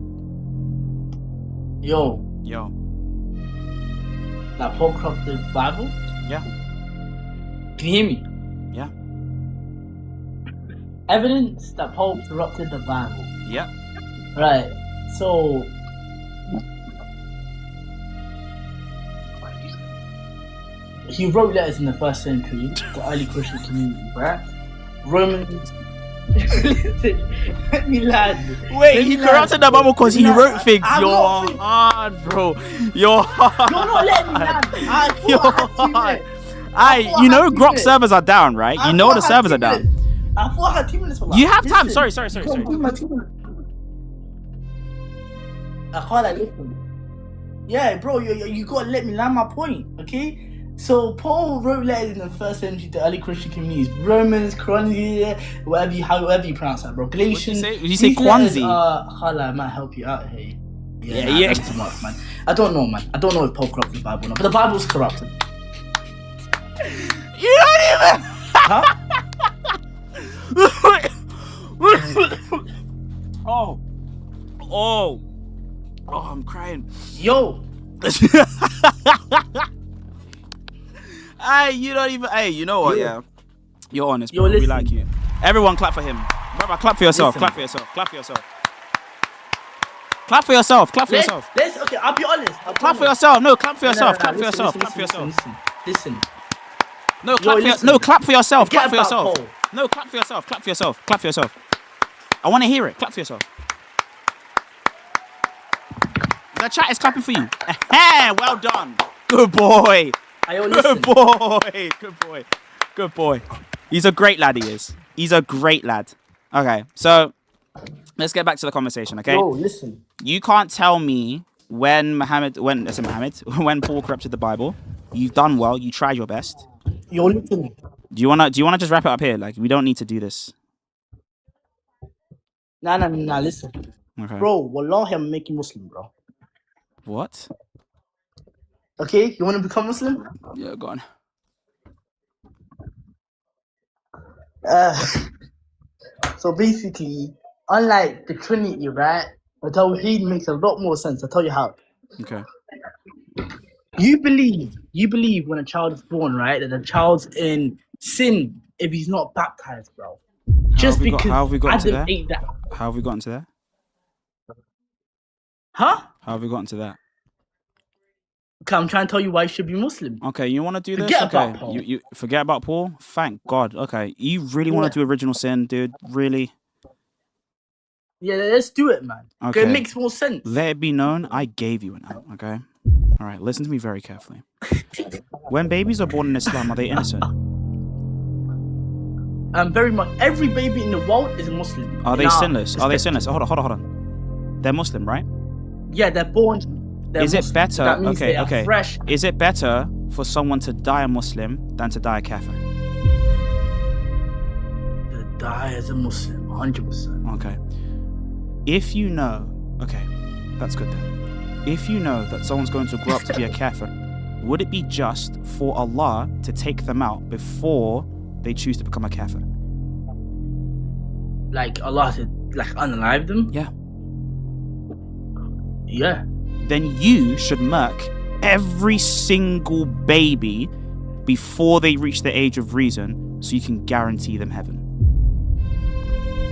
Yo. That Paul corrupted the Bible? Yeah. Can you hear me? Yeah. Evidence that Paul corrupted the Bible. Yeah. Right. So he wrote letters in the 1st century, the early Christian community, right? Romans. Let me land. Wait, he corrupted the Bible because he wrote things. You're hard, bro. You're hard. You're not letting me land. You know, Grok servers are down, right? You know the servers are down. I thought I had 2 minutes for that. You have time. Sorry. I can't listen. Yeah, bro, you gotta let me land my point, okay? So Paul wrote letters in the 1st century to early Christian communities. Romans, Corinthians, however you pronounce that, bro. Galatians. Did you say Kwanzi? I might help you out here. Yeah. Too much, man. I don't know, man. I don't know if Paul corrupted the Bible or not, but the Bible's corrupted. You don't even. Huh? Oh, I'm crying. Yo. Hey, you don't even. Hey, you know what? Yeah, you're honest, bro. We like you. Everyone clap for him. Brother, clap for yourself. Listen. Clap for yourself. Clap for yourself. Clap for yourself. Clap for yourself. Okay, I'll be honest. Clap for yourself. No, clap for yourself. Clap for yourself. Clap for yourself. Listen. No, clap for yourself. No, clap for yourself. Forget Clap for about yourself. Paul. No, clap for yourself. Clap for yourself. Clap for yourself. I want to hear it. Clap for yourself. The chat is clapping for you. Well done. Good boy. Good boy. Good boy. Good boy. He's a great lad, he is. He's a great lad. Okay, so let's get back to the conversation, okay? Yo, listen. You can't tell me when Paul corrupted the Bible. You've done well. You tried your best. Yo, listen. Do you wanna just wrap it up here? Like, we don't need to do this. Nah, listen. Okay. Bro, wallahi, I'm making Muslim, bro. What? Okay, you want to become Muslim? Yeah, go on. So basically, unlike the Trinity, right? The Tawheed makes a lot more sense. I'll tell you how. Okay. You believe when a child is born, right, that the child's in sin if he's not baptized, bro. How have we gotten to that? Ate that. How have we gotten to that? Huh? How have we gotten to that? Okay, I'm trying to tell you why you should be Muslim. Okay, you want to do this? Forget Okay, about Paul. you forget about Paul? Thank God. Okay, you really want to do original sin, dude? Really? Yeah, let's do it, man. Okay. It makes more sense. Let it be known, I gave you an out, okay? All right, listen to me very carefully. When babies are born in Islam, are they innocent? Very much. Every baby in the world is a Muslim. Are they sinless? Are they sinless? Hold on. They're Muslim, right? Yeah, they're born. Is it better? That means they are Okay. fresh. Is it better for someone to die a Muslim than to die a kafir? To die as a Muslim, 100%. Okay. If you know, okay, that's good then. If you know that someone's going to grow up to be a kafir, would it be just for Allah to take them out before they choose to become a kafir? Like Allah to unalive them? Yeah. Yeah. Then you should murk every single baby before they reach the age of reason so you can guarantee them heaven.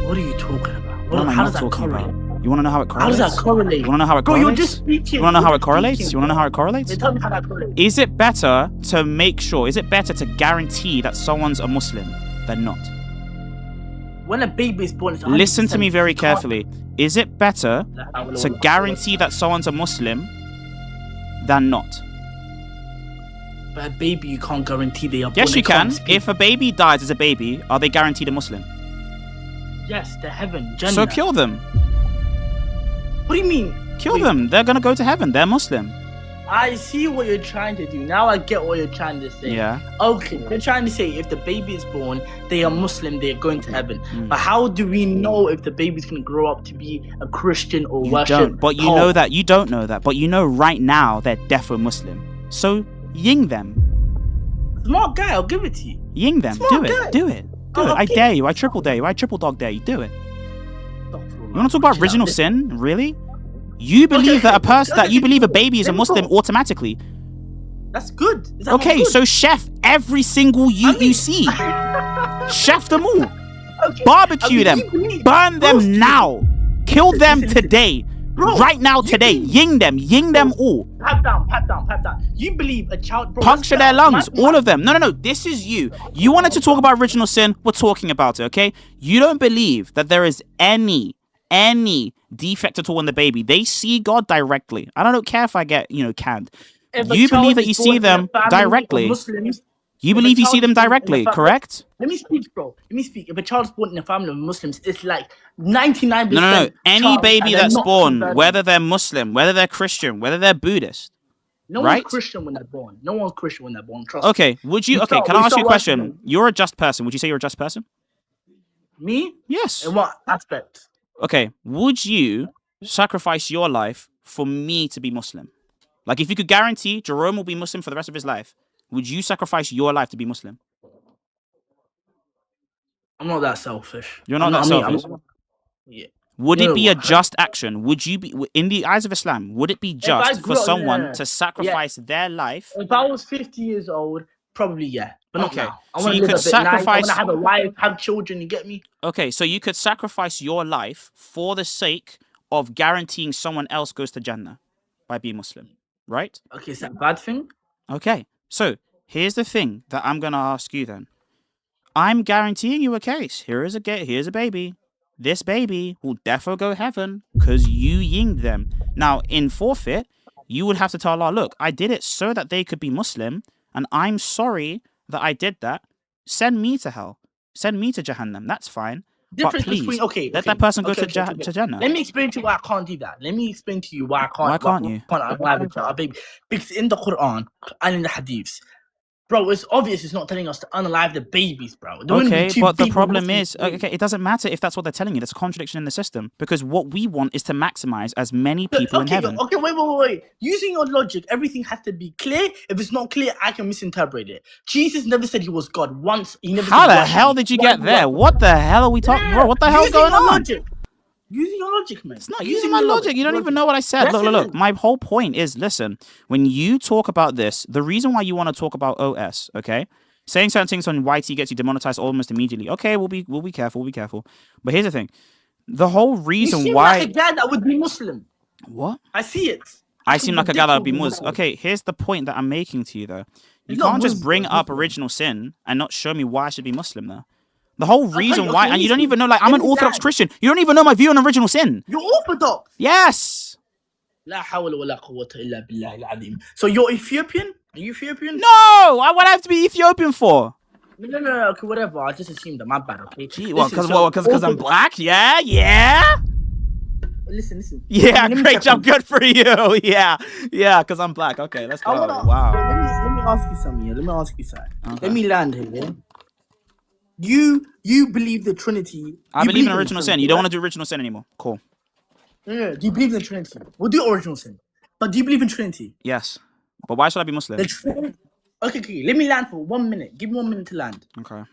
What are you talking about? How does that correlate? You want to know how it correlates? How does that correlate? You want to know how it Bro, correlates? you're just speaking. You want to know how it correlates? You want to know how it correlates? Tell me how that correlates. Is it better to guarantee that someone's a Muslim than not? When a baby is born, it's 100%. Listen to me very carefully. Is it better to guarantee that someone's a Muslim than not? But a baby, you can't guarantee they are born. Yes, you can. If a baby dies as a baby, are they guaranteed a Muslim? Yes, to heaven, Jannah. So kill them. What do you mean? Kill them. They're going to go to heaven. They're Muslim. I see what you're trying to do. Now I get what you're trying to say. Yeah. Okay, you're trying to say if the baby is born, they are Muslim, they are going to heaven. But how do we know if the baby's going to grow up to be a Christian or worship? You don't. But you know that. You don't know that. But you know right now they're defo Muslim. So ying them. Smart guy, I'll give it to you. Ying them. Smart Do it. guy. Do it. Do it. I dare you. I triple dare you. I triple dog dare you. Do it. You want to talk about original sin? Really? You believe that you believe a baby is a Muslim automatically. That's good. Is that Okay, good? so chef every single you see. Chef them all. Barbecue them. Burn them now. Kill them today. Bro, right now, today. Ying them all. Pat down. You believe a child... Bro, puncture their lungs, all of them. No. This is you. You wanted to talk about original sin. We're talking about it, okay? You don't believe that there is any defect at all in the baby. They see God directly. I don't care if I get, canned. You believe that you see them directly. You believe you see them directly, correct? Let me speak, bro. If a child is born in a family of Muslims, it's like 99%. No. Any baby that's born, whether they're Muslim, whether they're Christian, whether they're Buddhist, no right? one's Christian when they're born. Trust okay, would you? Okay, can I ask you a question? You're a just person. Would you say you're a just person? Me? Yes. In what aspect? Okay, would you sacrifice your life for me to be Muslim? Like, if you could guarantee Jerome will be Muslim for the rest of his life, would you sacrifice your life to be Muslim? I'm not that selfish. You're not that selfish? Yeah. Would it be a just action? Would you be, in the eyes of Islam, would it be just for someone to sacrifice their life? If I was 50 years old, probably yeah. but not now. I want to live a bit nice. I want to have a wife, have children. You get me? Okay, so you could sacrifice your life for the sake of guaranteeing someone else goes to Jannah by being Muslim, right? Okay, is that a bad thing? Okay, so here's the thing that I'm gonna ask you then. I'm guaranteeing you a case. Here's a baby. This baby will defo go heaven because you yinged them. Now, in forfeit, you would have to tell Allah, look, I did it so that they could be Muslim, and I'm sorry that I did that. Send me to hell. Send me to Jahannam. That's fine. But please, let that person go to Jannah. Let me explain to you why I can't do that. Let me explain to you why I can't. Why can't you? A baby. Because in the Quran and in the Hadiths, bro, it's obvious it's not telling us to unalive the babies, bro. Okay, but the problem is, okay, it doesn't matter if that's what they're telling you. There's a contradiction in the system because what we want is to maximize as many people in heaven. Okay, wait. Using your logic, everything has to be clear. If it's not clear, I can misinterpret it. Jesus never said he was God once. He never. How the hell did you get there? What the hell are we talking about? What the hell is going on? Using your logic, man. It's not using my logic. You don't even know what I said. Look. My whole point is, listen, when you talk about this, the reason why you want to talk about OS, okay? Saying certain things on YT gets you demonetized almost immediately. Okay, we'll be careful. But here's the thing. The whole reason you seem why like a guy that would be Muslim. What? I see it. I seem like a guy that would be Muslim. Okay, here's the point that I'm making to you though. You can't just bring up original sin and not show me why I should be Muslim though. The whole reason why, and you don't even know, like, I'm an Orthodox Christian. You don't even know my view on original sin. You're Orthodox? Yes. So you're Ethiopian? Are you Ethiopian? No! What would I have to be Ethiopian for? No, okay, whatever. I just assumed that. My bad, okay? Gee, because I'm black? Yeah? Listen. Yeah, great job. Good for you. Yeah, because I'm black. Okay, let's go. Wow. Let me ask you something here. Okay. Let me land here, yeah? You believe the Trinity. I believe in original sin. You don't want to do original sin anymore. Cool. No. Do you believe in the Trinity? We'll do original sin. But do you believe in Trinity? Yes. But why should I be Muslim? Okay. Let me land for 1 minute. Give me 1 minute to land. Okay.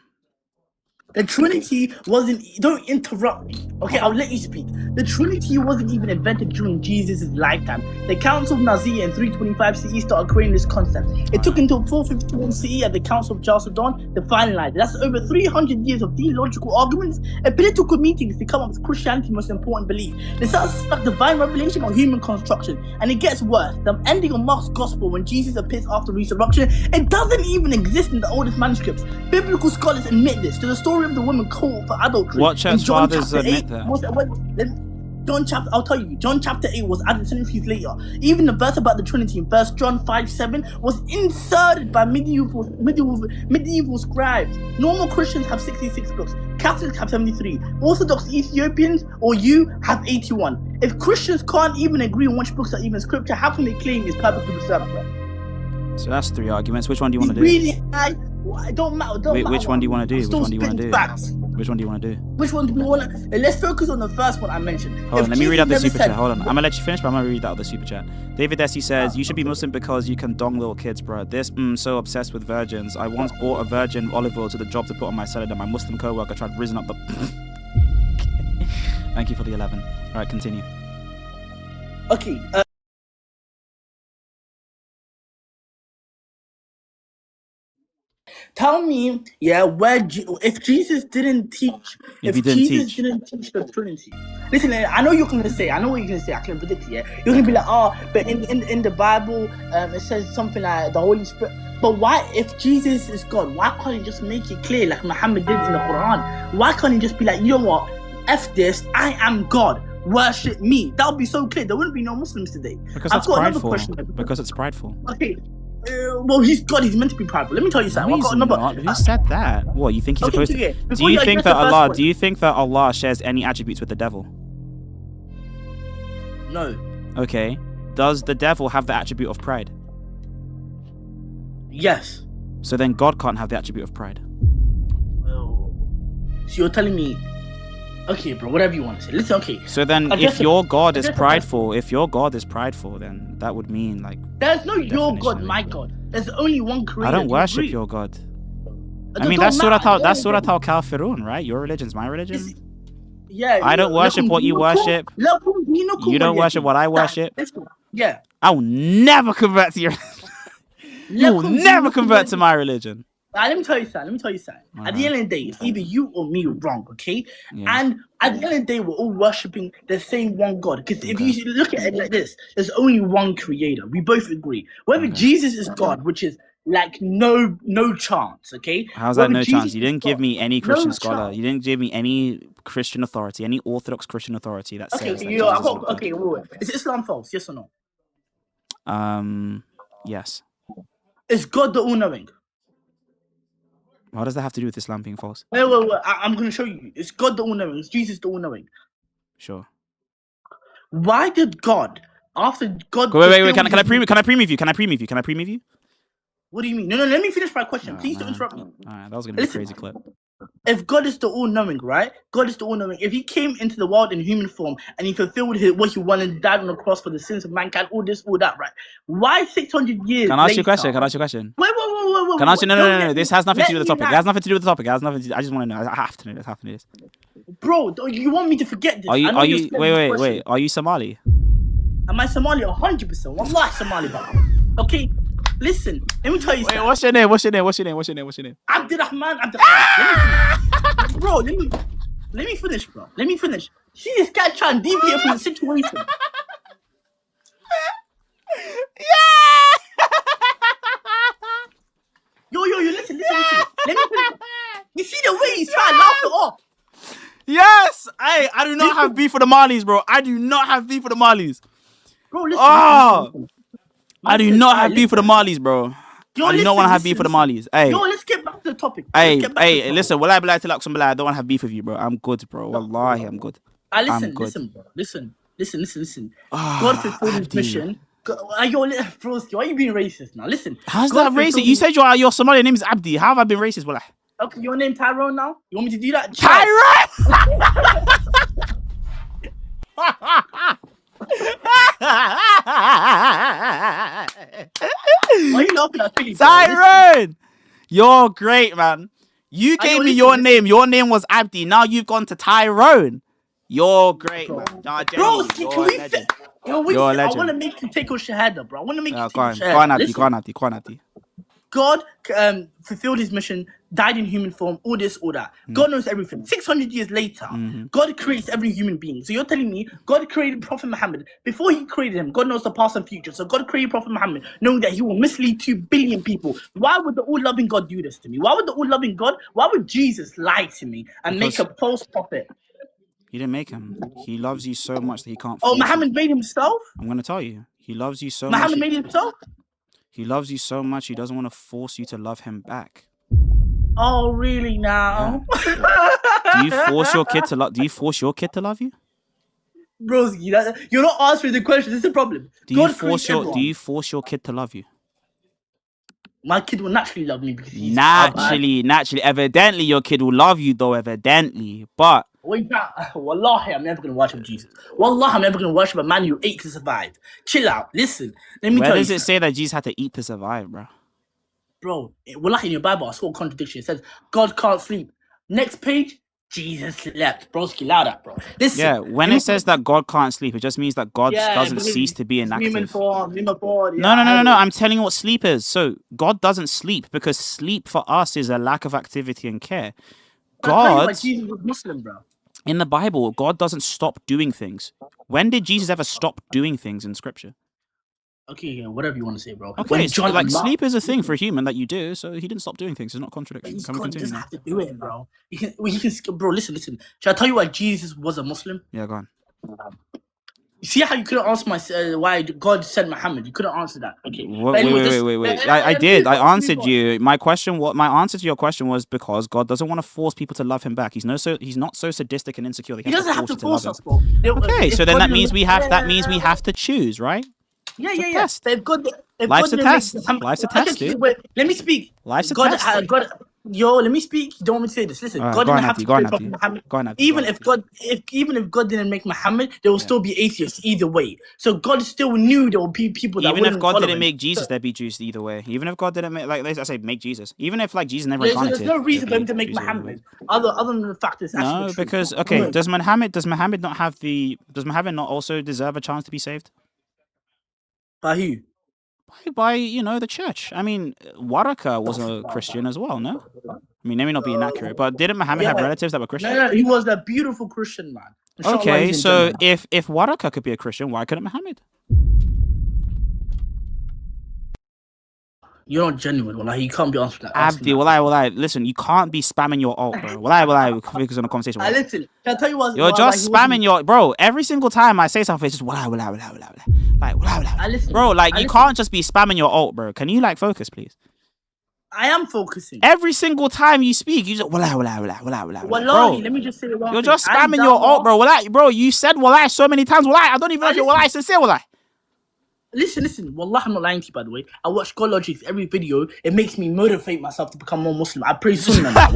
The Trinity wasn't... Don't interrupt me. Okay, I'll let you speak. The Trinity wasn't even invented during Jesus' lifetime. The Council of Nicaea in 325 CE started creating this concept. It took until 451 CE at the Council of Chalcedon to finalize it. That's over 300 years of theological arguments and political meetings to come up with Christianity's most important belief. They start to suspect divine revelation or human construction. And it gets worse. The ending of Mark's Gospel when Jesus appears after resurrection, it doesn't even exist in the oldest manuscripts. Biblical scholars admit this. To the story of the woman caught for adultery. What church fathers admit that? I'll tell you, John chapter 8 was added centuries later. Even the verse about the Trinity in 1 John 5:7 was inserted by medieval scribes. Normal Christians have 66 books. Catholics have 73. Orthodox Ethiopians or you have 81. If Christians can't even agree on which books are even scripture, how can they claim it's perfectly preserved? So that's 3 arguments. Which one do you want to do? It don't matter. Which one do you want to do? Which one do you want to do? Which one do we want to... Let's focus on the first one I mentioned. Hold on, let me read out the super chat. Hold on. I'm going to let you finish, but I'm going to read out the super chat. David Desi says, you should be Muslim because you can dong little kids, bro. So obsessed with virgins. I once bought a virgin olive oil to the job to put on my salad and my Muslim co-worker tried risen up the... Thank you for the 11. All right, continue. Okay, tell me, if Jesus didn't teach, didn't teach the Trinity. Listen, I know what you're gonna say. I can predict it. Yeah, you're gonna be like, but in the Bible, it says something like the Holy Spirit. But why, if Jesus is God, why can't he just make it clear like Muhammad did in the Quran? Why can't he just be like, you know what? F this, I am God. Worship me. That would be so clear. There wouldn't be no Muslims today. Because it's prideful. Because it's prideful. Okay. Well, he's God. He's meant to be prideful. Let me tell you something. Who said that? What, you think he's supposed to? Do you think that Allah shares any attributes with the devil? No. Okay. Does the devil have the attribute of pride? Yes. So then God can't have the attribute of pride. So you're telling me? Okay, bro. Whatever you want to say. Listen. Okay. So then, if your God is prideful, then that would mean like. There's no your God, my God. There's only one creator. I don't worship your God. I mean, that's Surat al-Kafirun, right? Your religion's my religion. Yeah. I don't worship what you worship. You don't worship what I worship. Yeah. I will never convert to your. You will never convert to my religion. Let me tell you something. At the end of the day, it's either you or me wrong, okay? Yeah. And at the end of the day, we're all worshipping the same one God. Because if you look at it like this, there's only one creator. We both agree. Whether Jesus is God, which is like no chance, okay? How's that no chance? You didn't give me any Christian scholar. You didn't give me any Christian authority, any Orthodox Christian authority that says that Jesus is not God. Wait. Is Islam false? Yes or no? Yes. Is God the all-knowing? What does that have to do with Islam being false? Wait. I'm going to show you. Is God the all-knowing? Is Jesus the all-knowing? Sure. Why did God, after God... Wait. Can I pre-move you? What do you mean? No, let me finish my question. Please don't interrupt me. All right, that was going to be a crazy clip. If God is the all-knowing, right? God is the all-knowing. If he came into the world in human form and he fulfilled what he wanted, died on the cross for the sins of mankind, all this, all that, right? Why 600 years Can I ask you a question? Wait. Can I ask you? No. This has nothing to do with the topic. It has nothing to do with the topic. I just want to know. I have to know this. Bro, you want me to forget this? Wait. Are you Somali? Am I Somali? 100%. Wallahi Somali, bro. Okay? Listen, let me tell you something. Wait, what's your name? Abdurrahman. Bro, let me finish, bro. See this guy trying to deviate from the situation. Yeah! Yo, listen. Let me finish. You see the way he's trying to laugh it off? Yes! I do not have beef with the Malis, bro. I do not have beef with the Malis. Bro, listen. I do not have beef with the Malis, bro. I do not want to have beef with the Malis. Hey. Yo, let's get back to the topic. Listen. Well, I don't want to have beef with you, bro. I'm good, bro. Wallahi, I'm good. Listen, bro. Listen. God fulfilled his mission. Broski, why are you being racist now? Listen. How's that racist? You said your Somali name is Abdi. How have I been racist? Wallah? Okay, your name Tyrone now? You want me to do that? Tyrone! Why are you laughing at me? Tyrone! You're great, man. You gave me your name. Your name was Abdi. Now you've gone to Tyrone. You're great, man. Nah, bro, you're a legend. I want to make you take your shahada, bro. I want to make you take your shahada. Go on, Abdi. God fulfilled his mission, died in human form, all this, all that. God knows everything. 600 years later, God creates every human being. So you're telling me God created Prophet Muhammad. Before he created him, God knows the past and future. So God created Prophet Muhammad, knowing that he will mislead 2 billion people. Why would the all-loving God do this to me? Why would Jesus lie to me and make a false prophet? He didn't make him. He loves you so much that he can't. Muhammad made himself? I'm going to tell you. He loves you so much. Muhammad made himself? He loves you so much, he doesn't want to force you to love him back. Oh, really now? Yeah. Do you force your kid to love you? Broski, you're not answering the question. This is the problem. Do you force your kid to love you? My kid will naturally love me because he's naturally. Evidently, your kid will love you though. Evidently, but Wallahi, I'm never gonna worship Jesus. Wallahi, I'm never gonna worship a man who ate to survive. Chill out. Listen, let me tell you. Where does it say that Jesus had to eat to survive, bro? Bro, wallahi, in your Bible, I saw a contradiction. It says God can't sleep. Next page, Jesus slept. Broski, louder, bro. Listen. Yeah, when it says that God can't sleep, it just means that God doesn't cease to be inactive. No. I'm telling you what sleep is. So God doesn't sleep because sleep for us is a lack of activity and care. God, Jesus was Muslim, bro. In the Bible, God doesn't stop doing things. When did Jesus ever stop doing things in Scripture? Okay, yeah, whatever you want to say, bro. Okay, sleep is a thing for a human that you do, so he didn't stop doing things. It's not a contradiction. He doesn't have to do it, bro. Bro, listen. Should I tell you why Jesus was a Muslim? Yeah, go on. You see how you couldn't answer why God sent Muhammad? You couldn't answer that. Okay. Wait. I did. I answered you. My answer to your question was because God doesn't want to force people to love him back. He's not so sadistic and insecure that he doesn't have to force us, bro. Okay, so then that means we have to choose, right? Yeah. Test. Life's a test. Life's a test, dude. Wait, let me speak. Life's a test. Let me speak. You don't want me to say this. Listen, God didn't have to create Prophet Muhammad. Even if God didn't make Muhammad, there will still be atheists either way. So God still knew there would be people that even if God didn't make Jesus, there'd be Jews either way. Even if God didn't make, make Jesus. Even if Jesus never incarnated. There's no reason for him to make Muhammad other than the fact that no, because does Muhammad not also deserve a chance to be saved? By who? by the church. I mean, Waraka was a Christian as well, no? I mean, let me not be inaccurate, but didn't Muhammad have relatives that were Christian? No, he was a beautiful Christian man. Okay, so if Waraka could be a Christian, why couldn't Muhammad? You're not genuine, Wallah. You can't be answering that. Abdi, Wallah, listen, you can't be spamming your alt, bro. Wallah, focus on the conversation. Listen, can I tell you what? You're just spamming your, bro. Every single time I say something, it's just Wallah. Like, bro, like, you can't just be spamming your alt, bro. Can you, like, focus, please? I am focusing. Every single time you speak, you just Wallah. Wallahi, let me just say one thing. You're just spamming your alt, bro. Wallah, bro, you said Wallah so many times. Wallah, I don't even know if you're Wallah sincere, Wallah. Listen. Wallah, I'm not lying to you, by the way. I watch God Logic's every video. It makes me motivate myself to become more Muslim. I pray Sunnah now.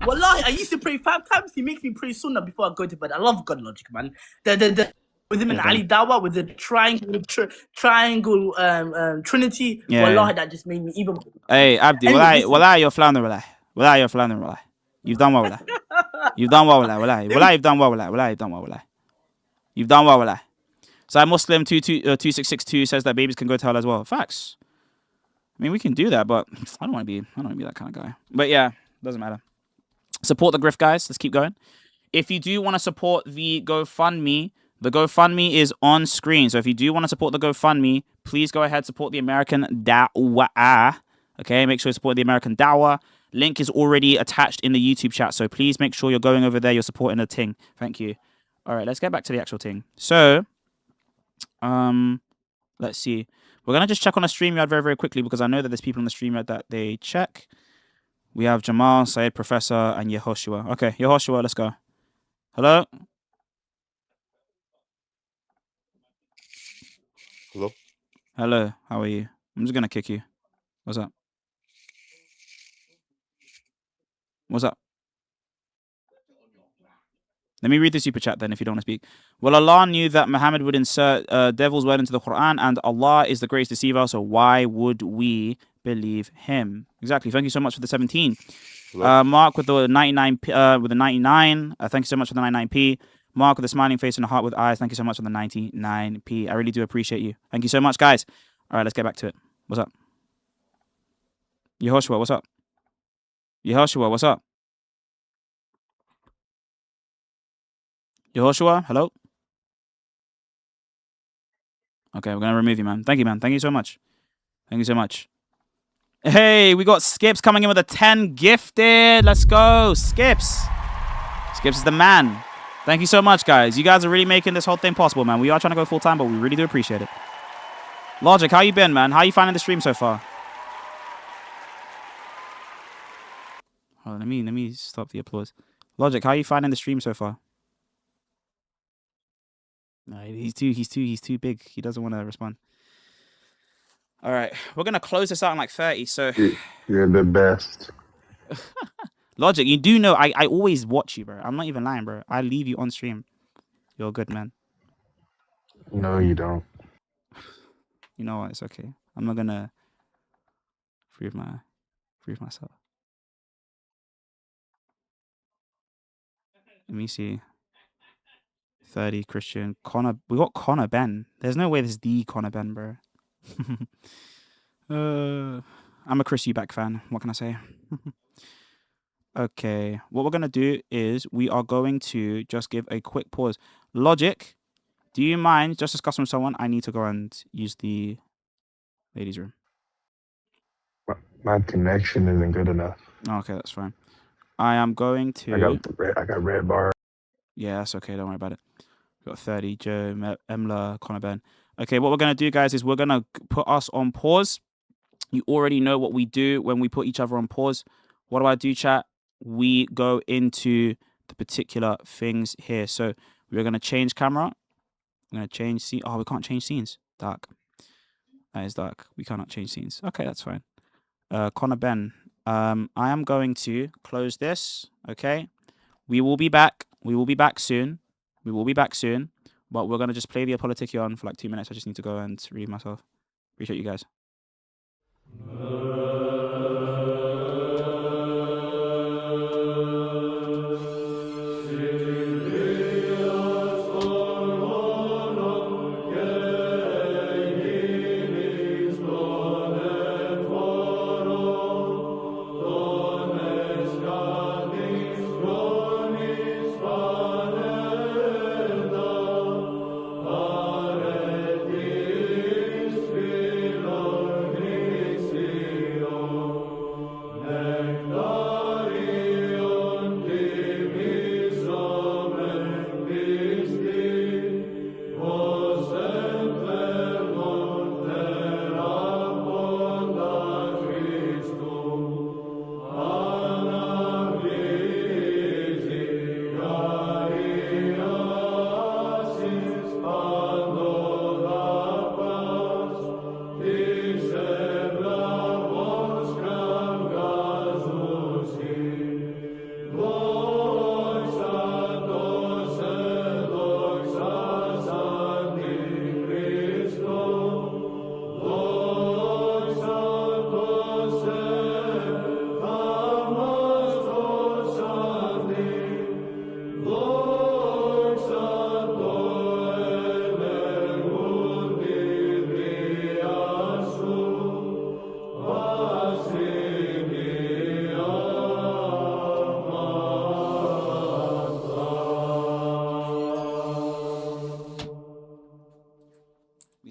Wallahi, I used to pray 5 times. He makes me pray Sunnah before I go to bed. I love God Logic, man. With him and Ali Dawah, with the triangle trinity. Wallahi, that just made me even more. Hey, Abdi, Wallah, you're floundering, Wallah, you're floundering, Wallah. You've done well, Wallah. You've done well, Wallah. Wallah, you've done well, Wallah. Wallah, you've done well, Wallah. You've done well, Wallah. So Muslim 2662 says that babies can go to hell as well. Facts. I mean, we can do that, but I don't want to be that kind of guy. But yeah, doesn't matter. Support the grift, guys. Let's keep going. If you do want to support the GoFundMe is on screen. So if you do want to support the GoFundMe, please go ahead, support the American Dawah. Okay, make sure you support the American Dawah. Link is already attached in the YouTube chat. So please make sure you're going over there. You're supporting the ting. Thank you. All right, let's get back to the actual ting. So, let's see. We're going to just check on the StreamYard very, very quickly because I know that there's people on the StreamYard that they check. We have Jamal, Said, Professor, and Yehoshua. Okay, Yehoshua, let's go. Hello? Hello? Hello, how are you? I'm just going to kick you. What's up? What's up? Let me read the super chat then if you don't want to speak. Well, Allah knew that Muhammad would insert devil's word into the Quran and Allah is the greatest deceiver, so why would we believe him? Exactly. Thank you so much for the 17. Mark with the 99, with the 99. Thank you so much for the 99p. Mark with the smiling face and a heart with eyes. Thank you so much for the 99p. I really do appreciate you. Thank you so much, guys. All right, let's get back to it. What's up? Yehoshua, what's up? Yehoshua, what's up? Yehoshua, hello? Okay, we're going to remove you, man. Thank you, man. Thank you so much. Thank you so much. Hey, we got Skips coming in with a 10 gifted. Let's go, Skips. Skips is the man. Thank you so much, guys. You guys are really making this whole thing possible, man. We are trying to go full time, but we really do appreciate it. Logic, how you been, man? How you finding the stream so far? Oh, let me stop the applause. Logic, how you finding the stream so far? No, he's too big. He doesn't want to respond. All right, we're gonna close this out in like 30. So you're the best. Logic, you do know I always watch you, bro. I'm not even lying, bro. I leave you on stream. You're a good man. No, you don't. You know what? It's okay. I'm not gonna prove myself. Let me see. 30 Christian Connor. We got Connor Ben. There's no way this is the Connor Ben, bro. I'm a Chris Eubank fan. What can I say? Okay. What we're gonna do is we are going to just give a quick pause. Logic, do you mind just discussing with someone? I need to go and use the ladies' room. My connection isn't good enough. Okay, that's fine. I am going to. I got red bar. Yeah, that's okay. Don't worry about it. We've got 30, Joe, Emla, Connor Ben. Okay, what we're going to do, guys, is we're going to put us on pause. You already know what we do when we put each other on pause. What do I do, chat? We go into the particular things here. So we're going to change camera. I'm going to change scene. Oh, we can't change scenes. Dark. That is dark. We cannot change scenes. Okay, that's fine. Connor Ben. I am going to close this. Okay. We will be back. We will be back soon. We will be back soon. But we're going to just play the Politicion for like 2 minutes. I just need to go and relieve myself. Appreciate you guys.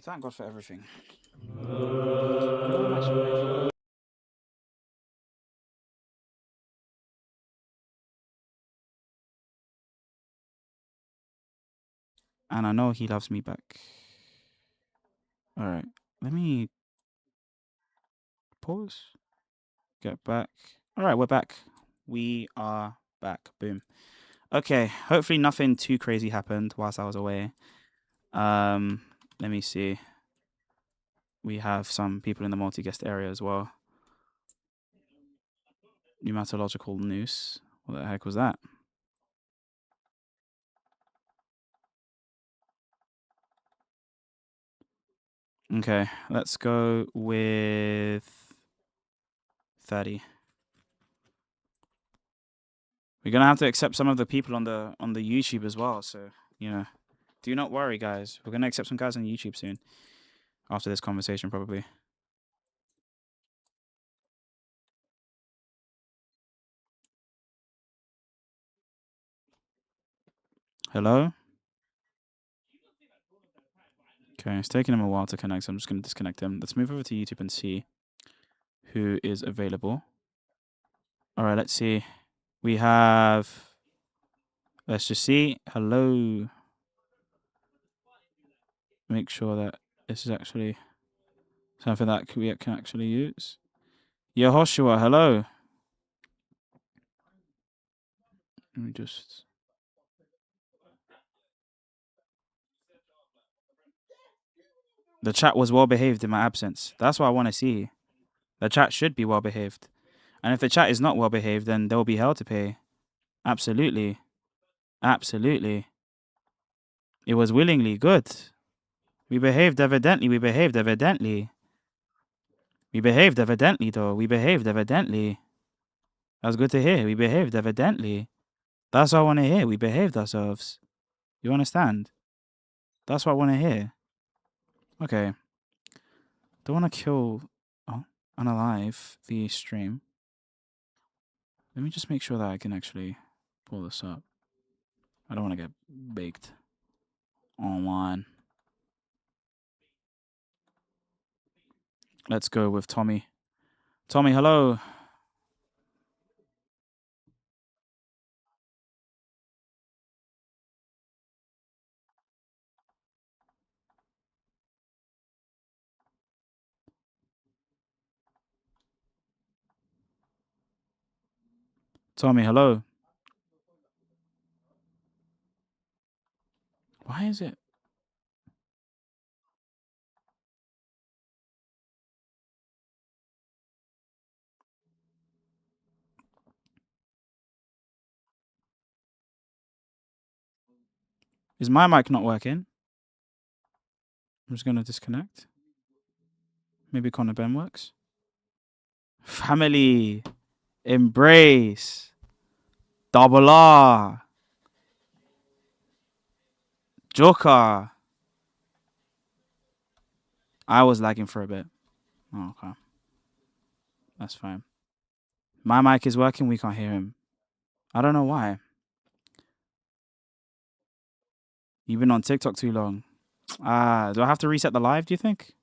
Thank God for everything. You know what I'm actually grateful for? And I know he loves me back. All right. Let me pause. Get back. All right, we're back. We are back. Boom. Okay. Hopefully nothing too crazy happened whilst I was away. Let me see. We have some people in the multi-guest area as well. Pneumatological noose. What the heck was that? Okay, let's go with 30. We're gonna have to accept some of the people on the YouTube as well, so do not worry, guys. We're gonna accept some guys on YouTube soon. After this conversation, probably. Hello? Okay, it's taking him a while to connect, so I'm just gonna disconnect him. Let's move over to YouTube and see who is available. Alright, let's see. We have... Let's just see. Hello. Make sure that this is actually something that we can actually use. Yehoshua, hello. Let me just... The chat was well behaved in my absence. That's what I want to see. The chat should be well behaved. And if the chat is not well behaved, then there will be hell to pay. Absolutely. Absolutely. It was willingly good. We behaved evidently. We behaved evidently. We behaved evidently, though. We behaved evidently. That's good to hear. We behaved evidently. That's what I want to hear. We behaved ourselves. You understand? That's what I want to hear. Okay. Don't want to kill... Oh, unalive the stream. Let me just make sure that I can actually pull this up. I don't want to get baked online. Let's go with Tommy. Tommy, hello. Tommy, hello. Why is it? Is my mic not working? I'm just going to disconnect. Maybe Connor Ben works. Family. Embrace. Double R. Joker. I was lagging for a bit. Oh, okay. That's fine. My mic is working. We can't hear him. I don't know why. You've been on TikTok too long. Do I have to reset the live, do you think?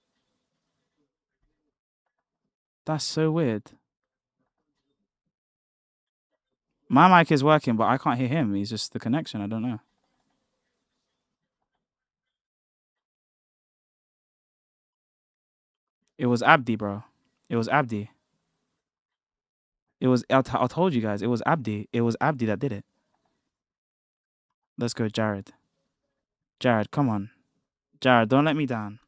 That's so weird. My mic is working, but I can't hear him. He's just the connection. I don't know. It was Abdi, bro. It was Abdi. It was... I told you guys. It was Abdi. It was Abdi that did it. Let's go, Jared. Jared, come on. Jared, don't let me down.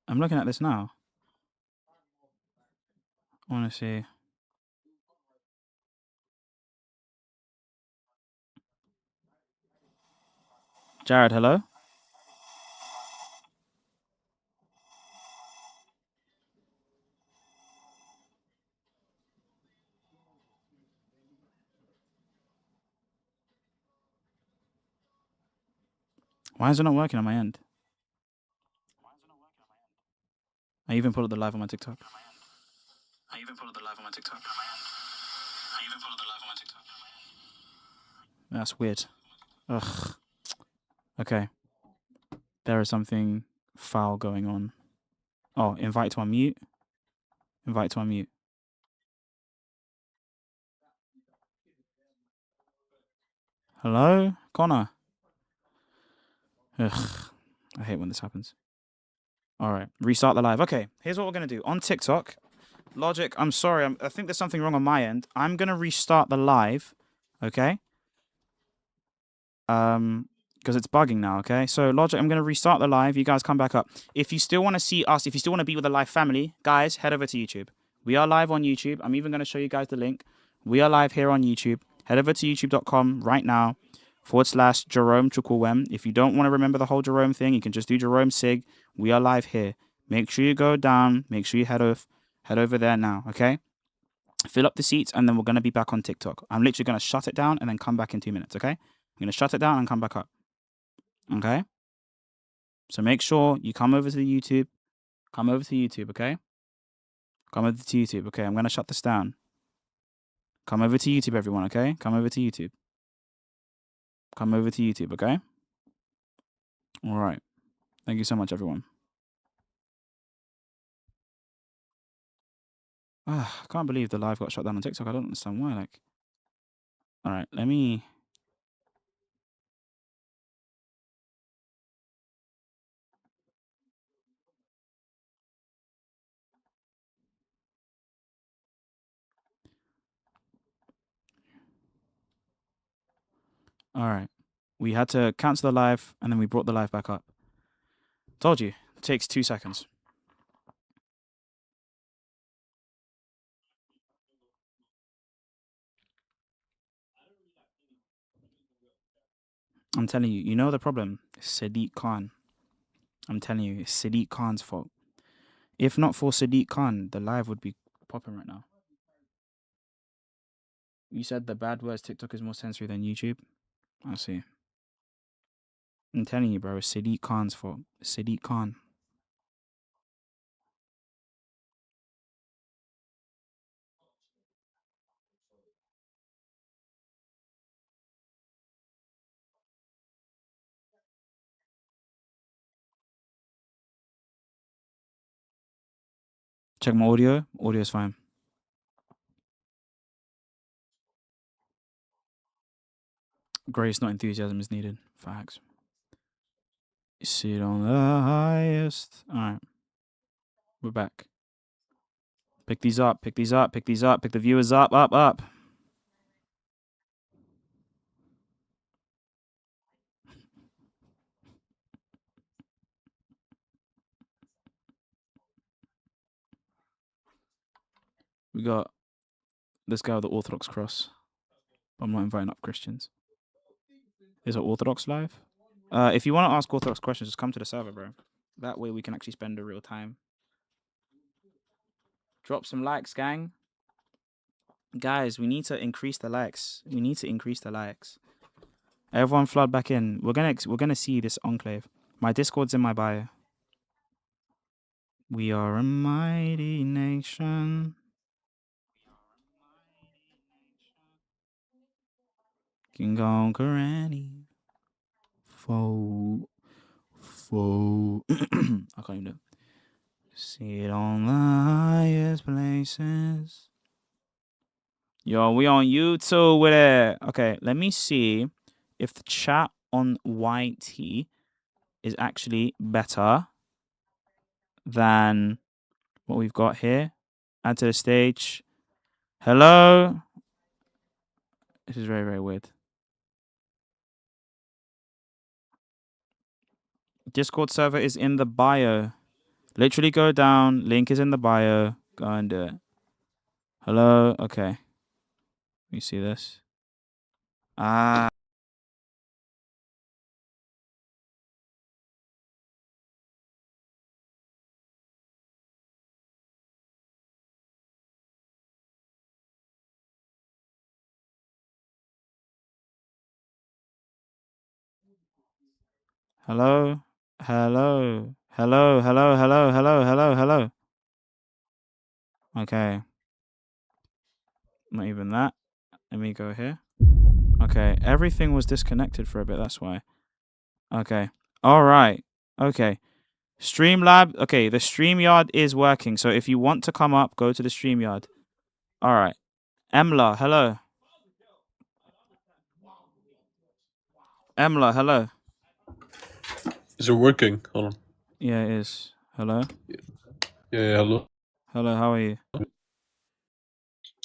I'm looking at this now. I want to see. Jared, hello? Why is it not working on my end? I even put up the live on my TikTok. That's weird. Ugh. Okay. There is something foul going on. Oh, invite to unmute. Invite to unmute. Hello? Connor? Ugh. I hate when this happens. All right. Restart the live. Okay. Here's what we're going to do. On TikTok, Logic, I'm sorry. I think there's something wrong on my end. I'm going to restart the live. Okay? Because it's bugging now, okay? So, Logic, I'm going to restart the live. You guys come back up. If you still want to see us, if you still want to be with the live family, guys, head over to YouTube. We are live on YouTube. I'm even going to show you guys the link. We are live here on YouTube. Head over to youtube.com right now, /Jerome Chukwuem. If you don't want to remember the whole Jerome thing, you can just do Jerome Sig. We are live here. Make sure you go down. Make sure you head over there now, okay? Fill up the seats, and then we're going to be back on TikTok. I'm literally going to shut it down and then come back in 2 minutes, okay? I'm going to shut it down and come back up. Okay? So make sure you come over to the YouTube. Come over to YouTube, okay? Come over to YouTube, okay? I'm going to shut this down. Come over to YouTube, everyone, okay? Come over to YouTube. Come over to YouTube, okay? All right. Thank you so much, everyone. I can't believe the live got shut down on TikTok. I don't understand why. Like, all right, let me... All right. We had to cancel the live, and then we brought the live back up. Told you. It takes 2 seconds. I'm telling you, you know the problem? It's Sadiq Khan. I'm telling you, it's Sadiq Khan's fault. If not for Sadiq Khan, the live would be popping right now. You said the bad words TikTok is more sensory than YouTube? I see. I'm telling you, bro, it's Sadiq Khan's fault. It's Sadiq Khan. Check my audio. Audio is fine. Grace, not enthusiasm, is needed. Facts. Sit on the highest. All right. We're back. Pick these up. Pick these up. Pick these up. Pick the viewers up. Up. We got this guy with the Orthodox cross. I'm not inviting up Christians. Is it Orthodox live? If you want to ask Orthodox questions, just come to the server, bro. That way we can actually spend the real time. Drop some likes, gang. Guys, we need to increase the likes. We need to increase the likes. Everyone flood back in. We're gonna see this enclave. My Discord's in my bio. We are a mighty nation. Can conquer any foe. I can't even do it. Sit on the highest places. Yo, we on YouTube with it. Okay, let me see if the chat on YT is actually better than what we've got here. Add to the stage. Hello. This is very, very weird. Discord server is in the bio. Literally go down. Link is in the bio. Go and do it. Hello. Okay. You see this? Hello. Hello. Okay. Not even that. Let me go here. Okay, everything was disconnected for a bit, that's why. Okay. All right. Okay. Streamlab. Okay, the StreamYard is working. So if you want to come up, go to the StreamYard. All right. Emla, hello. Emla, hello. Is it working? Hold on. Yeah, it is. Hello? Yeah, hello. Hello, how are you?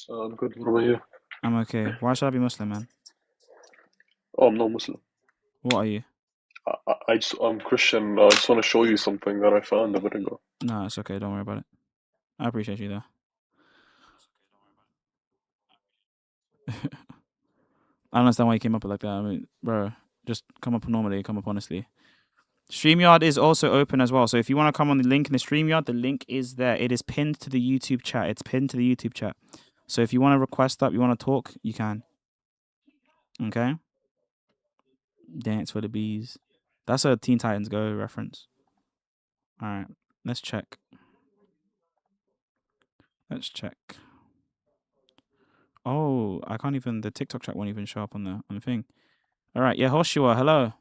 I'm good. What about you? I'm okay. Why should I be Muslim, man? Oh, I'm not Muslim. What are you? I'm Christian. I just want to show you something that I found a bit ago. No, it's okay. Don't worry about it. I appreciate you, though. I don't understand why you came up with like that. I mean, bro, just come up normally. Come up honestly. StreamYard is also open as well. So if you want to come on the link in the StreamYard, the link is there. It is pinned to the YouTube chat. It's pinned to the YouTube chat. So if you want to request up, you want to talk, you can. Okay? Dance for the bees. That's a Teen Titans Go reference. All right. Let's check. Let's check. Oh, I can't even. The TikTok chat won't even show up on the thing. All right. Yeah, Hoshua, hello.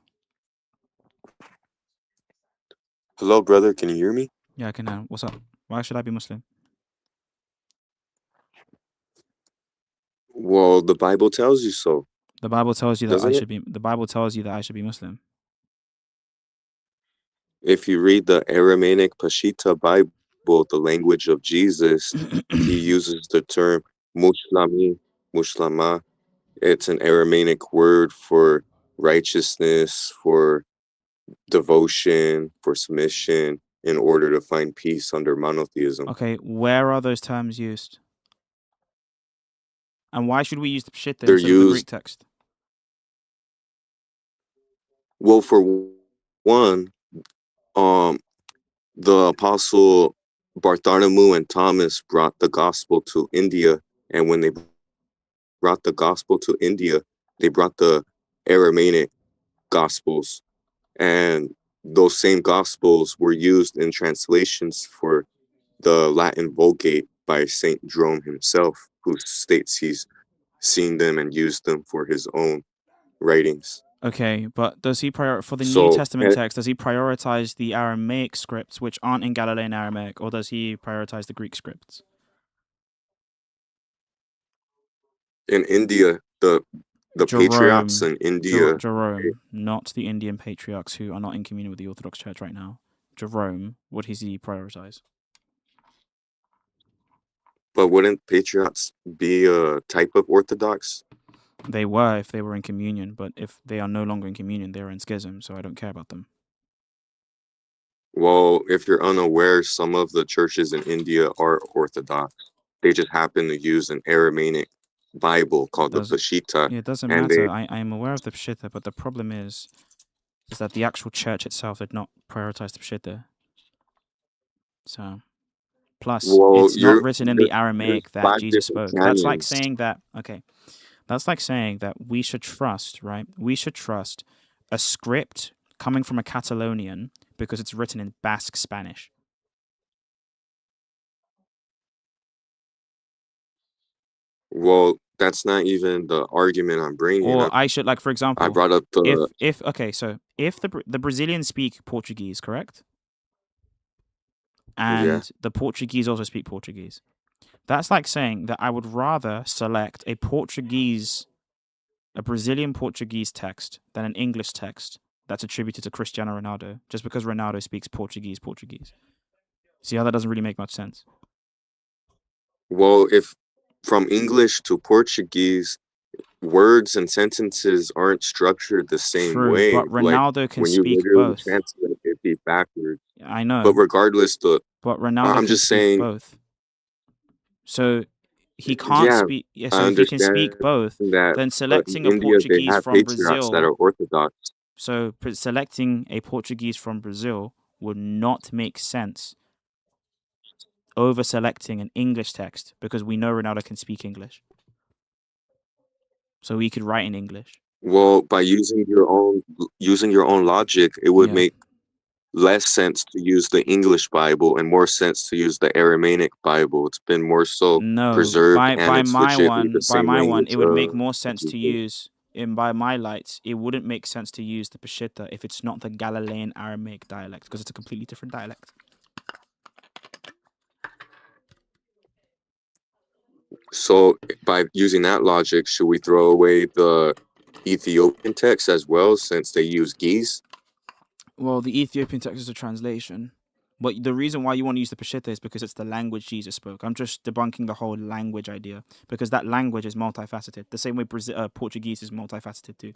Hello, brother. Can you hear me? Yeah, I can. What's up? Why should I be Muslim? Well, the Bible tells you so. The Bible tells you that Doesn't I it? should be. The Bible tells you that I should be Muslim. If you read the Aramaic Peshitta Bible, the language of Jesus, he uses the term Mushlami, Mushlama. It's an Aramaic word for righteousness, for devotion, for submission, in order to find peace under monotheism. Okay, where are those terms used? And why should we use the Peshitta They're instead of the Greek text? Well, for one, the apostle Bartholomew and Thomas brought the gospel to India, and when they brought the gospel to India, they brought the Aramaic gospels, and those same gospels were used in translations for the Latin Vulgate by Saint Jerome himself, who states he's seen them and used them for his own writings. Okay, but does he for the New Testament text, does he prioritize the Aramaic scripts, which aren't in Galilean Aramaic, or does he prioritize the Greek scripts? In India, the patriarchs in India... Jerome, not the Indian patriarchs who are not in communion with the Orthodox Church right now. Jerome, what does he prioritize? But wouldn't patriarchs be a type of Orthodox? They were if they were in communion, but if they are no longer in communion, they're in schism, so I don't care about them. Well, if you're unaware, some of the churches in India are Orthodox. They just happen to use an Aramaic Bible called the Peshitta. Yeah, it doesn't matter. I am aware of the Peshitta, but the problem is that the actual church itself did not prioritize the Peshitta. So, plus, it's not written in the Aramaic that Jesus spoke. That's like saying that, okay, that's like saying that we should trust, right? We should trust a script coming from a Catalonian because it's written in Basque Spanish. Well, that's not even the argument I'm bringing up. Or I should, like, for example, I brought up the... If the Brazilians speak Portuguese, correct? And the Portuguese also speak Portuguese. That's like saying that I would rather select a Brazilian Portuguese text than an English text that's attributed to Cristiano Ronaldo, just because Ronaldo speaks Portuguese. See how that doesn't really make much sense? Well, if from English to Portuguese, words and sentences aren't structured the same way. But Ronaldo can speak both. Translate it be backwards. I know. But regardless, but Ronaldo can speak both. So he can't speak. Yeah, so if he can speak both, then selecting a Portuguese from Brazil that are Orthodox. So selecting a Portuguese from Brazil would not make sense over selecting an English text because we know Ronaldo can speak English. So he could write in English. Well, by using your own logic, it would make less sense to use the English Bible and more sense to use the Aramaic Bible. It's been more so preserved. By my one, it would make more sense to use. by my lights, it wouldn't make sense to use the Peshitta if it's not the Galilean Aramaic dialect, because it's a completely different dialect. So by using that logic, should we throw away the Ethiopian text as well, since they use geese? Well, the Ethiopian text is a translation. But the reason why you want to use the Peshitta is because it's the language Jesus spoke. I'm just debunking the whole language idea, because that language is multifaceted. The same way Portuguese is multifaceted too.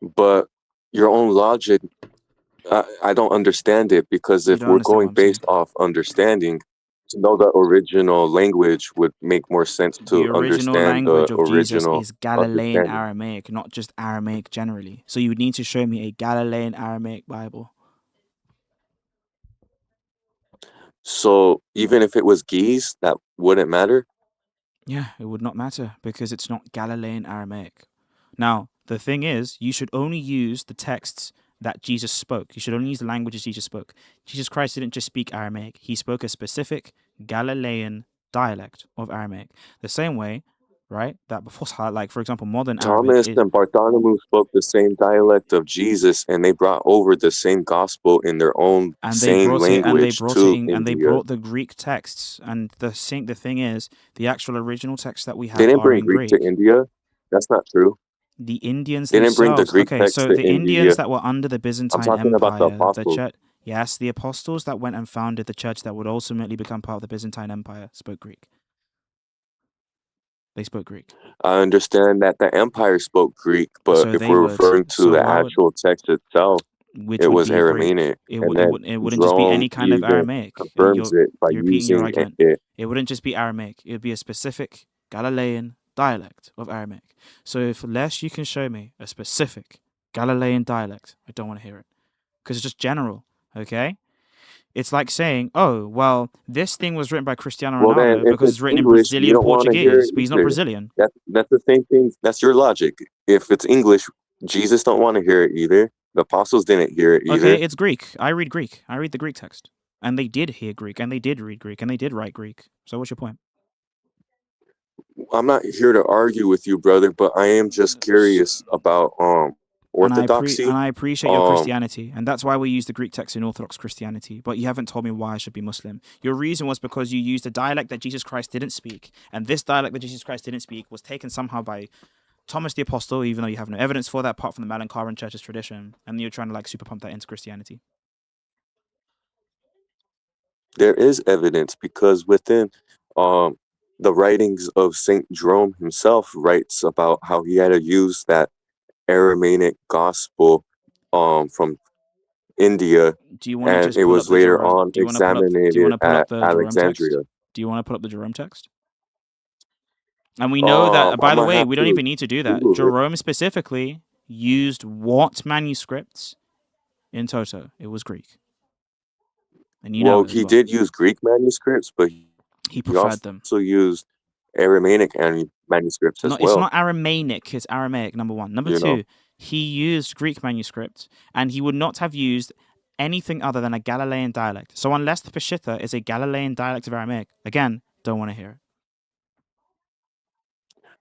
But your own logic, I don't understand it, because if we're going based off understanding, to know the original language would make more sense to the original understand language the of Jesus original is Galilean Aramaic, not just Aramaic generally. So you would need to show me a Galilean Aramaic Bible. So even if it was geese, that wouldn't matter? Yeah, it would not matter, because it's not Galilean Aramaic. Now, the thing is, you should only use the texts that Jesus spoke. You should only use the languages Jesus spoke. Jesus Christ didn't just speak Aramaic. He spoke a specific Galilean dialect of Aramaic. The same way, right, that before, like, for example, modern Thomas Arabic... and Bartholomew spoke the same dialect of Jesus, and they brought over the same gospel in their own same language to India. And they brought the Greek texts. And the thing is, the actual original texts that we have They didn't are bring in Greek Greek. to India. That's not true. The Indians They didn't bring the themselves. Greek Okay, text so to the India. Indians that were under the Byzantine I'm talking Empire, about the apostles. Yes, the apostles that went and founded the church that would ultimately become part of the Byzantine Empire spoke Greek. They spoke Greek. I understand that the empire spoke Greek, but So if they we're would. referring to So the why would actual text itself, which it would was be Greek? Aramaic. It And then wouldn't just be any Jerome kind of even Aramaic. confirms it by You're repeating your using argument. it. It wouldn't just be Aramaic. It would be a specific Galilean dialect of Aramaic. So unless you can show me a specific Galilean dialect, I don't want to hear it, because it's just general. Okay. It's like saying, oh, well, this thing was written by Cristiano Well, then, Ronaldo if because it's it's written in English, you Brazilian don't want to hear Portuguese, it but he's not either. Brazilian. That's the same thing. That's your logic. If it's English, Jesus don't want to hear it either. The apostles didn't hear it either. Okay, it's Greek. I read Greek. I read the Greek text. And they did hear Greek, and they did read Greek, and they did write Greek. So what's your point? I'm not here to argue with you, brother, but I am just curious about orthodoxy. And I appreciate your Christianity, and that's why we use the Greek text in Orthodox Christianity. But you haven't told me why I should be Muslim. Your reason was because you used a dialect that Jesus Christ didn't speak, and this dialect that Jesus Christ didn't speak was taken somehow by Thomas the Apostle, even though you have no evidence for that apart from the Malankara Church's tradition, and you're trying to like super pump that into Christianity. There is evidence, because within the writings of Saint Jerome himself writes about how he had to use that Aramaic gospel from India, and it was later on examined at Alexandria. Do you want to put up the Jerome text? And we know that, by the way, we don't even need to do that. Jerome specifically used what manuscripts in toto? It was Greek. And you know he did use Greek manuscripts, but he preferred them. Also used Aramaic manuscripts as well. It's not Aramaic, it's Aramaic, number one. Number two, he used Greek manuscripts, and he would not have used anything other than a Galilean dialect. So unless the Peshitta is a Galilean dialect of Aramaic, again, don't want to hear it.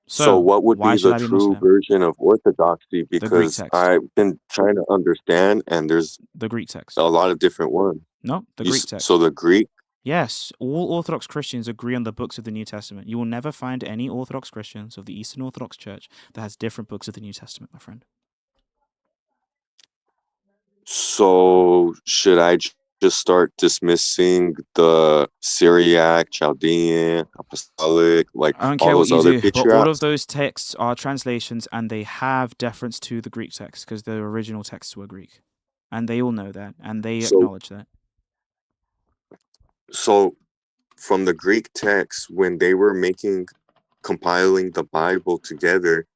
So what would be the true version of orthodoxy? Because I've been trying to understand, and there's the Greek text. A lot of different ones. No, the Greek text. So the Greek? Yes, all Orthodox Christians agree on the books of the New Testament. You will never find any Orthodox Christians of the Eastern Orthodox Church that has different books of the New Testament, my friend. So should I just start dismissing the Syriac, Chaldean, Apostolic, like I don't all care those what you other do, patriarchs? but all of those texts are translations, and they have deference to the Greek text because the original texts were Greek, and they all know that, and they acknowledge that. So from the Greek text, when they were compiling the Bible together,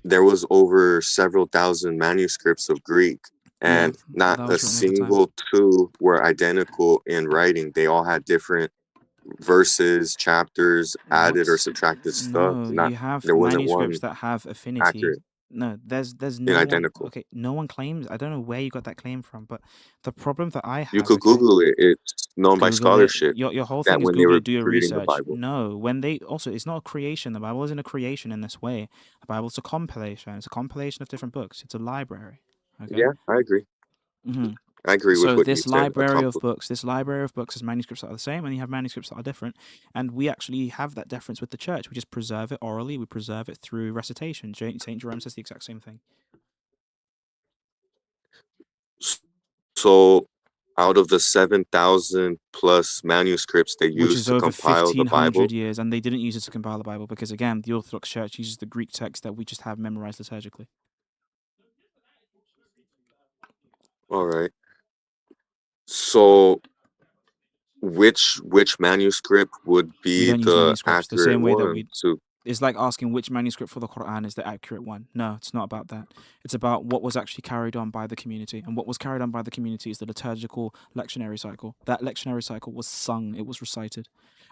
there was over several thousand manuscripts of Greek, and not a single two were identical in writing. They all had different verses, chapters, added or subtracted stuff. No, you have manuscripts that have affinity. Accurate. No, there's no one. identical. Okay, no one claims. I don't know where you got that claim from, but the problem that I You have. could Okay, Google it. It's known by Google it. scholarship Your whole that thing is when they Google were it. Do your creating the research. Bible. No, when they also, it's not a creation. The Bible isn't a creation in this way. The Bible's a compilation. It's a compilation of different books. It's a library. Okay. Yeah, I agree. Mm-hmm. I agree with So what you this said. library of books has manuscripts that are the same, and you have manuscripts that are different. And we actually have that difference with the church. We just preserve it orally. We preserve it through recitation. Saint Jerome says the exact same thing. So, out of the 7,000 plus manuscripts they Which used is to over compile the Bible, 1,500 years, and they didn't use it to compile the Bible because, again, the Orthodox Church uses the Greek text that we just have memorized liturgically. all right. So, which manuscript would We be don't use the manuscripts the accurate same way that one we. to? It's like asking which manuscript for the Quran is the accurate one. No, it's not about that. It's about what was actually carried on by the community. And what was carried on by the community is the liturgical lectionary cycle. That lectionary cycle was sung, it was recited.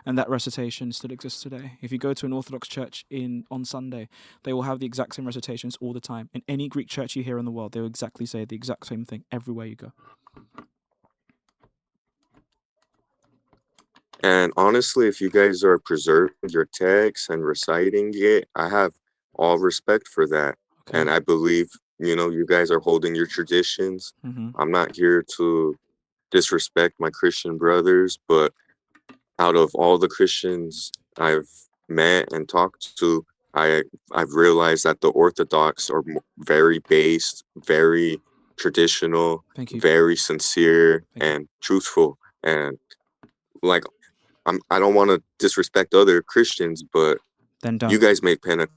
And that recitation still exists today. If you go to an Orthodox church on Sunday, they will have the exact same recitations all the time. In any Greek church you hear in the world, they will exactly say the exact same thing everywhere you go. And honestly, if you guys are preserving your text and reciting it, I have all respect for that. Okay. And I believe, you guys are holding your traditions. Mm-hmm. I'm not here to disrespect my Christian brothers, but out of all the Christians I've met and talked to, I've realized that the Orthodox are very based, very traditional, Thank you. very sincere, and truthful. And like, I don't want to disrespect other Christians, but Then don't. you guys make Pentecostals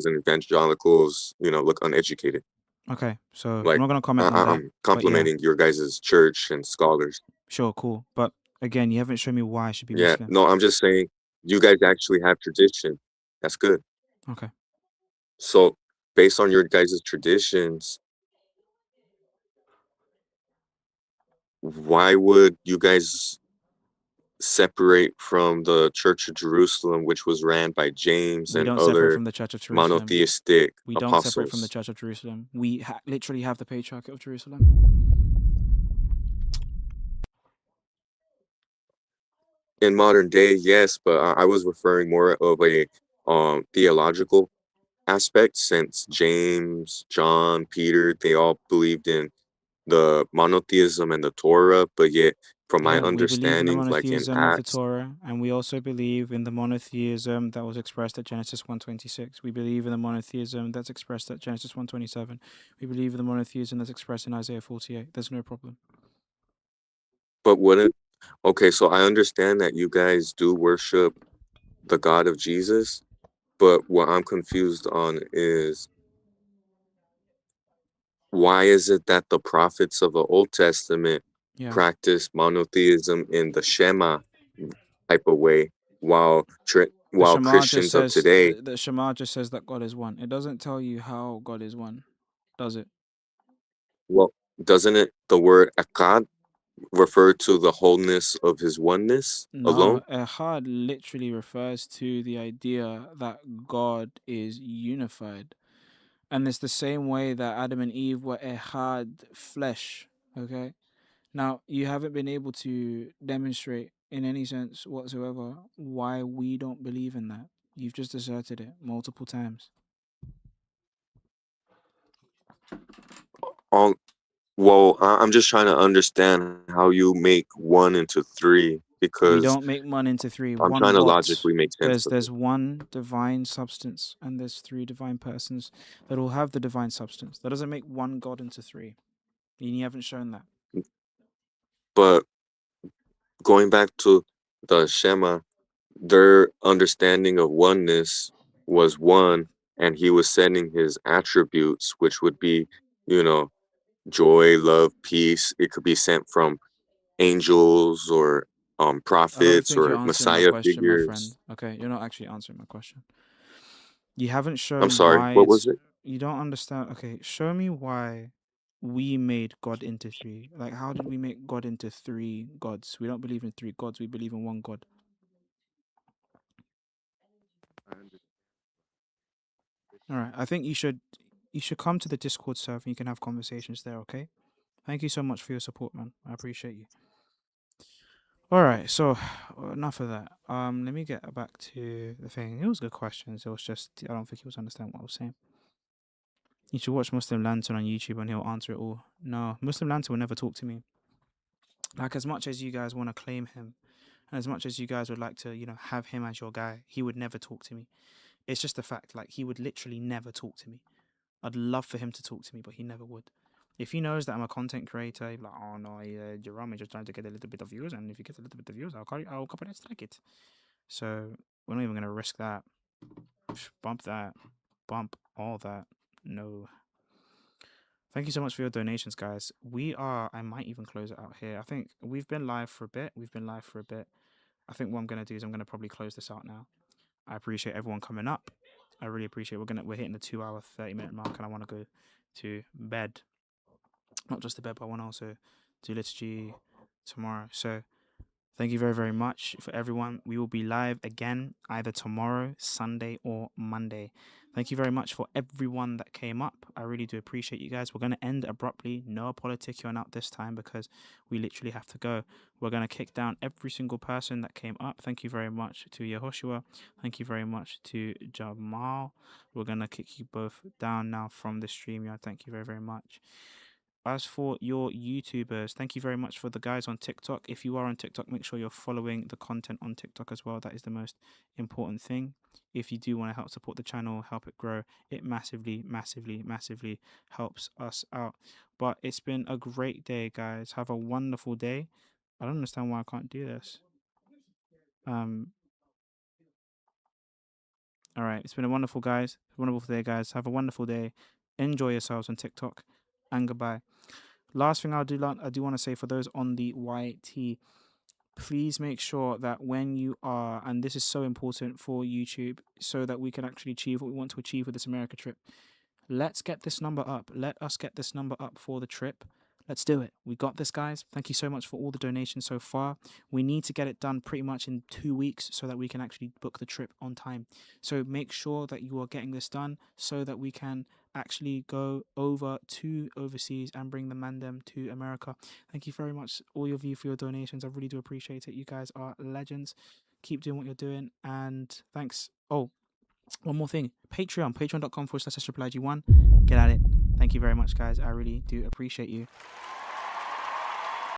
and evangelicals, look uneducated. Okay, so Like, I'm not going to comment on that. I'm complimenting your guys' church and scholars. Sure, cool. But again, you haven't shown me why I should be Yeah, Muslim. no, I'm just saying you guys actually have tradition. That's good. Okay. So, based on your guys' traditions, why would you guys separate from the Church of Jerusalem, which was ran by James We and don't separate other from the Church of Jerusalem. monotheistic We don't separate from the apostles? Church of Jerusalem. We literally have the Patriarchate of Jerusalem. In modern day, yes, but I was referring more of a theological aspect, since James, John, Peter, they all believed in the monotheism and the Torah, but yet, from my Yeah, we believe in the understanding, like in monotheism of the Acts, Torah, and we also believe in the monotheism that was expressed at Genesis 1:26. We believe in the monotheism that's expressed at Genesis 1:27. We believe in the monotheism that's expressed in Isaiah 48. There's no problem. but wouldn't okay, so I understand that you guys do worship the God of Jesus, but what I'm confused on is, why is it that the prophets of the Old Testament practice monotheism in the Shema type of way, while Christians of today, The Shema just says that God is one. It doesn't tell you how God is one, does it? well, doesn't it, the word Akkad, refer to the wholeness of his oneness alone? No, Echad literally refers to the idea that God is unified. And it's the same way that Adam and Eve were Echad flesh, okay? Now, you haven't been able to demonstrate in any sense whatsoever why we don't believe in that. You've just asserted it multiple times. Well, I'm just trying to understand how you make one into three, We because don't make one into three. I'm One trying to what? logically make sense of There's it. one divine substance and there's three divine persons that will have the divine substance. That doesn't make one God into three. And you haven't shown that. But going back to the Shema, their understanding of oneness was one, and he was sending his attributes, which would be, joy, love, peace. It could be sent from angels or I don't prophets think you're or answering my Messiah question, my friend. figures. Okay, you're not actually answering my question. You haven't I'm shown sorry, why what was it? you don't understand. Okay, show me why we made God into three. Like, how did we make God into three gods? We don't believe in three gods. We believe in one God. All right. I think you should come to the Discord server. You can have conversations there. Okay. Thank you so much for your support, man. I appreciate you. All right. So enough of that. Let me get back to the thing. It was good questions. It was just I don't think he was understanding what I was saying. You should watch Muslim Lantern on YouTube and he'll answer it all. No, Muslim Lantern will never talk to me. Like, as much as you guys want to claim him, and as much as you guys would like to, have him as your guy, he would never talk to me. It's just a fact. Like, he would literally never talk to me. I'd love for him to talk to me, but he never would. If he knows that I'm a content creator, he'd be like, oh no, Jerome is just trying to get a little bit of views, and if he gets a little bit of views, I'll copy and strike it. So we're not even gonna risk that. Bump that. Bump all that. No. Thank you so much for your donations, guys. I might even close it out here. I think we've been live for a bit. I think what I'm going to do is I'm going to probably close this out now. I appreciate everyone coming up. I really appreciate we're hitting the 2 hour, 30-minute mark, and I want to go to bed. Not just to bed, but I want to also do liturgy tomorrow. So thank you very, very much for everyone. We will be live again either tomorrow, Sunday, or Monday. Thank you very much for everyone that came up. I really do appreciate you guys. We're going to end abruptly. No politicking out this time because we literally have to go. We're going to kick down every single person that came up. Thank you very much to Yehoshua. Thank you very much to Jamal. We're going to kick you both down now from the stream. Thank you very, very much. As for your YouTubers, thank you very much for the guys on TikTok. If you are on TikTok, make sure you're following the content on TikTok as well. That is the most important thing. If you do want to help support the channel, help it grow, it massively, massively, massively helps us out. But it's been a great day, guys. Have a wonderful day. I don't understand why I can't do this. All right. It's been a wonderful day, guys. Have a wonderful day. Enjoy yourselves on TikTok. And goodbye. Last thing I do want to say for those on the YT, please make sure that when you are, and this is so important for YouTube, so that we can actually achieve what we want to achieve with this America trip. Let's get this number up. Let us get this number up for the trip. Let's do it. We got this, guys. Thank you so much for all the donations so far. We need to get it done pretty much in 2 weeks so that we can actually book the trip on time. So make sure that you are getting this done so that we can actually go over to overseas and bring the Mandem to America. Thank you very much, all of you, for your donations. I really do appreciate it. You guys are legends. Keep doing what you're doing. And thanks. Oh, one more thing. Patreon.com/SSReplyG1. Get at it. Thank you very much, guys. I really do appreciate you.